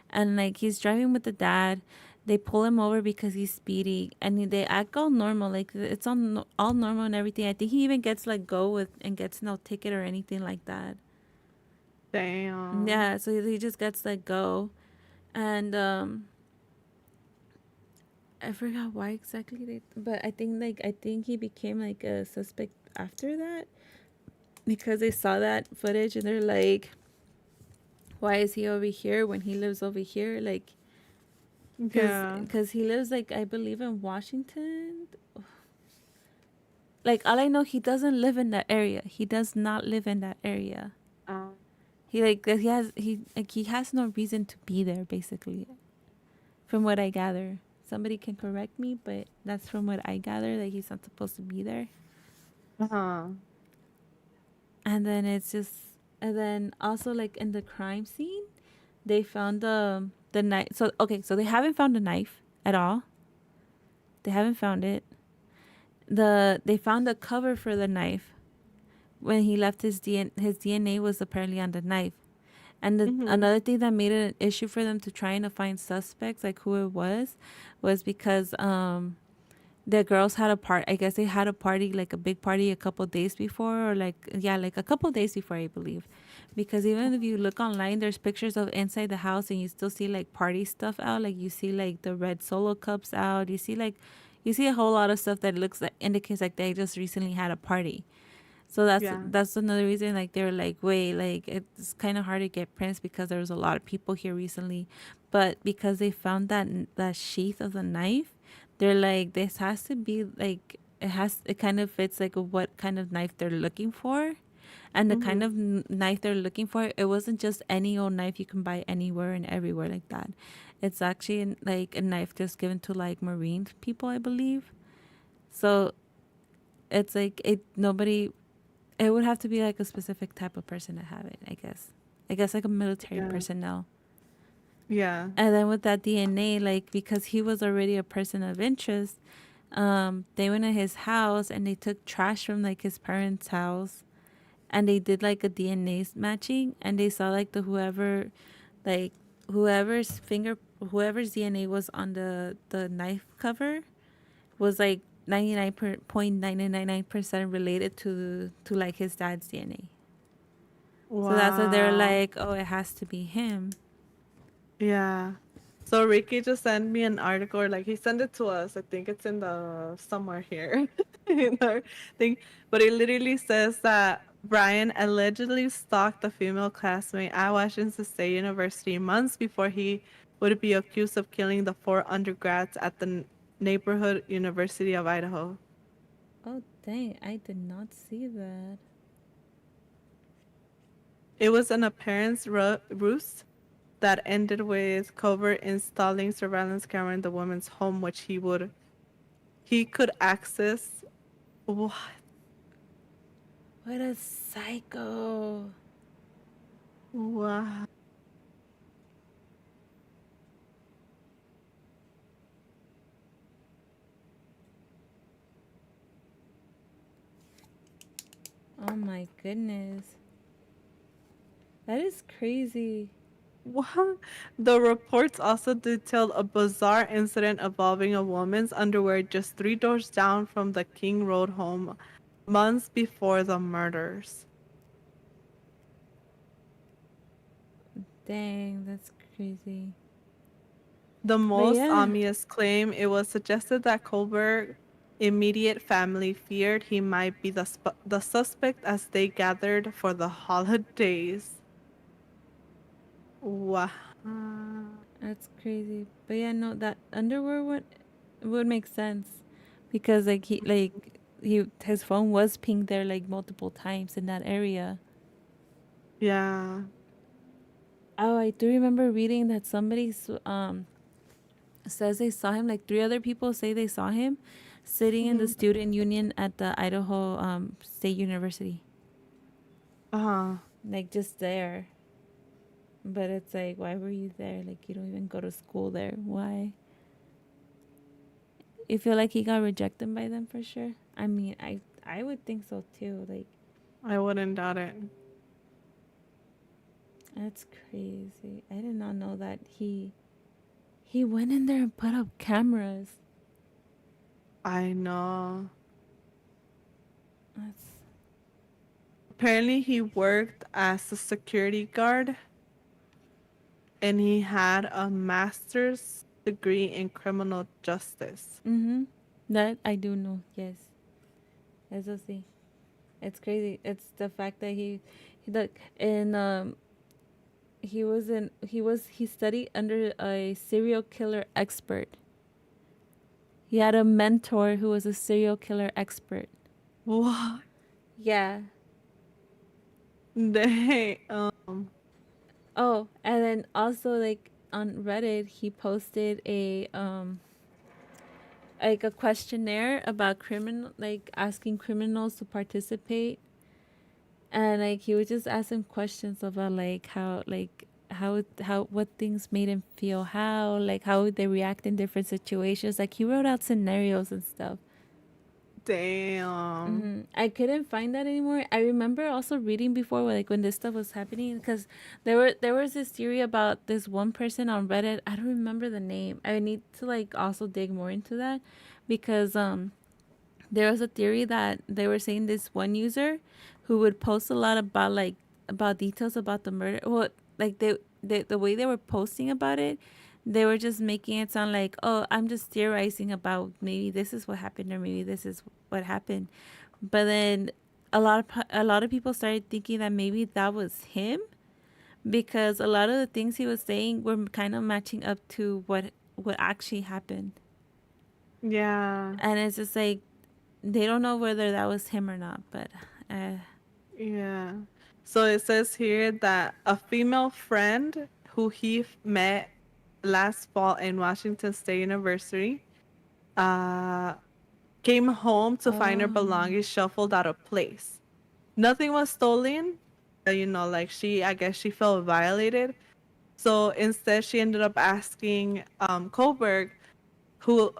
And like he's driving with the dad. They pull him over because he's speeding, and they act all normal, like it's all normal and everything. I think he even gets like go with and gets no ticket or anything like that. Damn. Yeah, so he just gets like go, and I forgot why exactly they, but I think he became like a suspect after that because they saw that footage and they're like, why is he over here when he lives over here? Like, Yeah. cause he lives like I believe in Washington. Like all I know, he doesn't live in that area. He does not live in that area. Um, He has no reason to be there. Basically, from what I gather, somebody can correct me, but that's from what I gather that he's not supposed to be there. uh-huh. And then it's just, and then also like in the crime scene, they found the knife. So okay, so they haven't found a knife at all. They haven't found it. They found the cover for the knife when he left his DNA was apparently on the knife. And Mm-hmm. another thing that made it an issue for them to trying to find suspects, like who it was because the girls had a part. I guess they had a party, like a big party, a couple days before, or like yeah, like a couple days before, I believe. Because even if you look online, there's pictures of inside the house, and you still see like party stuff out. Like you see like the red Solo cups out. You see a whole lot of stuff that looks like indicates like they just recently had a party. So Yeah. that's another reason like they were like, wait, like it's kind of hard to get prints because there was a lot of people here recently, but because they found that sheath of the knife, they're like, this has to be like it kind of fits like what kind of knife they're looking for, and the kind Mm-hmm. of knife they're looking for, it wasn't just any old knife you can buy anywhere and everywhere like that. It's actually like a knife just given to like Marine people, I believe. So it's like it would have to be like a specific type of person to have it, I guess. I guess like a military Yeah. personnel. Yeah. And then with that DNA, like because he was already a person of interest, they went to his house and they took trash from like his parents' house, and they did like a DNA matching, and they saw like like whoever's finger, whoever's DNA was on the knife cover was like 99.999% related to like his dad's DNA. So that's why they're Wow. like, oh, it has to be him. Yeah. So Ricky just sent me an article, or like he sent it to us. I think it's in the somewhere here in our thing. But it literally says that Brian allegedly stalked a female classmate at Washington State University months before he would be accused of killing the four undergrads at the neighborhood University of Idaho. Oh, dang. I did not see that. It was an apparent ruse that ended with Covert installing surveillance camera in the woman's home, which he could access. What? What a psycho. Wow. Oh my goodness. That is crazy. What? The reports also detailed a bizarre incident involving a woman's underwear just 3 doors down from the King Road home months before the murders. Dang, that's crazy. The But most yeah. obvious claim, it was suggested that Colbert's immediate family feared he might be the suspect as they gathered for the holidays. Wow. That's crazy. But yeah, no, that underwear would make sense because he his phone was pinged there like multiple times in that area. Yeah. Oh, I do remember reading that says they saw him, like three other people say they saw him sitting in the Mhm. student union at the Idaho State University. Uh-huh. Like just there. But it's like, why were you there? Like you don't even go to school there. Why? You feel like he got rejected by them for sure? I mean, I would think so too. Like I wouldn't doubt it. that's crazy. I did not know that he went in there and put up cameras. I know. That's Apparently, he worked as a security guard and he had a master's degree in criminal justice. that I do know. Yes, eso sí. It's crazy. It's the fact that he like and he studied under a serial killer expert. He had a mentor who was a serial killer expert. What? Yeah. They, Oh, and then also like on Reddit, he posted a like a questionnaire about criminal, like asking criminals to participate, and like he would just ask them questions about how what things made him feel, how would they react in different situations. Like he wrote out scenarios and stuff. damn. I couldn't find that anymore. I remember also reading before, like when this stuff was happening, because there was this theory about this one person on Reddit. I don't remember the name. I need to like also dig more into that, because there was a theory that they were saying this one user who would post a lot about about details about the murder. Well, like the way they were posting about it, they were just making it sound like, oh, I'm just theorizing about maybe this is what happened or maybe this is what happened. But then a lot of people started thinking that maybe that was him, because a lot of the things he was saying were kind of matching up to what actually happened. Yeah. And it's just like they don't know whether that was him or not, but Yeah. So it says here that a female friend who met last fall in Washington State University uh, came home to find her oh, belongings shuffled out of place. Nothing was stolen. Like I guess she felt violated. So instead, she ended up asking Kohlberg, who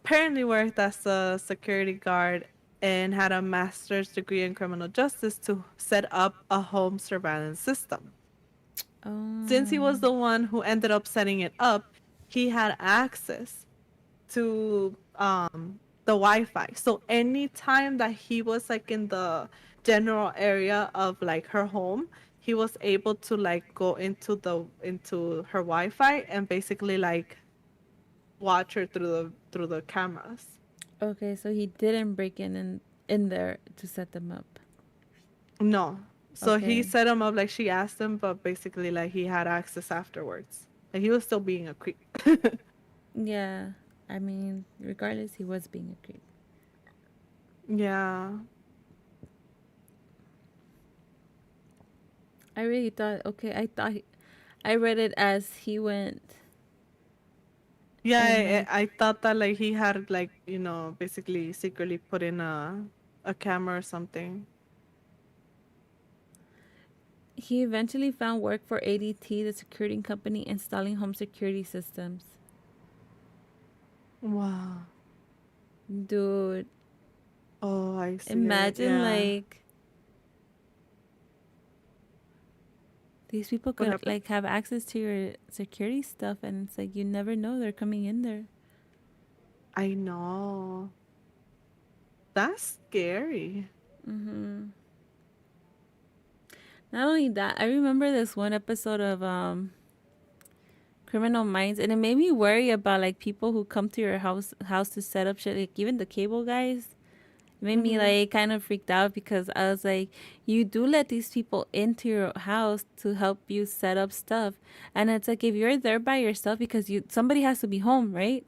apparently worked as a security guard and had a master's degree in criminal justice, to set up a home surveillance system. Since he Oh. was the one who ended up setting it up, he had access to the Wi-Fi. So anytime that he was like in the general area of like her home, he was able to like go into her Wi-Fi and basically like watch her through the cameras. Okay, so he didn't break in there to set them up. No. So he Okay. set him up like she asked him, but basically like he had access afterwards. Like he was still being a creep. Yeah. I mean, regardless, he was being a creep. Yeah. I really thought, okay, I read it as he went Yeah, and like I thought that like he had like, basically secretly put in a camera or something. he eventually found work for ADT, the security company installing home security systems. Wow. Dude, Oh, I see it. imagine Yeah. like these people What could happened? like have access to your security stuff, and it's like you never know they're coming in there. I know. That's scary. Mhm. Not only that, I remember this one episode of Criminal Minds, and it made me worry about like people who come to your house to set up shit, like even the cable guys. It made me Mm-hmm. like kind of freaked out because I was like, you do let these people into your house to help you set up stuff, and it's like if you're there by yourself because somebody has to be home, right?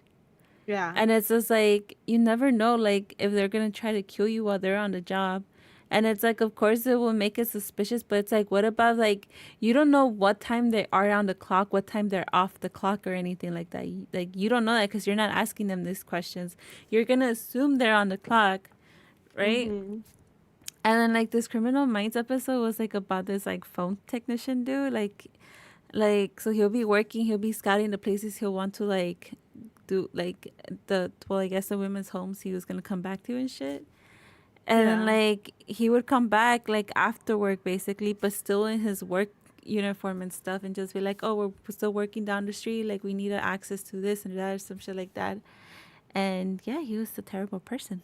Yeah. And it's just like you never know like if they're gonna try to kill you while they're on the job. And it's like of course it will make it suspicious, but it's like what about like you don't know what time they are on the clock, what time they're off the clock or anything like that. Like you don't know that because you're not asking them these questions. You're gonna assume they're on the clock, right? Mm-hmm. And then like this Criminal Minds episode was like about this like phone technician dude, like so he'll be working, he'll be scouting the places he'll want to like do like I guess the women's homes he was gonna come back to and shit. And then Yeah. like he would come back like after work basically, but still in his work uniform and stuff, and just be like, oh, we're still working down the street, like we need access to this and that or some shit like that. And yeah, he was a terrible person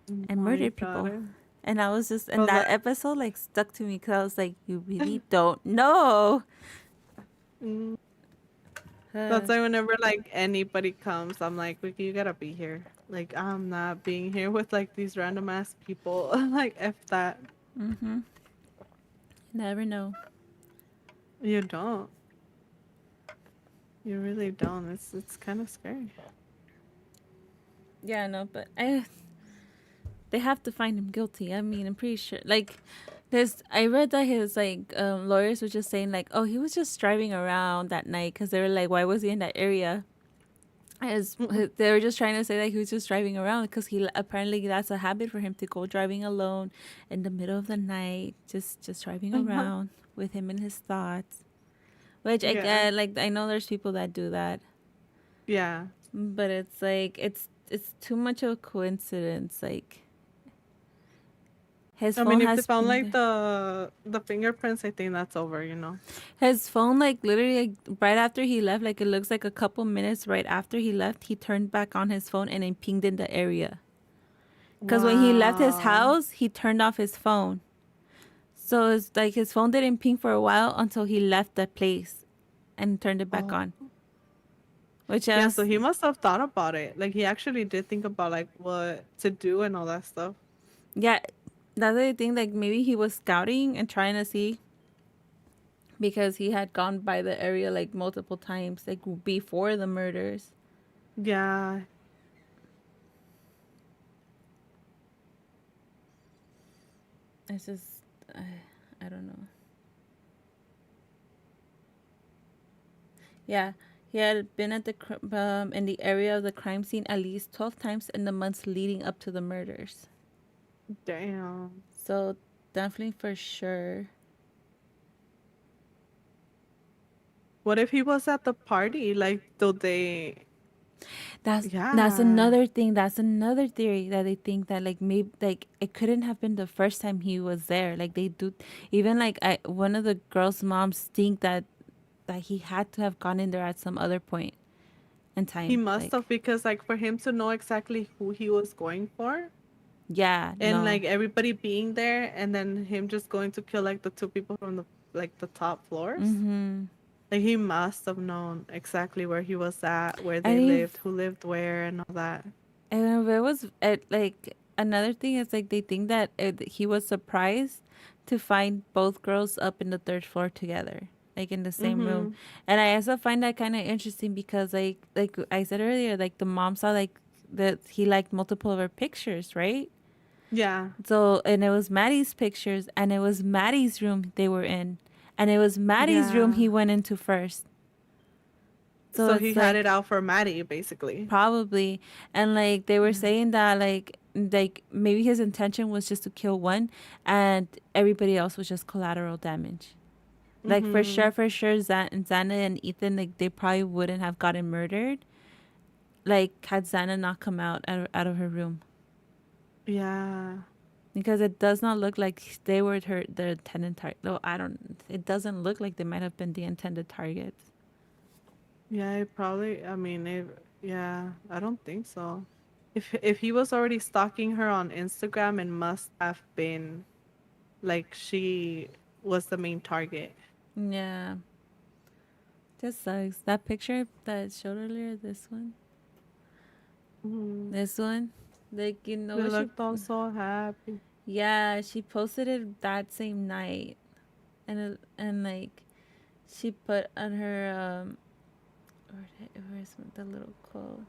Oh and my murdered people. God. And I was just, and Well, that that. episode like stuck to me because I was like, you really don't know. Mm. Uh, That's why whenever like anybody comes, I'm like, Wiki, you gotta be here. Like I'm not being here with like these random ass people. Like if that. mm-hmm. Never know. You don't. You really don't. It's kind of scary. Yeah, no, but they have to find him guilty. I mean, I'm pretty sure. Like, I read that his like lawyers were just saying like, oh, he was just driving around that night because they were like, why was he in that area? As they were just trying to say that he was just driving around because he apparently that's a habit for him to go driving alone in the middle of the night, just driving around with him in his thoughts. Which I Yeah. get, like I know there's people that do that, Yeah. but it's like it's too much of a coincidence. Like his I mean, phone if they has found been like there. the fingerprints, I think that's over. His phone, like literally, like, right after he left, like it looks like a couple minutes right after he left, he turned back on his phone and it pinged in the area. Because when he left his Wow. house, he turned off his phone. So it's like his phone didn't ping for a while until he left the place and turned it back Oh. on. Which Yeah, so is, he must have thought about it. Like he actually did think about like what to do and all that stuff. yeah, that's the thing. Like maybe he was scouting and trying to see because he had gone by the area like multiple times, like before the murders. Yeah. It's just, I don't know. Yeah, he had been at in the area of the crime scene at least 12 times in the months leading up to the murders. Damn. So definitely for sure. what if he was at the party? Like, do they? That's Yeah, another thing. That's another theory that they think that like maybe like it couldn't have been the first time he was there. Like they do, even like one of the girls' moms think that he had to have gone in there at some other point in he time. must Like have because like for him to know exactly who he was going for, yeah, and no, like everybody being there, and then him just going to kill like the two people from the top floors. mm-hmm. Like he must have known exactly where he was at, where they And lived, who lived where, and all that. and if it was like another thing is like they think that he was surprised to find both girls up in the third floor together, like in the same room. Mhm. And I also find that kind of interesting because like I said earlier, like the mom saw like that he liked multiple of her pictures, right? Yeah. So and it was Maddie's pictures, and it was Maddie's room they were in, and it was Maddie's room Yeah. he went into first. So So he it's had it like out for Maddie, basically. probably. And like they were Yeah. saying that like maybe his intention was just to kill one and everybody else was just collateral damage. Like Mhm. for sure Xana and Ethan like they probably wouldn't have gotten murdered like had Xana not come out of her room. Yeah. Because it does not look like they were the intended target. No, I don't. It doesn't look like they might have been the intended targets. Yeah, it probably. I mean, yeah, I don't think so. If he was already stalking her on Instagram, it must have been like she was the main target. Yeah, just sucks. That picture that I showed earlier, Mhm. this one, like you know They what she, looked all so happy. yeah, she posted it that same night, and like she put on her where's the little quote?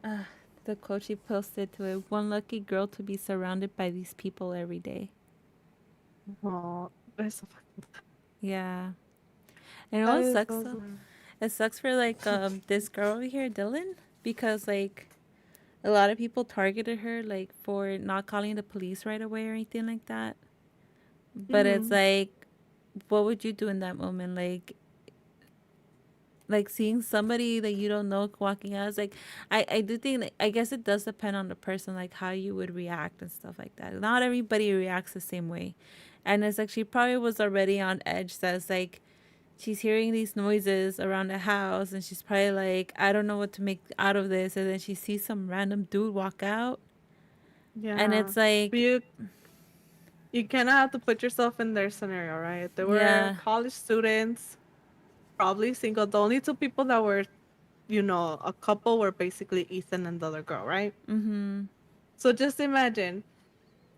Uh, the quote she posted to it: "One lucky girl to be surrounded by these people every day." Oh, that's so Yeah, and it that all is sucks so though. sad. It sucks for like this girl over here, Dylan, because like a lot of people targeted her like for not calling the police right away or anything like that. But it's Mhm. like, what would you do in that moment? Like seeing somebody that you don't know walking out. It's like I do think I guess it does depend on the person, like how you would react and stuff like that. Not everybody reacts the same way. And it's like she probably was already on edge. So it's like she's hearing these noises around the house and she's probably like, I don't know what to make out of this. And then she sees some random dude walk out. And Yeah, it's but like, you kind of have to put yourself in their scenario, right? They were yeah, college students, probably single. The only two people that were, a couple were basically Ethan and the other girl, right? mm-hmm, So just imagine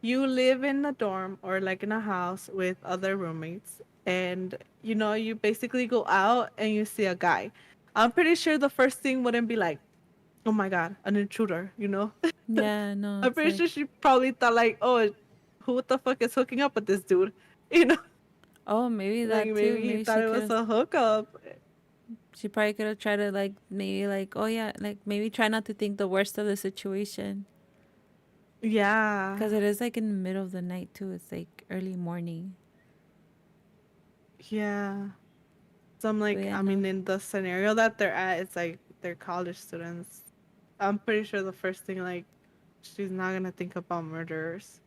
you live in a dorm or like in a house with other roommates, and you basically go out and you see a guy. I'm pretty sure the first thing wouldn't be like, oh my God, an intruder. yeah, no, I'm it's pretty like, sure she probably thought like, oh, who the fuck is hooking up with this dude? You know, oh, maybe like that too. maybe he Maybe thought she it could was have, a hookup. she probably could have tried to like, maybe like, oh yeah, like maybe try not to think the worst of the situation. Yeah, Because it is like in the middle of the night too. It's like early morning. yeah. So I'm But like, yeah, I no. mean, in the scenario that they're at, it's like they're college students. I'm pretty sure the first thing, like, she's not gonna think about murderers.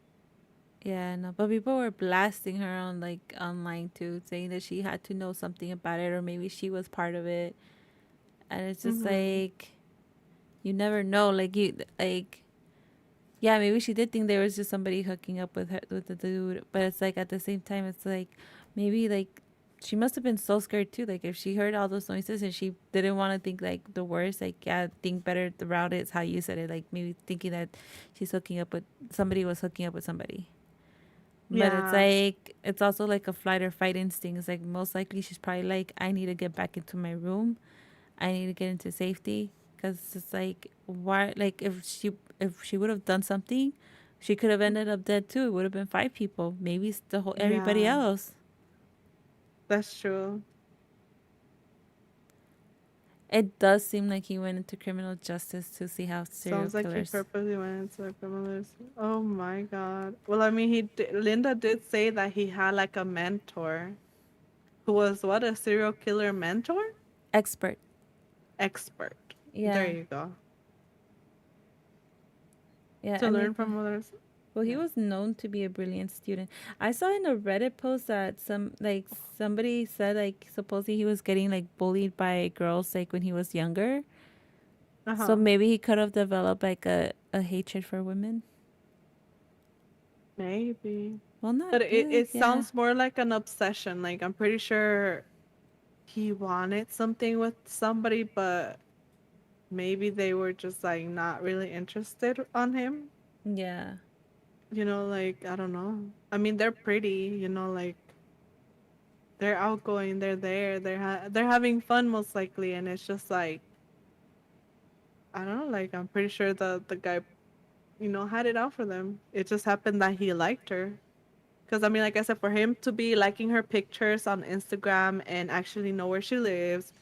Yeah, no, but people were blasting her on like online too, saying that she had to know something about it or maybe she was part of it. And it's just Mm-hmm. like you never know. Like you like yeah, maybe she did think there was just somebody hooking up with her with the dude, but it's like at the same time it's like maybe like she must have been so scared too. Like if she heard all those noises and she didn't want to think like the worst, like yeah, think better around it is how you said it. Like maybe thinking that she's hooking up with somebody was hooking up with somebody. But it's Yeah, like it's also like a flight or fight instinct. It's like most likely she's probably like, I need to get back into my room. I need to get into safety because it's like why like if she would have done something, she could have ended up dead too. It would have been five people, maybe it's the whole everybody yeah, else. that's true. It does seem like he went into criminal justice to see how serial Sounds like he killers. purposely went into the criminals. Oh my God. Well, I mean, Linda did say that he had like a mentor. who was what, a serial killer mentor? Expert. Expert. There Yeah. you go. Yeah. To I mean, learn from others. well, he Yeah. was known to be a brilliant student. I saw in a Reddit post that somebody said like supposedly he was getting like bullied by girls like when he was younger. So Uh-huh. maybe he could have developed like a hatred for women. Maybe. Well, not But good. it Yeah. sounds more like an obsession. Like I'm pretty sure he wanted something with somebody, but maybe they were just like not really interested on him. Yeah. Like I don't know. I mean, they're pretty, like they're outgoing, they're there, they're having fun most likely, and it's just like I don't know, like I'm pretty sure the guy, had it out for them. It just happened that he liked her. Because I mean, like I said, for him to be liking her pictures on Instagram and actually know where she lives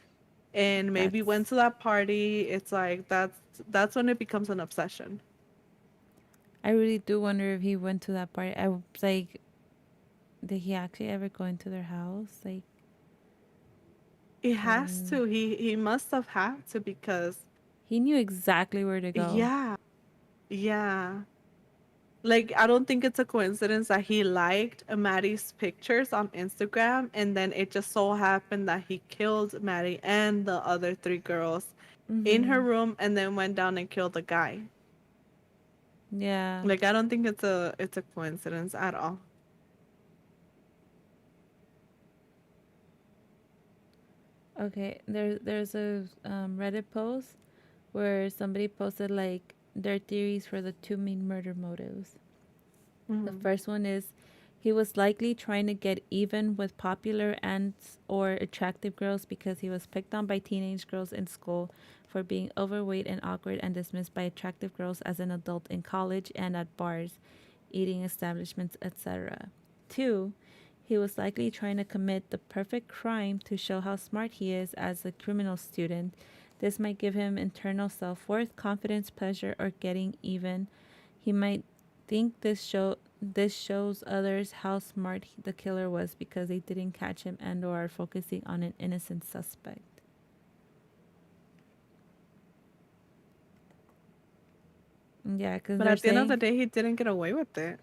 and maybe went That's. to that party, it's like that's when it becomes an obsession. I really do wonder if he went to that party. I was like, did he actually ever go into their house? Like, It I has don't know. to. He must have had to because He knew exactly where to go. yeah, yeah. Like I don't think it's a coincidence that he liked Maddie's pictures on Instagram and then it just so happened that he killed Maddie and the other three girls in her Mm-hmm. room and then went down and killed the guy. Yeah. Like I don't think it's a coincidence at all. Okay. There's a Reddit post where somebody posted like their theories for the two main murder motives. The Mm-hmm. first one is he was likely trying to get even with popular and or attractive girls because he was picked on by teenage girls in school for being overweight and awkward and dismissed by attractive girls as an adult in college and at bars, eating establishments, etc. 2. He was likely trying to commit the perfect crime to show how smart he is as a criminal student. This might give him internal self worth, confidence, pleasure, or getting even. He might think this shows others how smart the killer was because they didn't catch him and or are focusing on an innocent suspect. Yeah, because But they're at the end of the saying, day, he didn't get away with it.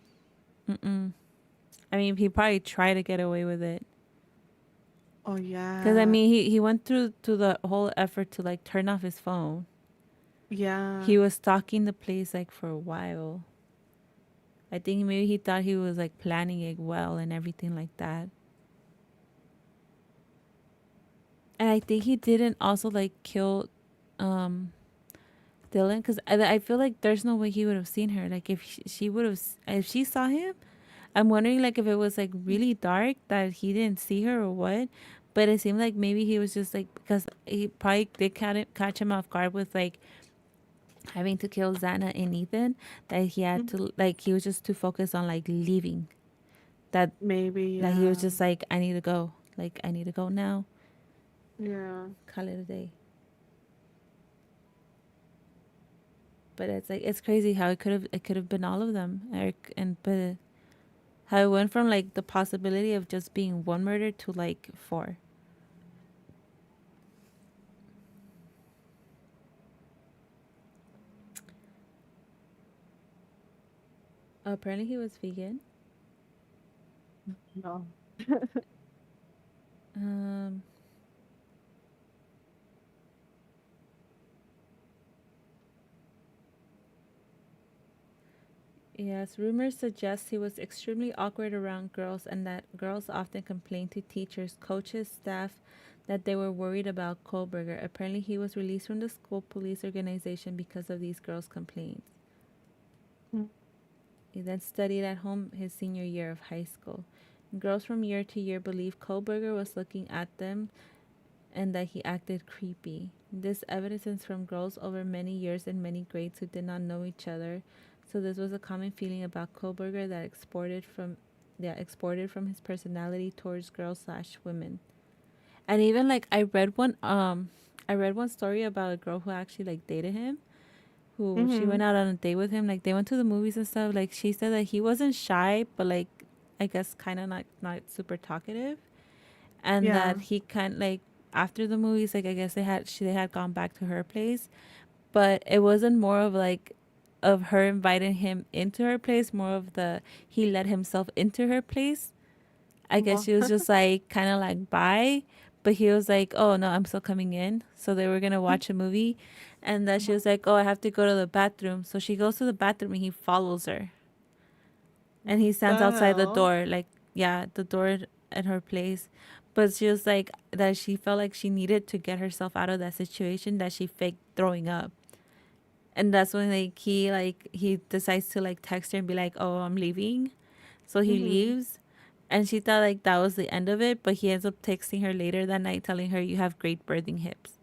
mm-mm. I mean, he probably tried to get away with it. Oh Because I yeah, mean, he went through to the whole effort to like turn off his phone. yeah. He was stalking the place like for a while. I think maybe he thought he was like planning it well and everything like that. And I think he didn't also like kill um Dylan because I feel like there's no way he would have seen her. Like if she would have, if she saw him, I'm wondering like if it was like really dark that he didn't see her or what. But it seemed like maybe he was just like because he probably did catch him off guard with like having to kill Xana and Ethan that he had Mhm. to like he was just too focused on like leaving that Maybe, that he was yeah. just like I need to go like I need to go now, Yeah. call it a day. But it's like it's crazy how it could have been all of them, Eric, and but how it went from like the possibility of just being one murder to like four. Apparently he was vegan. No. Um, yes, rumors suggest he was extremely awkward around girls and that girls often complained to teachers, coaches, staff that they were worried about Kohlberger. Apparently he was released from the school police organization because of these girls' complaints. Mm. He then studied at home his senior year of high school. Girls from year to year believed Kohlberger was looking at them and that he acted creepy. This evidence is from girls over many years and many grades who did not know each other. So this was a common feeling about Kohlberger that exported from his personality towards girls slash women. And even like I read one story about a girl who actually like dated him, who she Mm-hmm. went out on a date with him, like they went to the movies and stuff. Like she said that he wasn't shy, but like I guess kind of not super talkative. and Yeah. that he kind like after the movies, like I guess they had gone back to her place, but it wasn't more of like of her inviting him into her place, more of the he let himself into her place. I guess Well, she was just like kind of like bye, but he was like, "Oh no, I'm still coming in." So they were gonna watch a movie, and that she was like, "Oh, I have to go to the bathroom." So she goes to the bathroom and he follows her, and what he the stands outside the hell? door, like yeah, the door at her place. But she was like that she felt like she needed to get herself out of that situation that she faked throwing up. And that's when like he decides to like text her and be like, "Oh, I'm leaving." So he Mm-hmm. leaves, and she thought like that was the end of it, but he ends up texting her later that night telling her you have great birthing hips.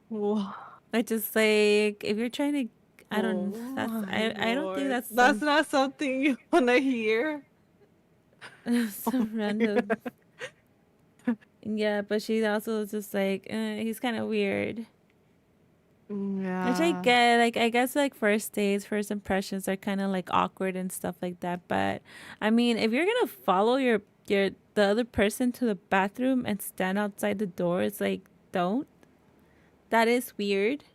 Whoa. I just like if you're trying to, I Oh don't. That's my I don't think lord. that's That's some not something you want to hear. Oh some my random. god. Yeah, but she also was just like he's kind of weird. Which I Yeah. get, like I guess like first dates, first impressions are kind of like awkward and stuff like that. But I mean, if you're gonna follow your the other person to the bathroom and stand outside the door, it's like don't. That is weird.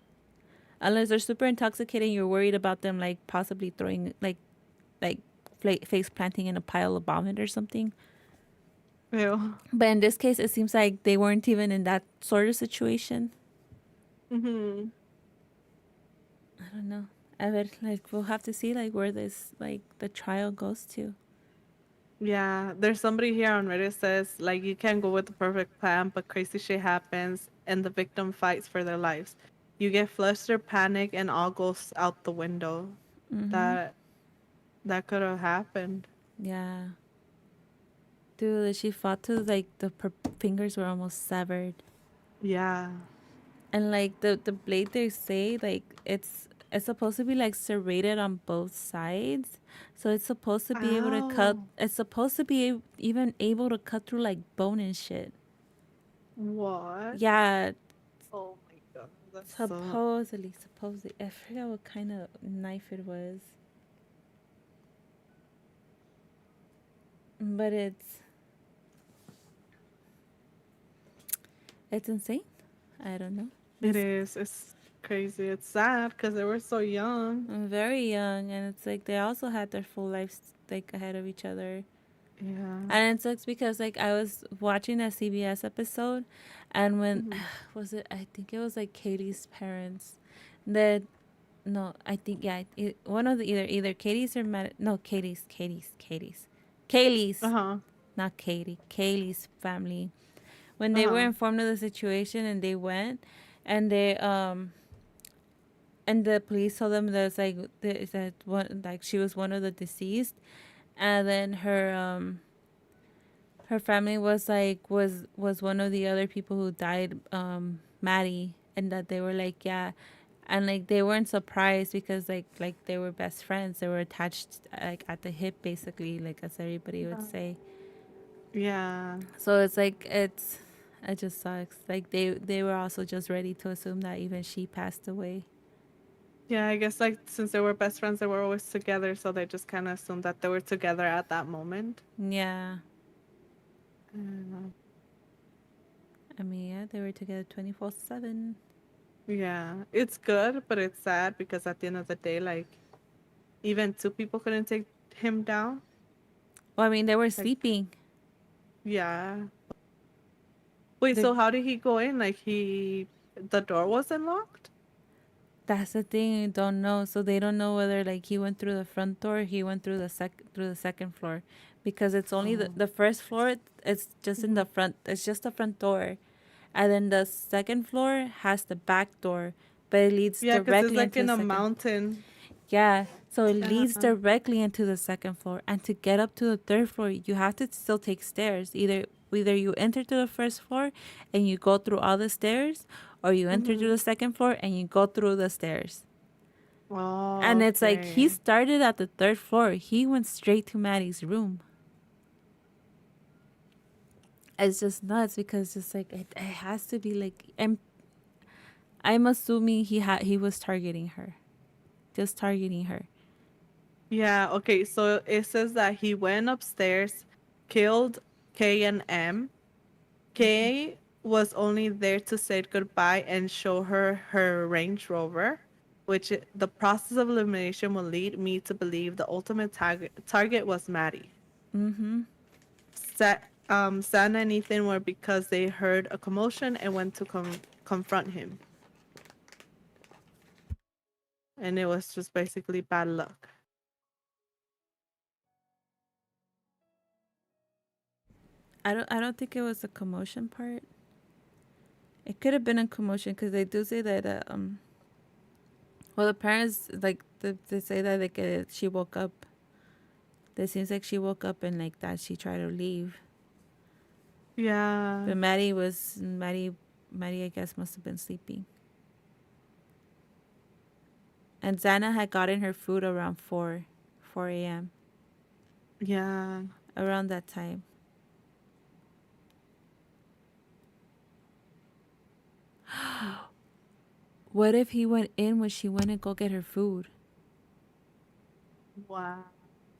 Unless they're super intoxicated, you're worried about them like possibly throwing like face planting in a pile of vomit or something. Ew. But in this case, it seems like they weren't even in that sort of situation. Mm-hmm. I don't know. I would like we'll have to see like where this like the trial goes to. Yeah, there's somebody here on Reddit says like you can go with the perfect plan, but crazy shit happens and the victim fights for their lives. You get flustered, panic, and all goes out the window. Mm-hmm. That that could have happened. Yeah. Dude, she fought to like her fingers were almost severed. Yeah. And like the blade they say like it's supposed to be like serrated on both sides. So it's supposed to be able to cut Ow. it's supposed to be even able to cut through like bone and shit. What? Yeah, Oh my god, that's so. supposedly. I forgot what kind of knife it was. But it's insane. I don't know. It This is. It's crazy. It's sad because they were so young. I'm very young, and it's like they also had their full lives like ahead of each other. Yeah. And it sucks because like I was watching that CBS episode, and when Mhm. was it? I think it was like Katie's parents. That no, I think yeah, one of the either Katie's or no Uh Kaylee's, huh. not Katie, Kaylee's family. When Uh they were huh. informed of the situation and they went, and they and the police told them that it's like that one like she was one of the deceased, and then her family was like was one of the other people who died, Maddie, and that they were like yeah, and like they weren't surprised because like they were best friends, they were attached like at the hip basically, like as everybody would say. Yeah. So it's like it just sucks, like they were also just ready to assume that even she passed away. Yeah, I guess like since they were best friends, they were always together, so they just kind of assumed that they were together at that moment. Yeah, Uh, I mean yeah, they were together 24/7. yeah, it's good, but it's sad because at the end of the day, like even two people couldn't take him down. Well, I mean they were Like, sleeping. yeah. Wait, The so how did he go in? Like the door wasn't locked? That's the thing, you don't know. So they don't know whether like he went through the front door, he went through the second floor, because it's only Oh. the first floor. It's just in Hmm. the front. It's just the front door, and then the second floor has the back door, but it leads Yeah, because it's directly like into the in a second. mountain. Yeah, so it leads Uh-huh. directly into the second floor, and to get up to the third floor, you have to still take stairs. Either you enter to the first floor and you go through all the stairs, or you enter to Mm-hmm. the second floor and you go through the stairs. Oh, And it's like he okay. started at the third floor. He went straight to Maddie's room. It's just nuts because just like it has to be like I'm assuming he was targeting her. Just targeting her. Yeah, okay. So it says that he went upstairs, killed K and M. Kay was only there to say goodbye and show her her Range Rover, which the process of elimination will lead me to believe the ultimate target was Maddie. Mm-hmm. Sana and Ethan were because they heard a commotion and went to confront him. And it was just basically bad luck. I don't think it was a commotion part. It could have been a commotion because they do say that well, the parents like they say that like she woke up. It seems like she woke up and like that she tried to leave. Yeah. But Maddie I guess must have been sleeping. And Xana had gotten her food around 4 a.m. Yeah. Around that time. What if he went in when she went to go get her food? Wow.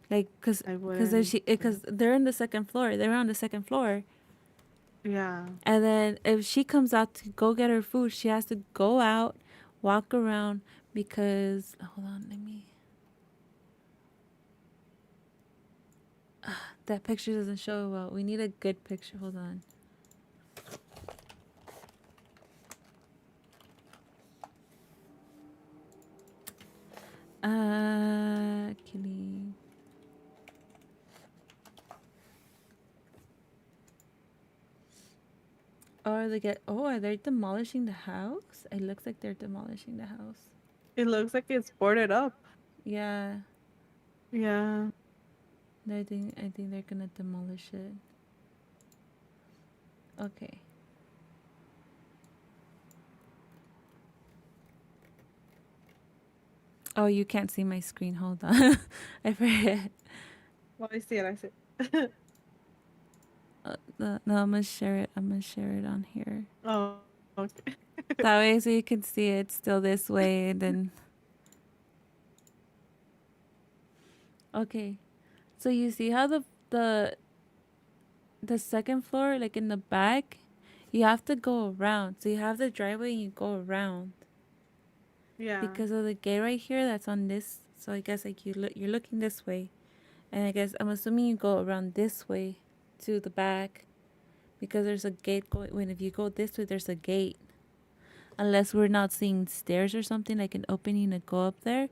Like, cause I there's wouldn't. because they're on the second floor. They're on the second floor. Yeah. And then if she comes out to go get her food, she has to go out, walk around because hold on, let me. That picture doesn't show well. We need a good picture. Hold on. Killing. Or they get. Oh, are they demolishing the house? It looks like they're demolishing the house. It looks like it's boarded up. Yeah. Yeah. I think they're gonna demolish it. Okay. Oh, you can't see my screen. Hold on. I forget. Well, I see it. I see it. No, I'm gonna share it. I'm gonna share it on here. Oh, okay. That way, so you can see it still this way. And then, okay. So you see how the second floor, like in the back, you have to go around. So you have the driveway and you go around Yeah. because of the gate right here. That's on this. So I guess like you're looking this way, and I guess I'm assuming you go around this way to the back because there's a gate going. When if you go this way, there's a gate. Unless we're not seeing stairs or something like an opening to go up there.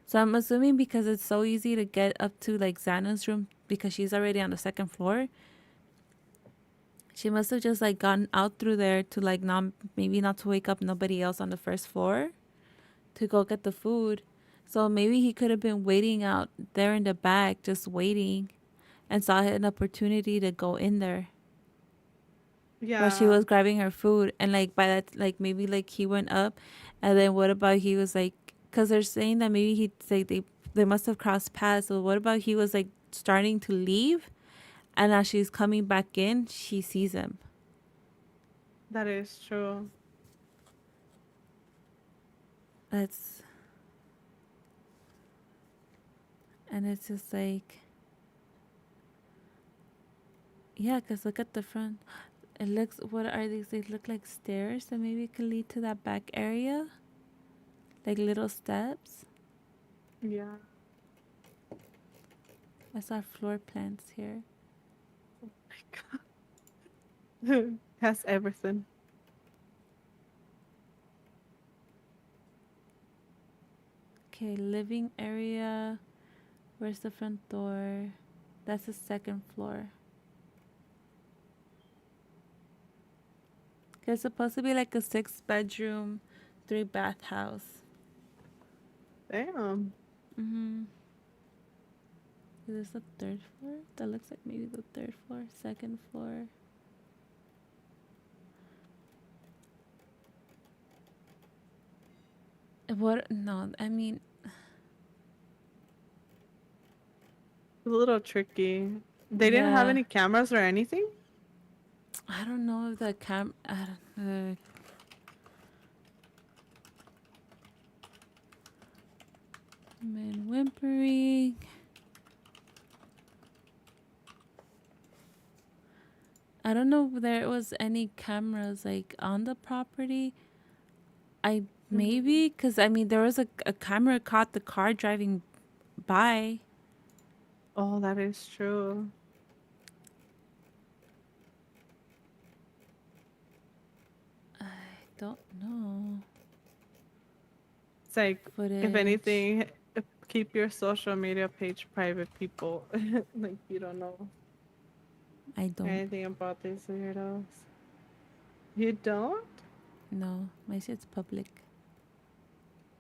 So I'm assuming because it's so easy to get up to like Xana's room because she's already on the second floor. She must have just like gotten out through there to like not maybe not to wake up nobody else on the first floor to go get the food. So maybe he could have been waiting out there in the back, just waiting, and saw an opportunity to go in there while she Yeah. was grabbing her food. And like by that, like maybe like he went up, and then what about he was like, because they're saying that maybe he like they must have crossed paths. So what about he was like starting to leave, and as she's coming back in, she sees him. That is true. That's and it's just like yeah, because look at the front. It looks what are these? They look like stairs that maybe could lead to that back area, like little steps. Yeah. I saw floor plans here. Has everything. Okay, living area. Where's the front door? That's the second floor. It's supposed to be like a 6-bedroom, 3-bath house. Damn. Mm-hmm. Is this the third floor? That looks like maybe the third floor, second floor. What? No, I mean, A little tricky. They didn't have yeah. any cameras or anything? I don't know if the man whimpering. I don't know if there was any cameras like on the property. Maybe because I mean there was a camera caught the car driving by. Oh, that is true. I don't know. It's like, Footage. if anything, keep your social media page private, people. Like, you don't know I don't anything about these weirdos. You don't? know. My shit's public.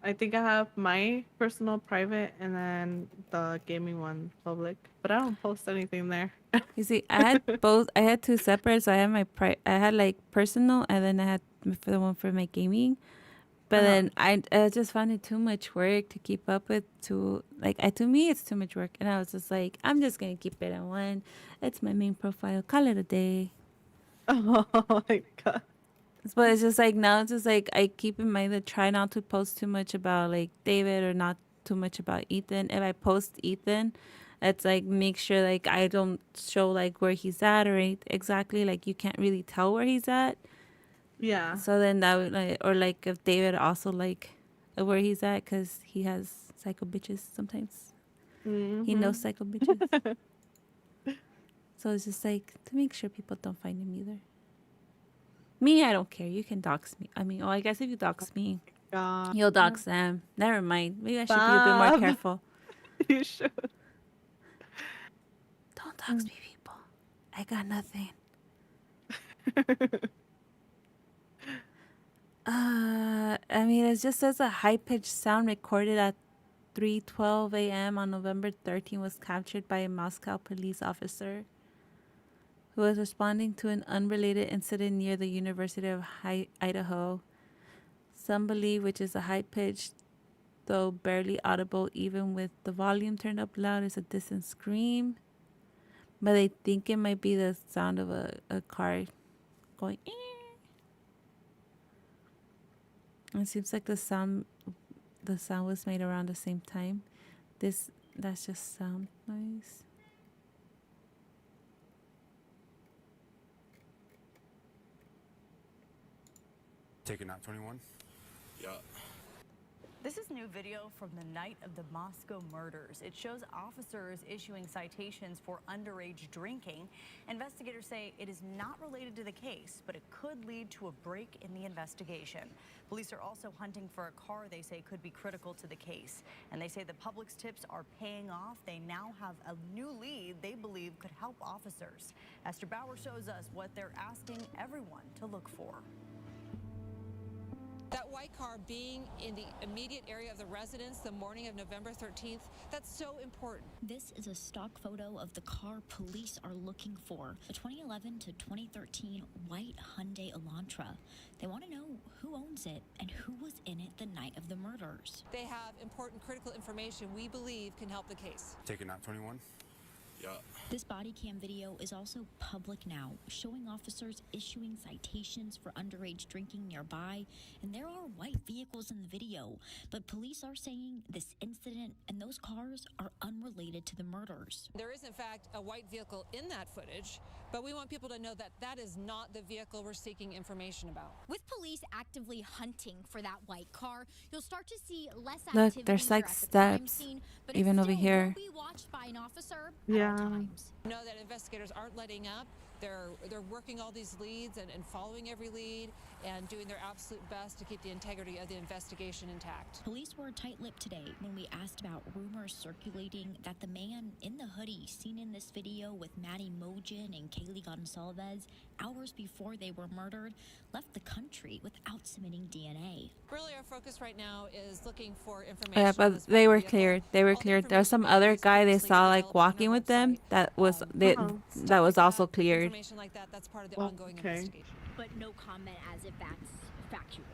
I think I have my personal private and then the gaming one public, but I don't post anything there. You see, I had both. I had two separate. So I had I had like personal, and then I had for the one for my gaming. But then I just found it too much work to keep up with. To me, it's too much work, and I was just like, I'm just gonna keep it on one. It's my main profile. Call it a day. Oh my god. But it's just like now, it's just like I keep in mind to try not to post too much about like David or not too much about Ethan. If I post Ethan, it's like make sure like I don't show like where he's at or exactly like you can't really tell where he's at. Yeah. So then that would like, or like if David also like where he's at because he has psycho bitches sometimes. He knows psycho bitches. So it's just like to make sure people don't find him either. Me, I don't care. You can dox me. I mean, I guess if you dox me, God. you'll dox them. Never mind. Maybe I should be a bit more Bob. careful. You should. Don't dox me, people. I got nothing. I mean, it just says a high-pitched sound recorded at 3:12 a.m. on November 13 was captured by a Moscow police officer who was responding to an unrelated incident near the University of Idaho. Some believe which is a high-pitched, though barely audible even with the volume turned up loud, is a distant scream. But they think it might be the sound of a car going. It seems like the sound was made around the same time. That's just sound noise. Taking out 21? Yeah. This is new video from the night of the Moscow murders. It shows officers issuing citations for underage drinking. Investigators say it is not related to the case, but it could lead to a break in the investigation. Police are also hunting for a car they say could be critical to the case. And they say the public's tips are paying off. They now have a new lead they believe could help officers. Esther Bauer shows us what they're asking everyone to look for. That white car being in the immediate area of the residence the morning of November 13th, that's so important. This is a stock photo of the car police are looking for, a 2011 to 2013 white Hyundai Elantra. They want to know who owns it and who was in it the night of the murders. They have important critical information we believe can help the case. Taking out 21? Yeah. This body cam video is also public now, showing officers issuing citations for underage drinking nearby, and there are white vehicles in the video, but police are saying this incident and those cars are unrelated to the murders. There is, in fact, a white vehicle in that footage, but we want people to know that that is not the vehicle we're seeking information about. With police actively hunting for that white car, you'll start to see less Look, activity there's like here at the crime steps, scene, but even it over still here. will be watched by an officer Yeah. at all times. Know that investigators aren't letting up. They're working all these leads and following every lead and doing their absolute best to keep the integrity of the investigation intact. Police were tight-lipped today when we asked about rumors circulating that the man in the hoodie seen in this video with Maddie Mojin and Kaylee Gonsalves hours before they were murdered left the country without submitting DNA. Really, our focus right now is looking for information. Yeah, on but this they white were vehicle. cleared. They were All the cleared. There's some information other is guy they previously saw like available on our walking with them website. that was Stuff that was like also that, cleared. Information like that, that's part of the ongoing Okay. investigation. But no comment as if that's factual.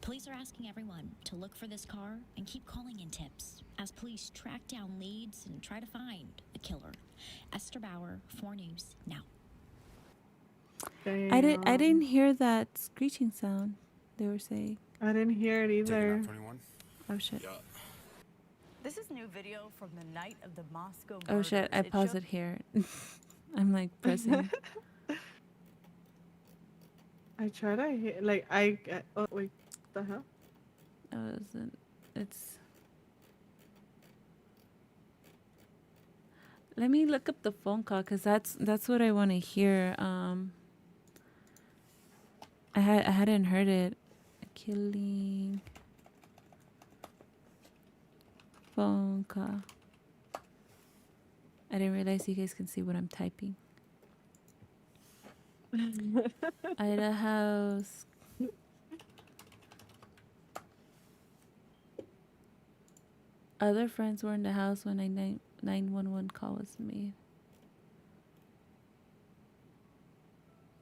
Police are asking everyone to look for this car and keep calling in tips as police track down leads and try to find the killer. Esther Bauer, 4 News Now. I didn't hear that screeching sound they were saying. I didn't hear it Taking either. out 21? Oh shit. Yeah. This is new video from the night of the Moscow Oh murders. shit. I paused shows it here. I'm like pressing. I try to oh wait, the hell? It wasn't. It's. Let me look up the phone call because that's what I want to hear. I hadn't heard it. Killing phone call. I didn't realize you guys can see what I'm typing. Idaho. Other friends were in the house when a 911 call was made.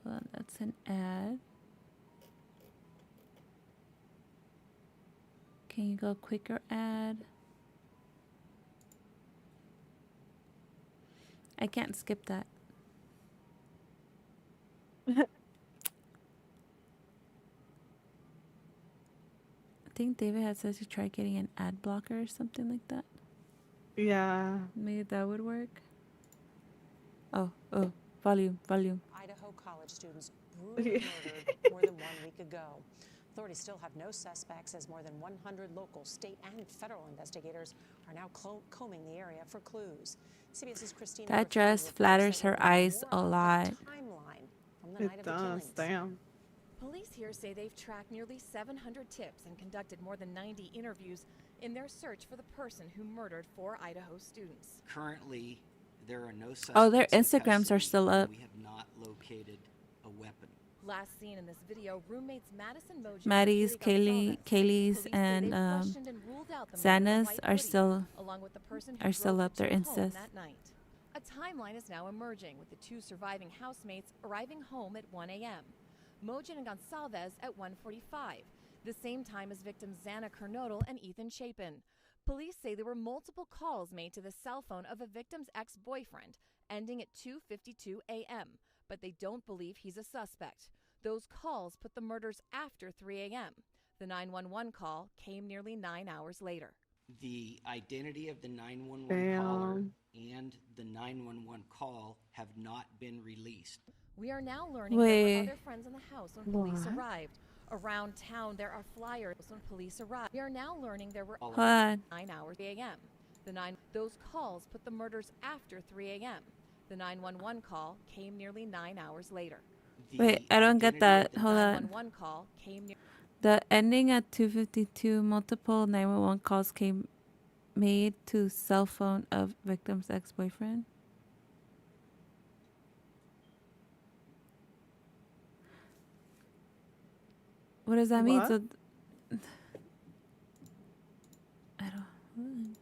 Hold on, that's an ad. Can you go quicker ad? I can't skip that. I think David had said to try getting an ad blocker or something like that. Yeah. Maybe that would work. Oh, volume. Idaho college students brutally murdered more than 1 week ago. Authorities still have no suspects as more than 100 local, state, and federal investigators are now combing the area for clues. CBS's Christina. That dress flatters her eyes a lot. Timeline from the night It of the does. killings. Damn. Police here say they've tracked nearly 700 tips and conducted more than 90 interviews in their search for the person who murdered 4 Idaho students. Currently, there are no suspects. Oh, their in Instagrams are custody, still and up. We have not located a weapon. Last seen in this video, roommates Madison Mojo, Maddie's, Kaylee, Kaylee's, Police say and they've questioned and ruled out the Xana's white are hoodie, still along with the person who drove up. the Their two home Instas. that night. A timeline is now emerging, with the 2 surviving housemates arriving home at 1 a.m. Mojan and Gonsalves at 1:45, the same time as victims Xana Kernodle and Ethan Chapin. Police say there were multiple calls made to the cell phone of a victim's ex-boyfriend, ending at 2:52 a.m., but they don't believe he's a suspect. Those calls put the murders after 3 a.m. The 911 call came nearly 9 hours later. The identity of the 911 Damn. caller and the 911 call have not been released. We are now learning there were other friends in the house when police arrived. Around town, there are flyers when police arrived. We are now learning there were 9 hours a.m. Those calls put the murders after 3 a.m. The 911 call came nearly 9 hours later. Wait, I don't get that. Hold on. 911 call came The ending at 2:52. Multiple 911 calls came made to cell phone of victim's ex-boyfriend. What does that mean? What? So, I don't.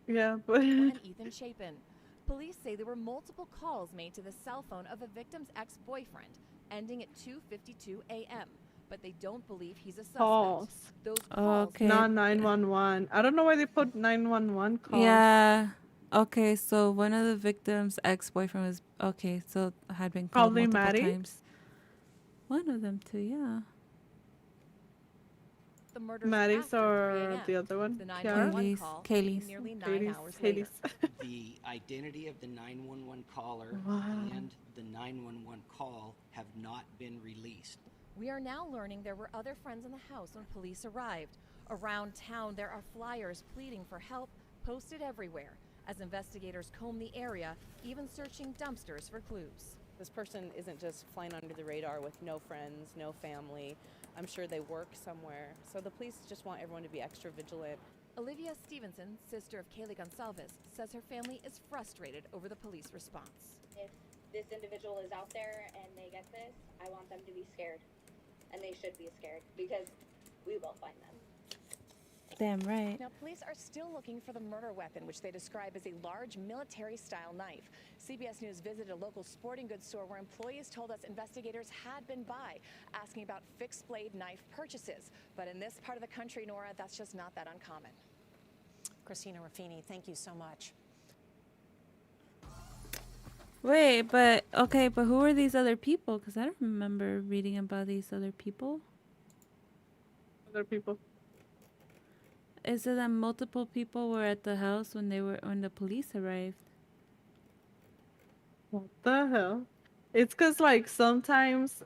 Yeah, but and Ethan Chapin. Police say there were multiple calls made to the cell phone of a victim's ex-boyfriend, ending at 2:52 a.m., but they don't believe he's a suspect. calls. Those calls Okay. Not 911. I don't know why they put 911 calls. Yeah. Okay, so one of the victims' ex-boyfriend was so had been called Probably multiple Maddie? times. One of them too, yeah. the murders Maddie's after 3 or a.m. the other one? The Kiara? 911 call came Kaylee's. nearly 9 hours Katie's. later. The identity of the 911 caller Wow. and the 911 call have not been released. We are now learning there were other friends in the house when police arrived. Around town, there are flyers pleading for help posted everywhere as investigators comb the area, even searching dumpsters for clues. This person isn't just flying under the radar with no friends, no family. I'm sure they work somewhere. So the police just want everyone to be extra vigilant. Olivia Stevenson, sister of Kaylee Gonsalves, says her family is frustrated over the police response. If this individual is out there and they get this, I want them to be scared. And they should be scared because we will find them. Damn right. Now, police are still looking for the murder weapon, which they describe as a large military-style knife. CBS News visited a local sporting goods store where employees told us investigators had been by, asking about fixed-blade knife purchases. But in this part of the country, Nora, that's just not that uncommon. Christina Ruffini, thank you so much. Wait, but who are these other people? Because I don't remember reading about these other people. Other people. Is it that multiple people were at the house when the police arrived? What the hell? It's because, like, sometimes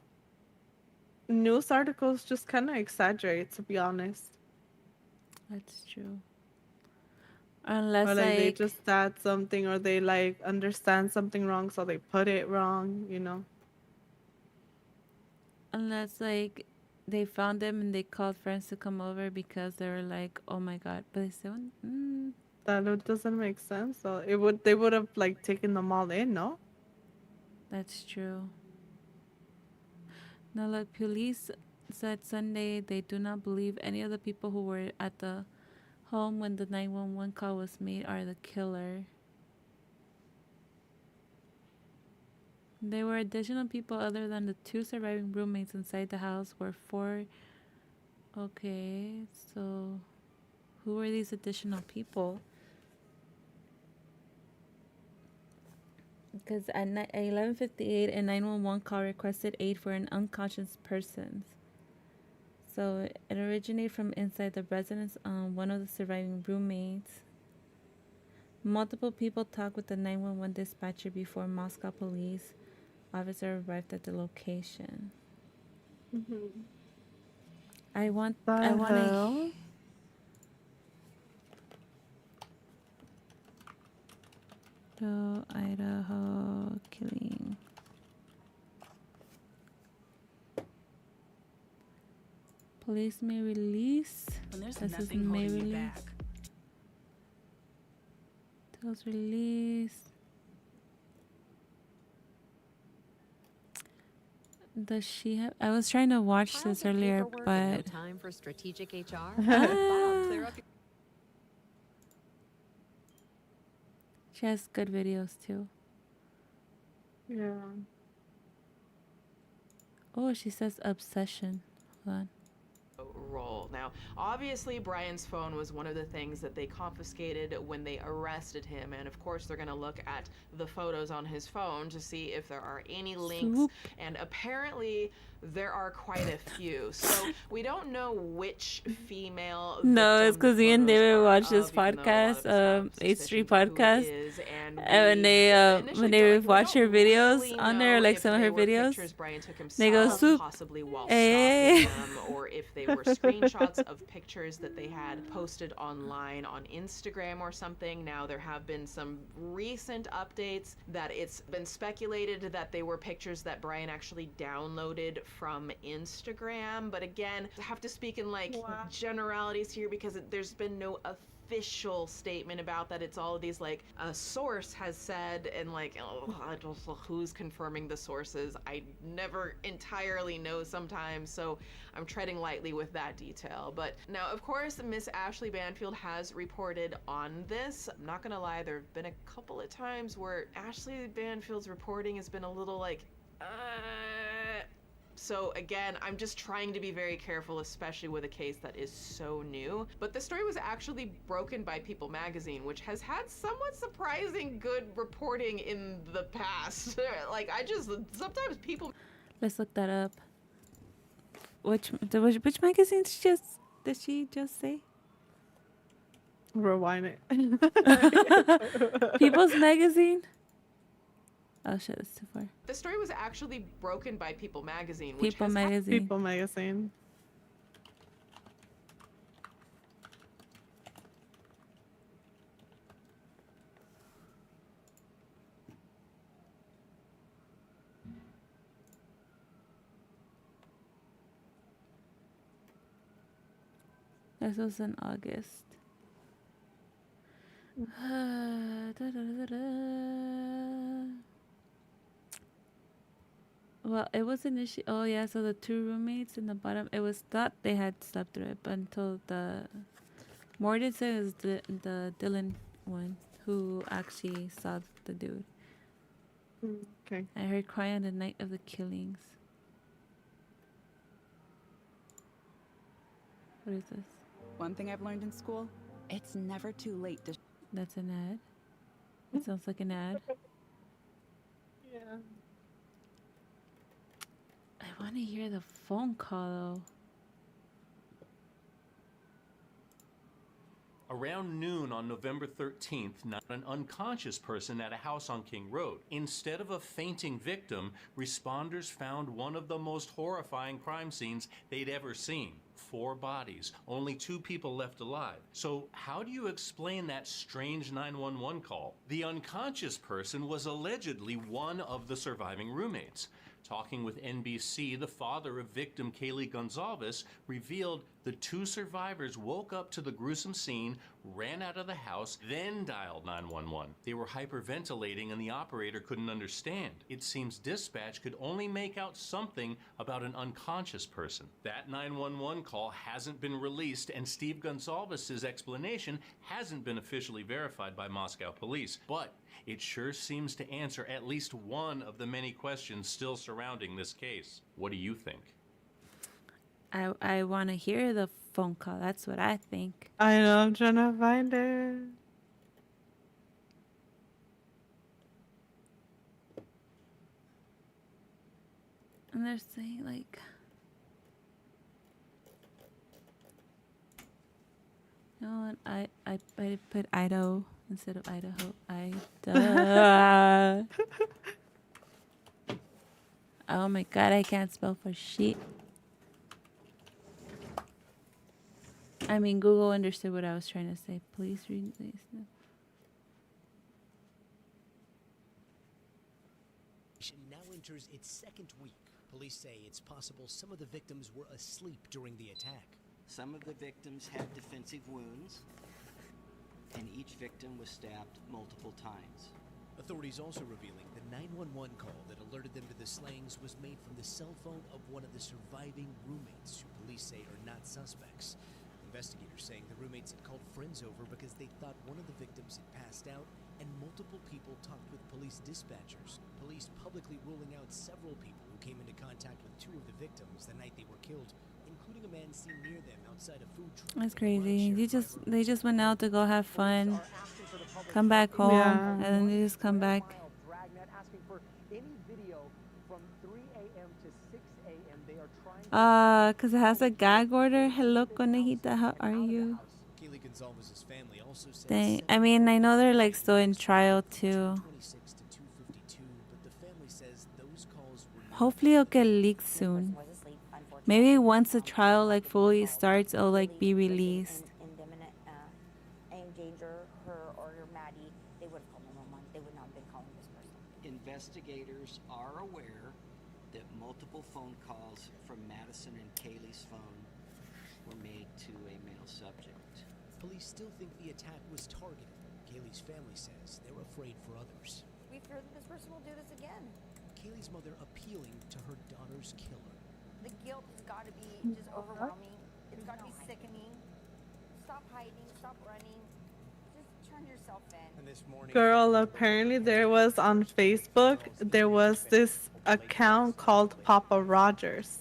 news articles just kind of exaggerate, to be honest. That's true. Or Unless like they like just add something, or they like understand something wrong, so they put it wrong, you know. unless like they found them and they called friends to come over because they were like, oh my god, but they still That doesn't make sense. So they would have like taken them all in, no? that's true. Now look, police said Sunday they do not believe any of the people who were at the home when the 911 call was made are the killer. There were additional people other than the 2 surviving roommates inside the house were 4. Okay, so who were these additional people? Because at 11:58, a 911 call requested aid for an unconscious person. So it originated from inside the residence on one of the surviving roommates. Multiple people talked with the 911 dispatcher before Moscow police officer arrived at the location. Mm-hmm. I want The to hell? Idaho killing. Police may release. When there's This is nothing may holding you release. back. Tells release. Does she have? I was trying to watch this earlier, but No time for strategic HR. Ah. Clear up your she has good videos too. Yeah. Oh, she says obsession. Hold on. Role. Now, obviously, Brian's phone was one of the things that they confiscated when they arrested him, and of course, they're going to look at the photos on his phone to see if there are any links. Swoop. And apparently, there are quite a few. So we don't know which female. No, it's because me and David watched this of, even though a lot of podcast, us have H3 suspicions podcast, who is, and when they watch her videos really on there, know like if some of they her were videos, pictures Brian took they go himself, swoop, possibly while hey. stalking them, or if they were screenshots of pictures that they had posted online on Instagram or something. Now, there have been some recent updates that it's been speculated that they were pictures that Brian actually downloaded from Instagram. But again, I have to speak in like generalities here because there's been no official statement about that. It's all of these like a source has said, and like I don't know who's confirming the sources. I never entirely know sometimes, so I'm treading lightly with that detail. But now, of course, Miss Ashley Banfield has reported on this. I'm not gonna lie, there have been a couple of times where Ashley Banfield's reporting has been a little like so again, I'm just trying to be very careful, especially with a case that is so new. But the story was actually broken by People magazine, which has had somewhat surprising good reporting in the past. Like, sometimes People... Let's look that up. Which magazine did she just say? Rewind it. People's Magazine? Oh shit, that's too far. The story was actually broken by People magazine, which People has Magazine. People magazine. This was in August. Well, it was initially. Oh yeah, so the 2 roommates in the bottom. It was thought they had slept through it, but until the Morden said it was the Dylan one who actually saw the dude. Okay. I heard cry on the night of the killings. What is this? One thing I've learned in school, it's never too late to... That's an ad. It sounds like an ad. Yeah. I want to hear the phone call though. Around noon on November 13th, not an unconscious person at a house on King Road. Instead of a fainting victim, responders found one of the most horrifying crime scenes they'd ever seen. 4 bodies, only 2 people left alive. So how do you explain that strange 911 call? The unconscious person was allegedly one of the surviving roommates. Talking with NBC, the father of victim Kaylee Gonzalez revealed the 2 survivors woke up to the gruesome scene, ran out of the house, then dialed 911. They were hyperventilating and the operator couldn't understand. It seems dispatch could only make out something about an unconscious person. That 911 call hasn't been released, and Steve Gonzalez's explanation hasn't been officially verified by Moscow police. But it sure seems to answer at least one of the many questions still surrounding this case. What do you think? I want to hear the phone call. That's what I think. I know, I'm trying to find it. And they're saying like, you know what? I put Idaho instead of Idaho. Idaho. Oh my god, I can't spell for shit. I mean, Google understood what I was trying to say. Please read this. Now enters its 2nd week. Police say it's possible some of the victims were asleep during the attack. Some of the victims had defensive wounds, and each victim was stabbed multiple times. Authorities also revealing the 911 call that alerted them to the slayings was made from the cell phone of one of the surviving roommates, who police say are not suspects. Investigators saying the roommates had called friends over because they thought one of the victims had passed out, and multiple people talked with police dispatchers. Police publicly ruling out several people who came into contact with 2 of the victims the night they were killed, including a man seen near them outside a food truck. That's crazy. They just went out to go have fun, come back home, Yeah. and then they just come back. Cause it has a gag order. Hello, conejita, how are you? Kaylee Gonzalez's family also says Dang. I mean, I know they're like still in trial too. 26 to 252, but the family says those calls were not Hopefully it'll get leaked soon. Maybe once the trial like fully starts, it'll like be released. Any danger, her or Maddie, they would have called 911. They would not have been calling this person. Investigators are aware that multiple phone calls from Madison and Kaylee's phone were made to a male subject. Police still think the attack was targeted. Kaylee's family says they're afraid for others. We fear that this person will do this again. Kaylee's mother appealing to her daughter's killer. The guilt has got to be just overwhelming. It's got to be sickening. Stop hiding. Stop running. Just turn yourself in. And this morning, Girl, apparently there was on Facebook, there was this account called Papa Rogers.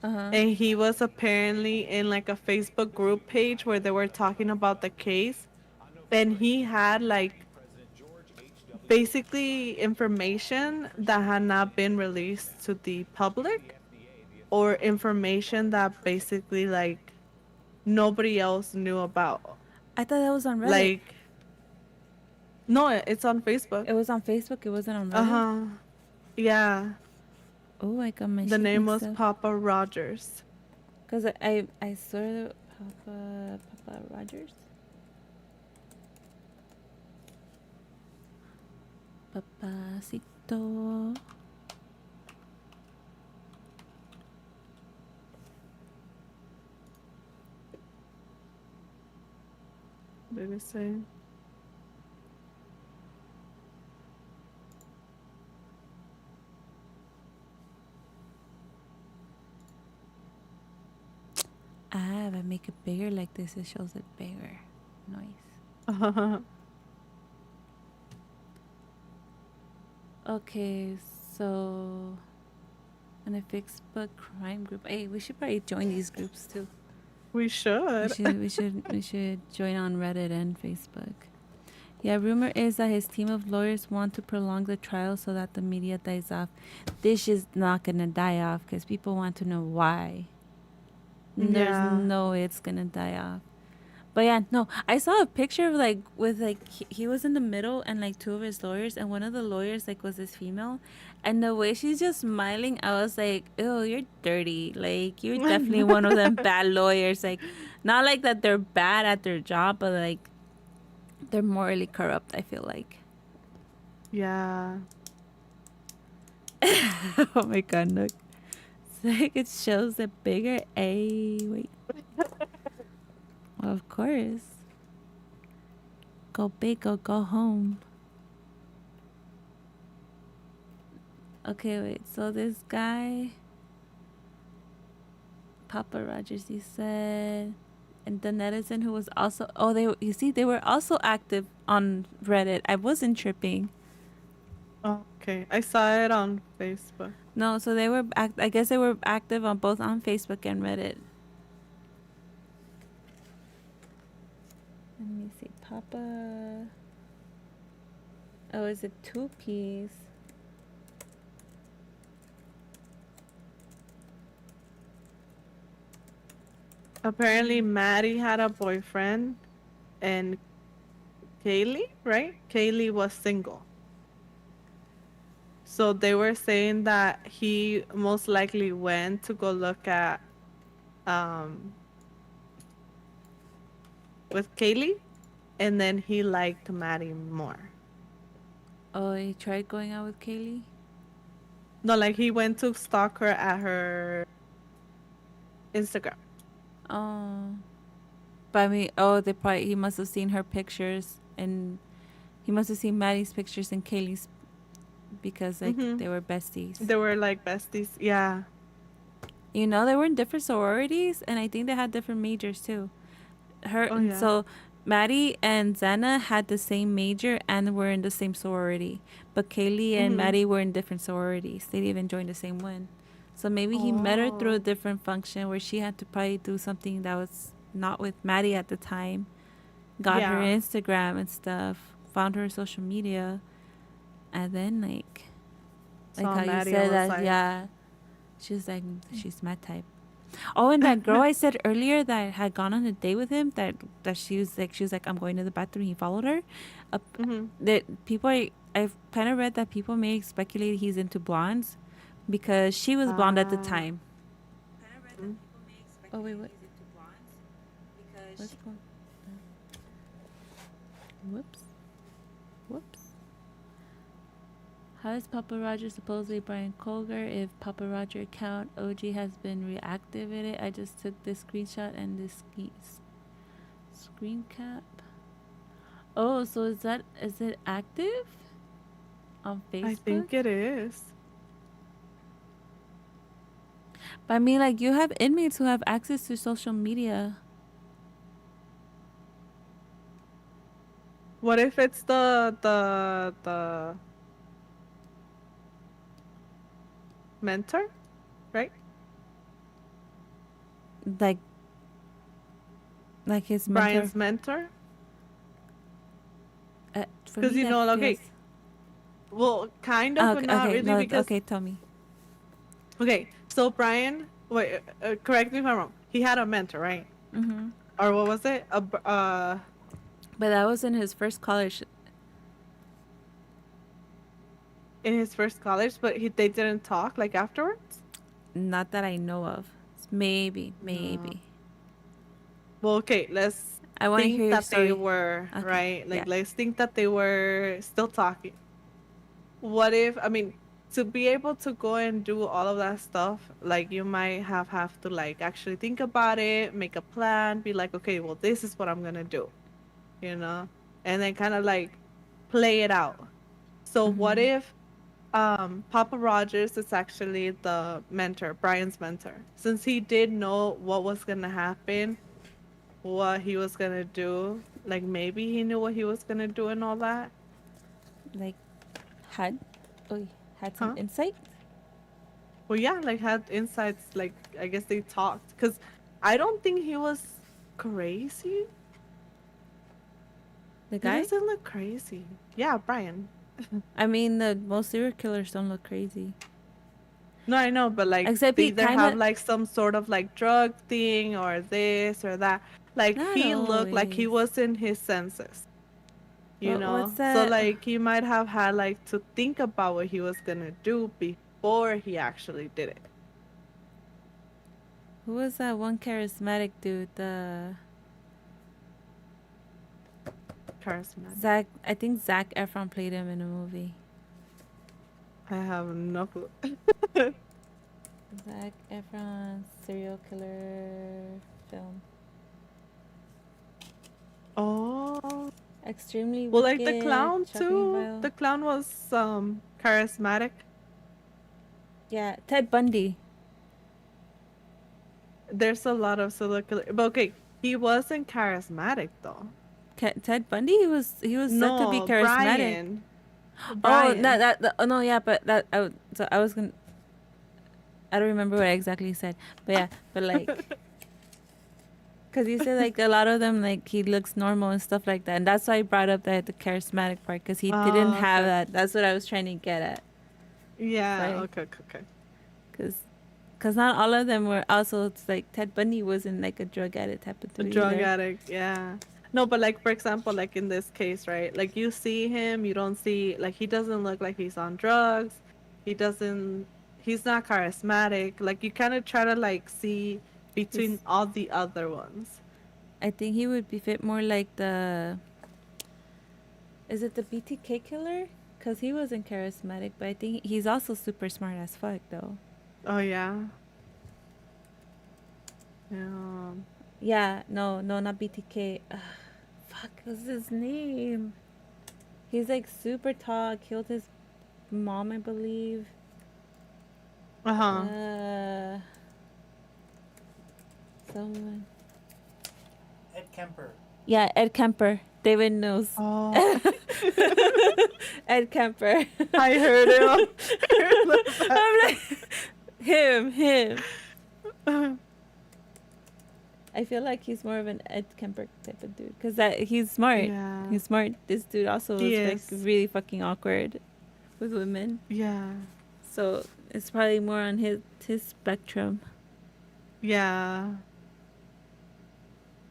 And he was apparently in like a Facebook group page where they were talking about the case. And he had like basically information that had not been released to the public, or information that basically like nobody else knew about. I thought that was on Reddit. Like, no, it's on Facebook. It was on Facebook. It wasn't on Reddit. Uh-huh. Yeah. Oh, I got my. The name was Papa Rogers. Cause I saw the Papa Rogers. Papacito. What did it say? If I make it bigger like this, it shows it bigger. Nice. Okay, so an Facebook crime group. Hey, we should probably join these groups too. We should. We should join on Reddit and Facebook. Yeah, rumor is that his team of lawyers want to prolong the trial so that the media dies off. This is not gonna die off because people want to know why. Yeah. There's no way it's gonna die off. But yeah, no, I saw a picture of like with like he was in the middle and like two of his lawyers, and one of the lawyers like was this female, and the way she's just smiling, I was like, "Oh, you're dirty. Like you're definitely one of them bad lawyers. Like, not like that they're bad at their job, but like they're morally corrupt. I feel like." Yeah. Oh my god, look! It's like it shows a bigger A. Wait, well, of course, go big or go home. Okay, wait. So this guy, Papa Rogers, you said, and the netizen who was also you see they were also active on Reddit. I wasn't tripping. Okay, I saw it on Facebook. No, so they were I guess they were active on both on Facebook and Reddit. Let me see, Papa. Oh, is it 2 piece? Apparently, Maddie had a boyfriend, and Kaylee, right? Kaylee was single. So they were saying that he most likely went to go look at um with Kaylee, and then he liked Maddie more. Oh, he tried going out with Kaylee? No, like he went to stalk her at her Instagram. Oh. But I mean, oh, he must have seen her pictures, and he must have seen Maddie's pictures and Kaylee's because like they were besties. They were like besties, yeah. You know, they were in different sororities, and I think they had different majors too. Yeah. So Maddie and Xana had the same major and were in the same sorority, but Kaylee and Maddie were in different sororities. They didn't even join the same one. So maybe he met her through a different function where she had to probably do something that was not with Maddie at the time. Got her Instagram and stuff, found her social media, and then like how Maddie you said that, like, yeah, she was like, she's my type. Oh, and that girl I said earlier that had gone on a date with him, that she was like, I'm going to the bathroom. He followed her. That people, I've kind of read that people may speculate he's into blondes because she was blonde at the time. Oh wait, what? What's going? Whoops. Whoops. How is Papa Roger supposedly Brian Colger if Papa Roger account OG has been reactivated? I just took this screenshot and this screen cap. Oh, so is it active on Facebook? I think it is. But I mean, like, you have inmates who have access to social media. What if it's the mentor, right? Like his Brian's mentor? Because you know, okay. Well, kind of, but not really. No, because okay, tell me. Okay, so Brian, wait, correct me if I'm wrong. He had a mentor, right? Mm-hmm. Or what was it? But that was in his first college. In his first college, but they didn't talk like afterwards. Not that I know of. Maybe. Well, okay, let's I want to hear that your story. They were right. Like, yeah. let's think that they were still talking. What if? I mean, to be able to go and do all of that stuff, like you might have to like actually think about it, make a plan, be like, okay, well, this is what I'm gonna do, you know, and then kind of like play it out. So what if Papa Rogers is actually the mentor, Brian's mentor, since he did know what was gonna happen, what he was gonna do, like maybe he knew what he was gonna do and all that, like had some insight. Well, yeah, like had insights. Like I guess they talked, because I don't think he was crazy. The guy? He doesn't look crazy. Yeah, Brian. I mean, the most serial killers don't look crazy. No, I know, but like except they either have like some sort of like drug thing or this or that. Like Not he looked like he always. was in his senses, you What's know? So that? like he might have had like to think about what he was gonna do before he actually did it. Who was that one charismatic dude? The Charismatic. Zach. I think Zach Efron played him in a movie. I have no clue. Zach Efron serial killer film. Oh. Extremely Well, like the wicked, clown shockingly too. vile. The clown was charismatic. Yeah, Ted Bundy. There's a lot of serial killer. But okay, he wasn't charismatic though. Ted Bundy. He was said to be No, charismatic. Brian. Oh, Brian. oh no, yeah, but so I was gonna. I don't remember what I exactly said, but yeah, but like, cause you said like a lot of them like he looks normal and stuff like that, and that's why I brought up the charismatic part, cause he didn't Oh, have okay. that. That's what I was trying to get at. Yeah. Like, Okay. cause not all of them were also. It's like Ted Bundy wasn't like a drug addict type of A dude drug either. addict. Yeah. No, but like for example, like in this case, right? Like you see him, you don't see like he doesn't look like he's on drugs. He doesn't. He's not charismatic. Like you kind of try to like see between He's, all the other ones. I think he would be fit more like the. Is it the BTK killer? Cause he wasn't charismatic, but I think he's also super smart as fuck though. Oh yeah. Yeah. Yeah, no, not BTK. Fuck, what's his name? He's like super tall, killed his mom, I believe. Uh-huh. Someone. Ed Kemper. Yeah, Ed Kemper. David knows. Oh. Ed Kemper. I heard him. I'm like, him. I feel like he's more of an Ed Kemper type of dude, cause he's smart. Yeah. He's smart. This dude also He is is. like really fucking awkward with women. Yeah. So it's probably more on his spectrum. Yeah.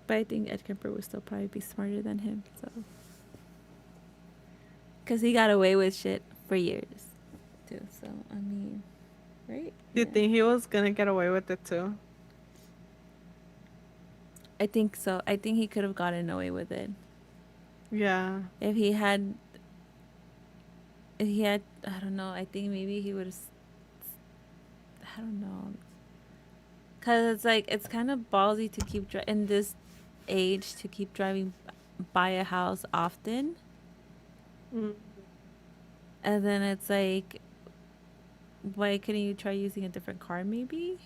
But I think Ed Kemper would still probably be smarter than him. So, cause he got away with shit for years, too. So I mean, right? Do you think he was gonna get away with it too? I think so. I think he could have gotten away with it. Yeah. If he had, I don't know. I think maybe he would have. I don't know. Cause it's like it's kind of ballsy to keep in this age to keep driving by a house often. Mm. And then it's like, why couldn't you try using a different car maybe?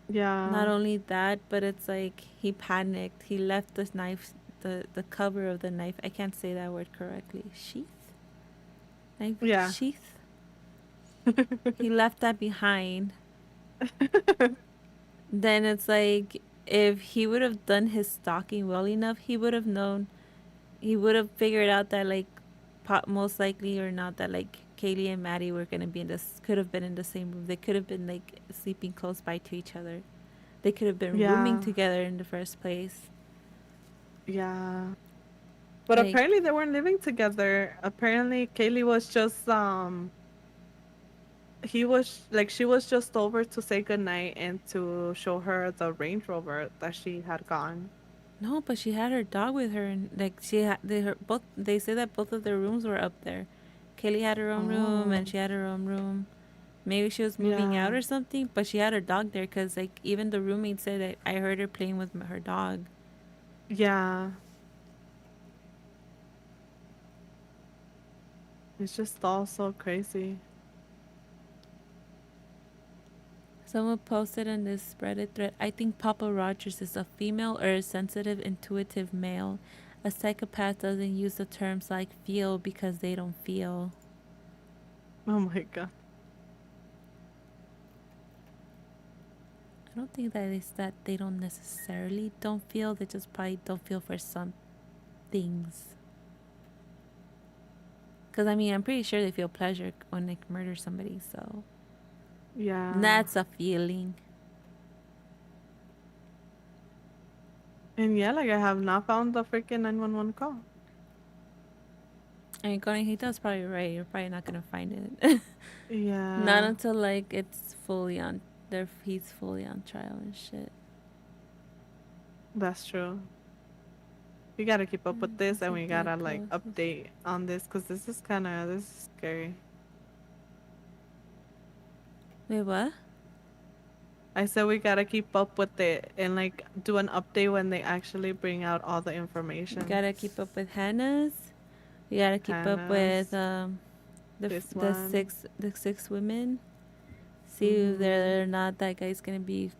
Yeah. Not only that, but it's like he panicked. He left the knife, the cover of the knife. I can't say that word correctly. Sheath? Knife Yeah. sheath? He left that behind. Then it's like, if he would have done his stalking well enough, he would have known, he would have figured out that like, most likely or not, that like Kaylee and Maddie were gonna be could have been in the same room. They could have been like sleeping close by to each other. They could have been rooming Yeah. together in the first place. Yeah. But Like- apparently they weren't living together. Apparently Kaylee was just she was just over to say goodnight and to show her the Range Rover that she had gotten. No, but she had her dog with her, and like she had both. They say that both of their rooms were up there. Kaylee had her own room, and Oh. she had her own room. Maybe she was moving out Yeah. or something, but she had her dog there because like even the roommate said that I heard her playing with her dog. Yeah. It's just all so crazy. Someone posted in this Reddit thread, I think Papa Rogers is a female or a sensitive, intuitive male. A psychopath doesn't use the terms like feel because they don't feel. Oh my god. I don't think that is that they don't necessarily don't feel. They just probably don't feel for some things. Because, I mean, I'm pretty sure they feel pleasure when they murder somebody, so. Yeah. That's a feeling. And yeah, like I have not found the freaking 911 call. I mean, Conejito's probably right. You're probably not gonna find it. Not Yeah, until like it's fully on. He's fully on trial and shit. that's true. We gotta keep up with this, That's and a we blog gotta like post. update on this because this is scary. Wait, what? I said we gotta keep up with it and like do an update when they actually bring out all the We information. gotta keep up with Hannah's. We gotta keep up with Hannah's, this one. the six women. See if Mm-hmm. they're not that guy's gonna be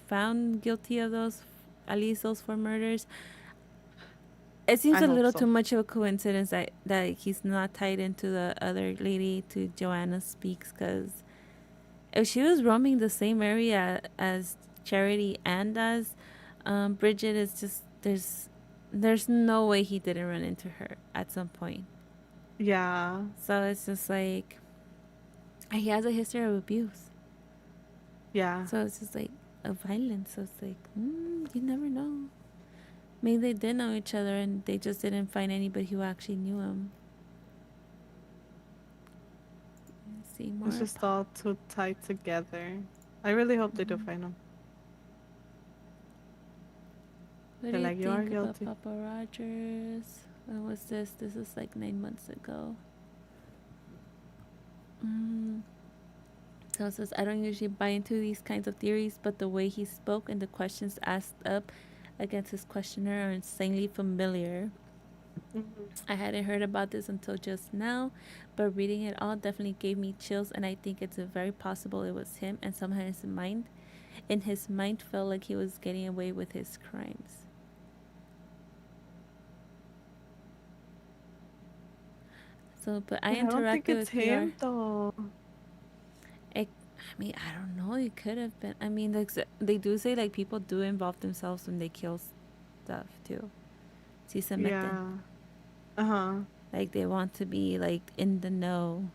found guilty of those, at least those 4 murders. It seems I a hope little too so. much of a coincidence that he's not tied into the other lady to Joanna Speaks, because if she was roaming the same area as Charity and as Bridget, is just there's no way he didn't run into her at some point. Yeah, So it's just like he has a history of abuse. yeah, So it's just like a violence. So it's like you never know. Maybe they did know each other and they just didn't find anybody who actually knew him. Let's see more. it's just all too tied together. I really hope they do find him. What do They're you like, you are think about guilty. Papa Rogers? When was this? This is like 9 months ago. So it says, I don't usually buy into these kinds of theories, but the way he spoke and the questions asked up against his questioner are insanely familiar. I hadn't heard about this until just now, but reading it all definitely gave me chills, and I think it's very possible it was him, and somehow in his mind felt like he was getting away with his crimes. So, but I But I don't think interacted it's with PR. him though. I mean, I don't know. It could have been. I mean, like they do say like people do involve themselves when they kill stuff too. Si se meten. Yeah. Uh-huh. Like they want to be like in the know.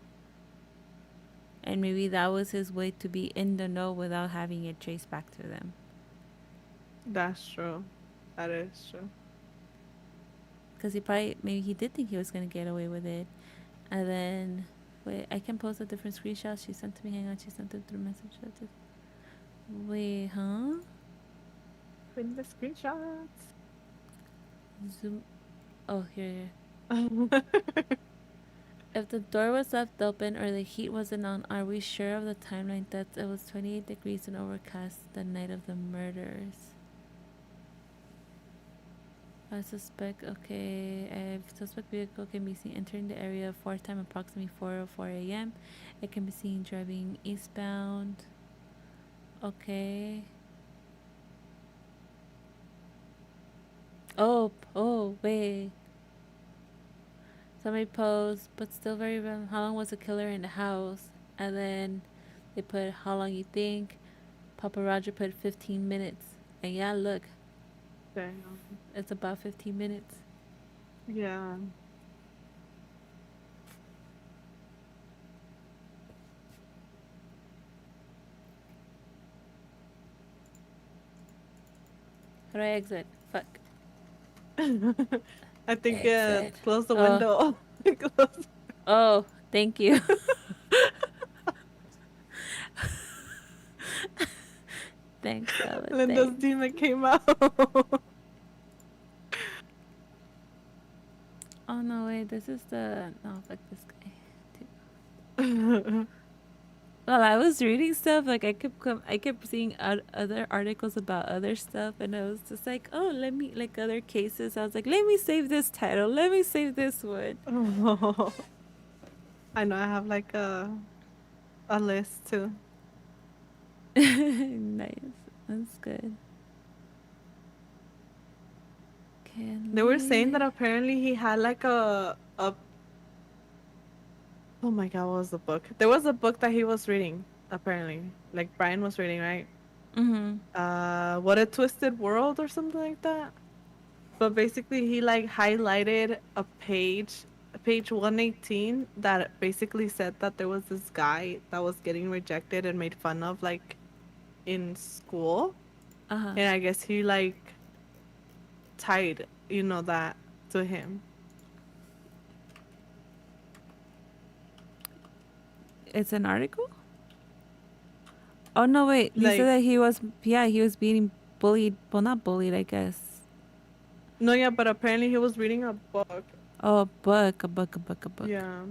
And maybe that was his way to be in the know without having it traced back to them. That's true. That is true. Because maybe he did think he was going to get away with it. And then, wait, I can post a different screenshot she sent to me. Hang on, she sent it through message. Wait, huh? In the screenshots. Zoom. Oh, here. If the door was left open or the heat wasn't on, are we sure of the timeline that it was 28 degrees and overcast the night of the murders? I suspect, okay, a suspect vehicle can be seen entering the area 4 time approximately 4:04 a.m. It can be seen driving eastbound. Okay. Oh, wait. Somebody posed, but still very random. How long was the killer in the house? And then they put how long you think. Papa Roger put 15 minutes. And yeah, look, Damn. it's about 15 minutes. Yeah. How do I exit? Fuck. I think Exit. close the Oh. window. Close. Oh, thank you. Thanks, Ella. Linda's Thanks. demon came out. Oh no, wait. This is the fuck this guy. Well, I was reading stuff like I kept seeing other articles about other stuff, and I was just like, oh, let me like other cases. I was like, let me save this title. Let me save this one. I know I have like a list too. Nice. That's good. They were saying that apparently he had like a oh my god, what was the book? There was a book that he was reading, apparently. Like Brian was reading, right? What a Twisted World or something like that. But basically he like highlighted a page 118 that basically said that there was this guy that was getting rejected and made fun of like in school. And I guess he like tied, that to him. It's an article? Oh, no, wait. He said Like, that he was being bullied. Well, not bullied, I guess. no, yeah, but apparently he was reading a book. Oh, a book. Yeah.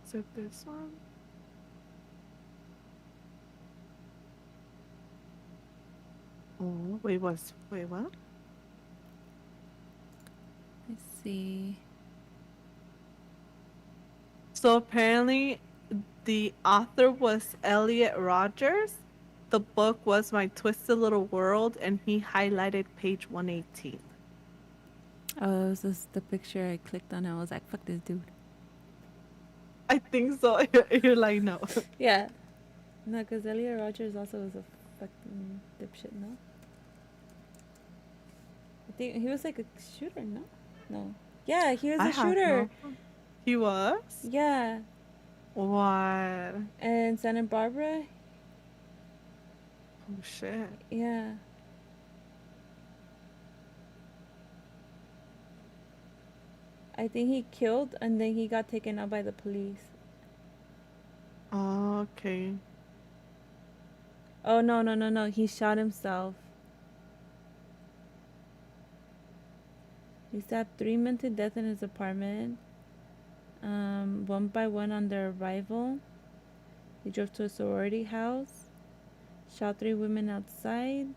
Is it this one? Oh, wait, what? Let's see. So apparently, the author was Elliot Rogers. The book was My Twisted Little World, and he highlighted page 118. Oh, it was just the picture I clicked on. I was like, fuck this dude. I think so. You're like, no. Yeah. No, because Elliot Rogers also was a fucking dipshit, no? I think he was like a shooter, no? No. Yeah, he was I a have shooter. no. He was? Yeah. What? And Santa Barbara? Oh, shit. Yeah. I think he killed and then he got taken out by the police. Oh, okay. Oh, no. He shot himself. He stabbed 3 men to death in his apartment. One by one on their arrival. He drove to a sorority house. Shot 3 women outside.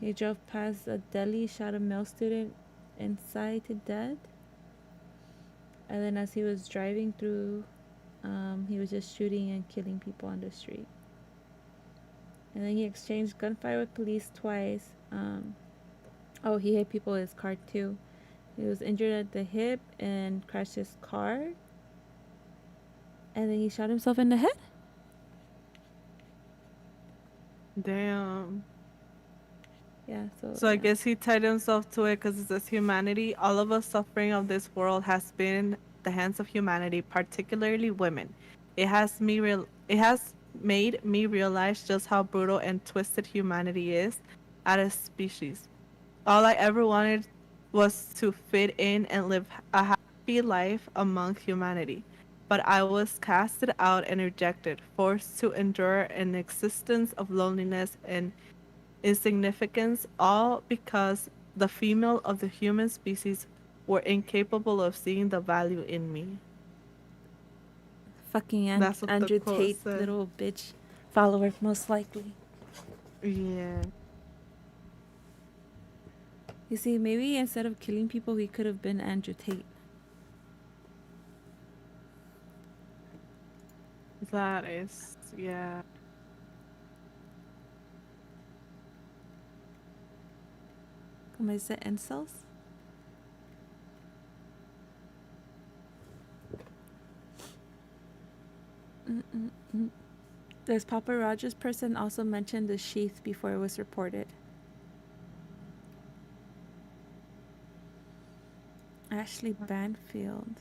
He drove past a deli, shot a male student inside to death. And then as he was driving through, he was just shooting and killing people on the street. And then he exchanged gunfire with police twice. He hit people with his car too. He was injured at the hip and crashed his car. And then he shot himself in the head. Damn. Yeah, So I guess he tied himself to it because it says humanity. All of us suffering of this world has been in the hands of humanity, particularly women. It has made me realize just how brutal and twisted humanity is as a species. All I ever wanted was to fit in and live a happy life among humanity. But I was casted out and rejected, forced to endure an existence of loneliness and insignificance, all because the female of the human species were incapable of seeing the value in me. Fucking That's what the Andrew quote Tate, said. little bitch follower, most likely. Yeah. You see, maybe instead of killing people, he could have been Andrew Tate. That is, yeah. Como is it, incels? This Papa Rogers person also mentioned the sheath before it was reported. Ashley Banfield.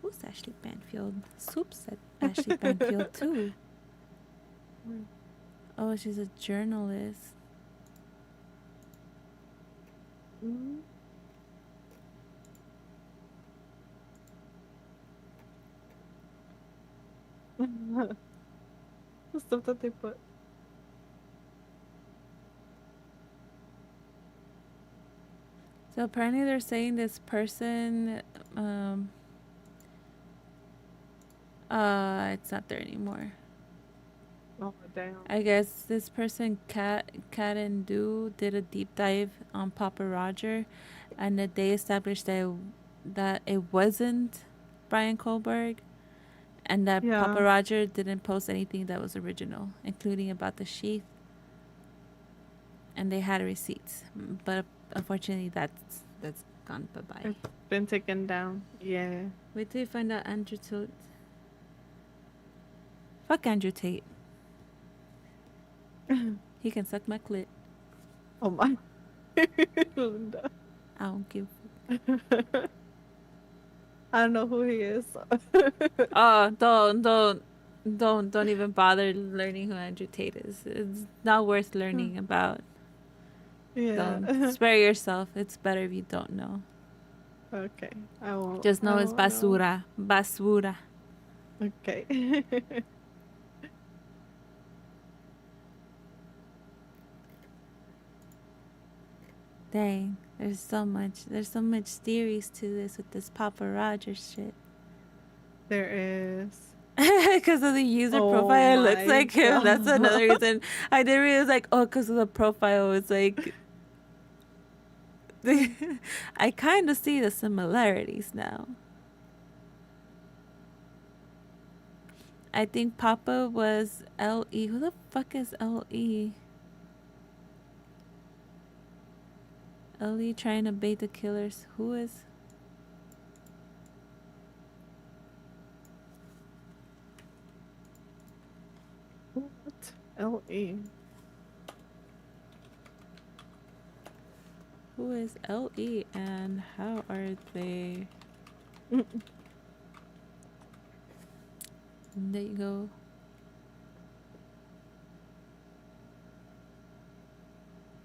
Who's Ashley Banfield? Soup said Ashley Banfield too. Oh, she's a journalist. The stuff that they put. So apparently they're saying this person, it's not there anymore. Oh, damn. I guess this person, Cat and Do, did a deep dive on Papa Roger, and that they established that it wasn't Brian Kohlberg, and that Yeah. Papa Roger didn't post anything that was original, including about the sheath. And they had receipts, but unfortunately, that's gone bye-bye. It's been taken down. Yeah. Wait till you find out Andrew Tate. Fuck Andrew Tate. He can suck my clit. Oh my. Linda. I don't give. I don't know who he is. Oh, don't even bother learning who Andrew Tate is. It's not worth learning about. Yeah. Don't spare yourself. It's better if you don't know. Okay. I won't. Just I know it's won't know. basura. Basura. Okay. Dang. There's so much theories to this with this Papa Rogers shit. There is. Because of the user profile, it looks like him. That's another reason I didn't realize. Like, oh, because of the profile, it's like I kind of see the similarities now. I think Papa was L.E. Who the fuck is L.E.? L.E. trying to bait the killers. Who is? What? L.E. Who is L.E. and how are they? There you go.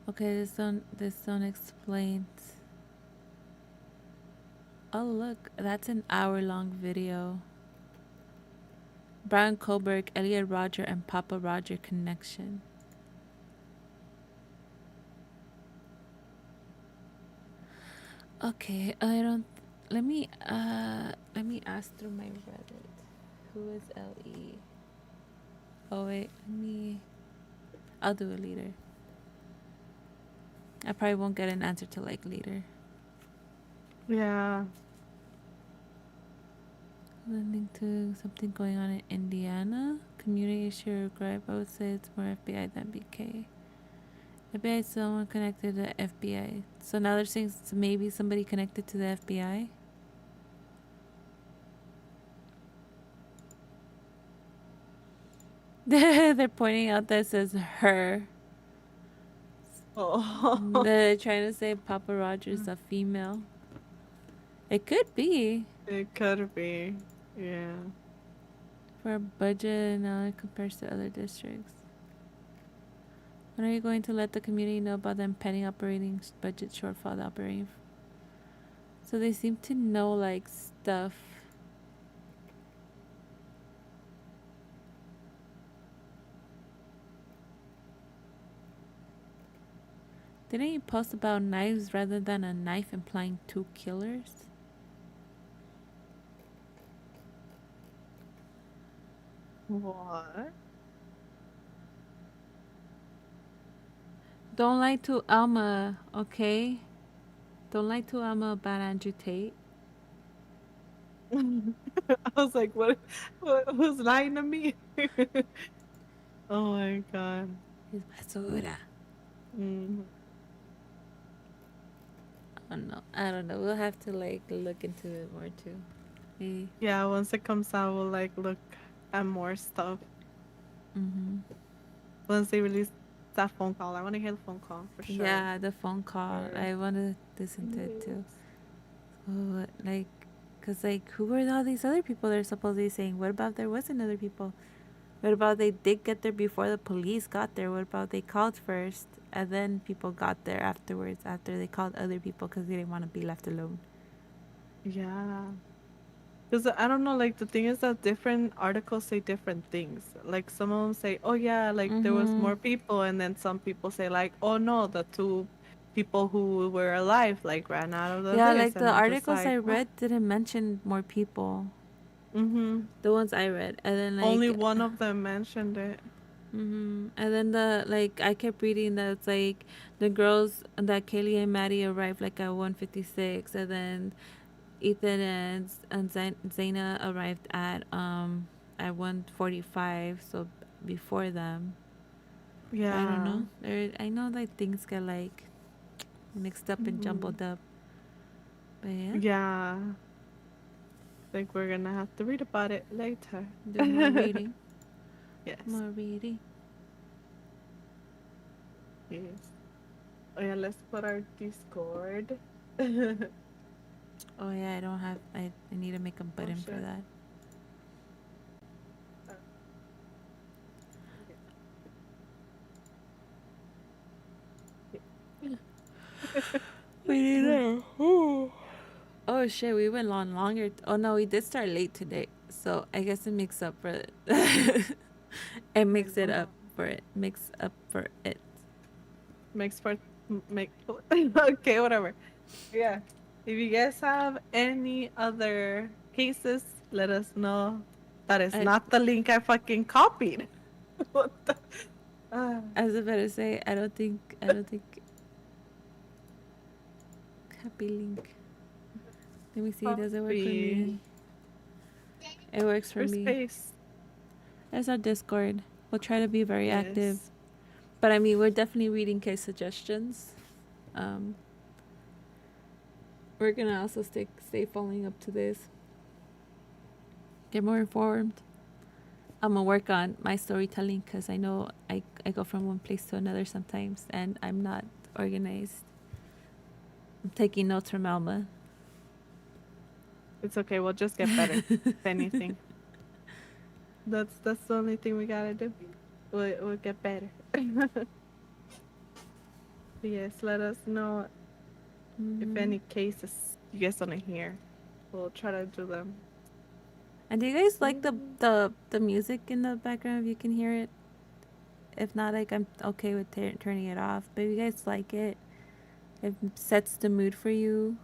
Okay, this one explains. Oh look, that's an hour-long video. Brian Kohlberg, Elliot Roger, and Papa Roger connection. Okay, I don't. Let me ask through my Reddit. Who is LE? Oh wait, I'll do it later. I probably won't get an answer till like later. Yeah. Lending to something going on in Indiana. Community issue gripe. I would say it's more FBI than BK. FBI is someone connected to the FBI. So now they're saying maybe somebody connected to the FBI. They're pointing out that it says her. Oh. They're trying to say Papa Roger's a female. It could be. It could be. Yeah. For a budget, now it compares to other districts. When are you going to let the community know about the impending operating budget shortfall operating? So they seem to know like stuff. Didn't you post about knives rather than a knife implying two killers? What? Don't lie to Alma, okay? Don't lie to Alma about Andrew Tate. I was like, what who's lying to me? Oh my god. He's basura. Oh no, I don't know. We'll have to like look into it more too. Maybe. Yeah, once it comes out, we'll like look at more stuff. Once they release that phone call, I want to hear the phone call for sure. Yeah, the phone call. I want to listen to it too. Oh, like, cause like, who were all these other people they're supposedly saying? What about there wasn't other people? What about they did get there before the police got there? What about they called first and then people got there afterwards after they called other people because they didn't want to be left alone? Yeah. Because I don't know, like the thing is that different articles say different things. Like some of them say, oh yeah, like there was more people, and then some people say like, oh no, the two people who were alive like ran out of the Yeah, this, like and the I'm just articles like, I what? read didn't mention more people. The ones I read, and then like only one of them mentioned it. And then I kept reading that it's like the girls that Kaylee and Maddie arrived like at 1:56, and then Ethan and Zaina arrived at 1:45, so before them. Yeah. I don't know. I know like things get like mixed up and jumbled up. But yeah. Yeah. Think we're gonna have to read about it later. Do more reading. Yes. More reading. Yes. Oh yeah, let's put our Discord. Oh yeah, I don't have. I need to make a button for shit. that. We need to. Oh shit, we went on longer. Oh no, we did start late today, so I guess it makes up for it. It makes it up for it. Makes up for it. Makes for make. Okay, whatever. Yeah. If you guys have any other cases, let us know. That is not the link I fucking copied. What the? I was about to say, I don't think. Happy link. Let me see. Does it work for me? It works for me. Space. There's our Discord. We'll try to be very active. Yes. But I mean, we're definitely reading case suggestions. We're gonna also stay following up to this. Get more informed. I'm gonna work on my storytelling because I know I go from one place to another sometimes and I'm not organized. I'm taking notes from Alma. It's okay. We'll just get better. If anything. That's the only thing we gotta do. We'll get better. Yes, let us know if any cases you guys wanna hear. We'll try to do them. And do you guys like the music in the background if you can hear it? If not, like I'm okay with turning it off. But if you guys like it, if it sets the mood for you,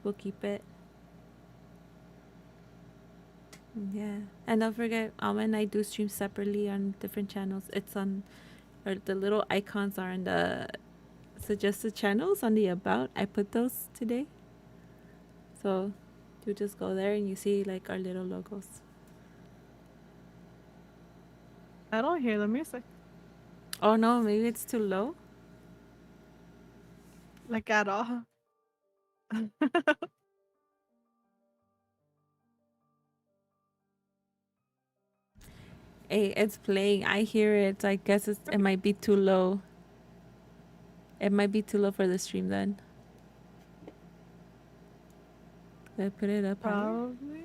we'll keep it. Yeah. And don't forget, Alma and I do stream separately on different channels. It's on, or the little icons are in the suggested channels on the about. I put those today. So you just go there and you see like our little logos. I don't hear the music. Oh no, maybe it's too low. Like at all. Hey, it's playing. I hear it. So I guess it might be too low. It might be too low for the stream then. Did I put it up higher? Probably.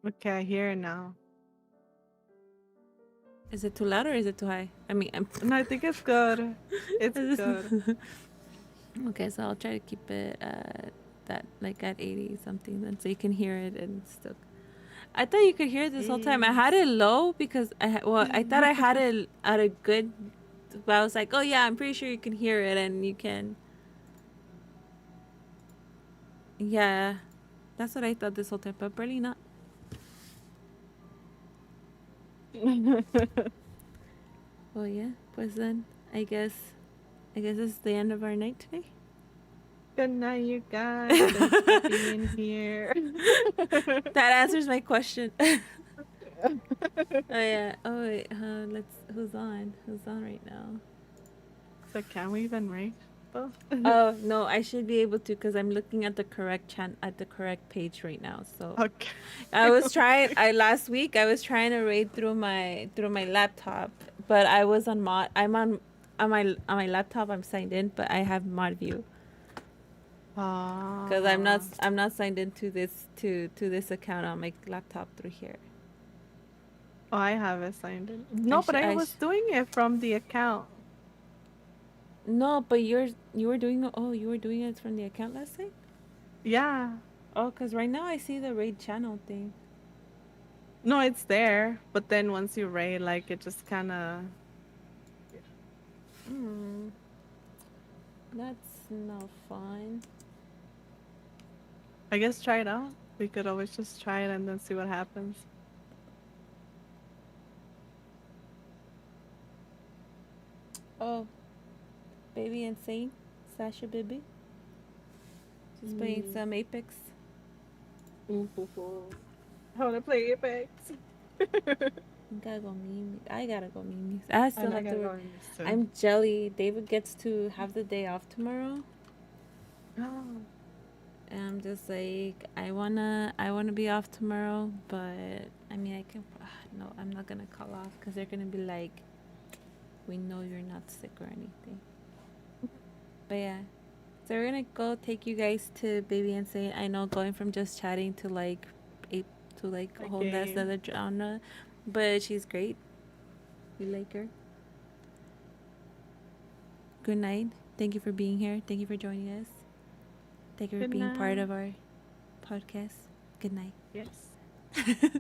Okay, I hear it now. Is it too loud or is it too high? I mean, No, I think it's good. It's good. Okay, so I'll try to keep it at that, like at 80 something, then so you can hear it and still. I thought you could hear it this whole time. I had it low because I thought I had it at a good, but I was like, oh yeah, I'm pretty sure you can hear it and you can. Yeah, that's what I thought this whole time, but barely not. Well, yeah, pues then I guess it's the end of our night today. Good night, you guys. Thanks for being here. That answers my question. Oh yeah. Oh wait. Who's on? Who's on right now? So can we even rate? Oh no, I should be able to because I'm looking at the correct page right now. So okay. I was trying. Last week I was trying to raid through my laptop, but I was on mod. I'm on my laptop. I'm signed in, but I have mod view. Because I'm not signed into this account on my laptop through here. Oh, I have it signed in. No, but I was doing it from the account. No, but you were doing it from the account last night? Yeah. Oh, because right now I see the raid channel thing. No, it's there, but then once you raid, like it just kind of. That's no fun. I guess try it out. We could always just try it and then see what happens. Oh, baby insane, Sasha baby. Just playing some Apex. I want to play Apex. Gotta go meme. I gotta go meme. I still have to work. go I'm jelly. David gets to have the day off tomorrow. Oh. And I'm just like, I wanna be off tomorrow, but I mean, I can. No, I'm not gonna call off because they're gonna be like, we know you're not sick or anything. But yeah, so we're gonna go take you guys to Baby Insane. I know going from just chatting to like, to like a whole nest game. other genre, but she's great. We like her. Good night. Thank you for being here. Thank you for joining us. Thank you for Good being part night. of our podcast. Good night. Yes.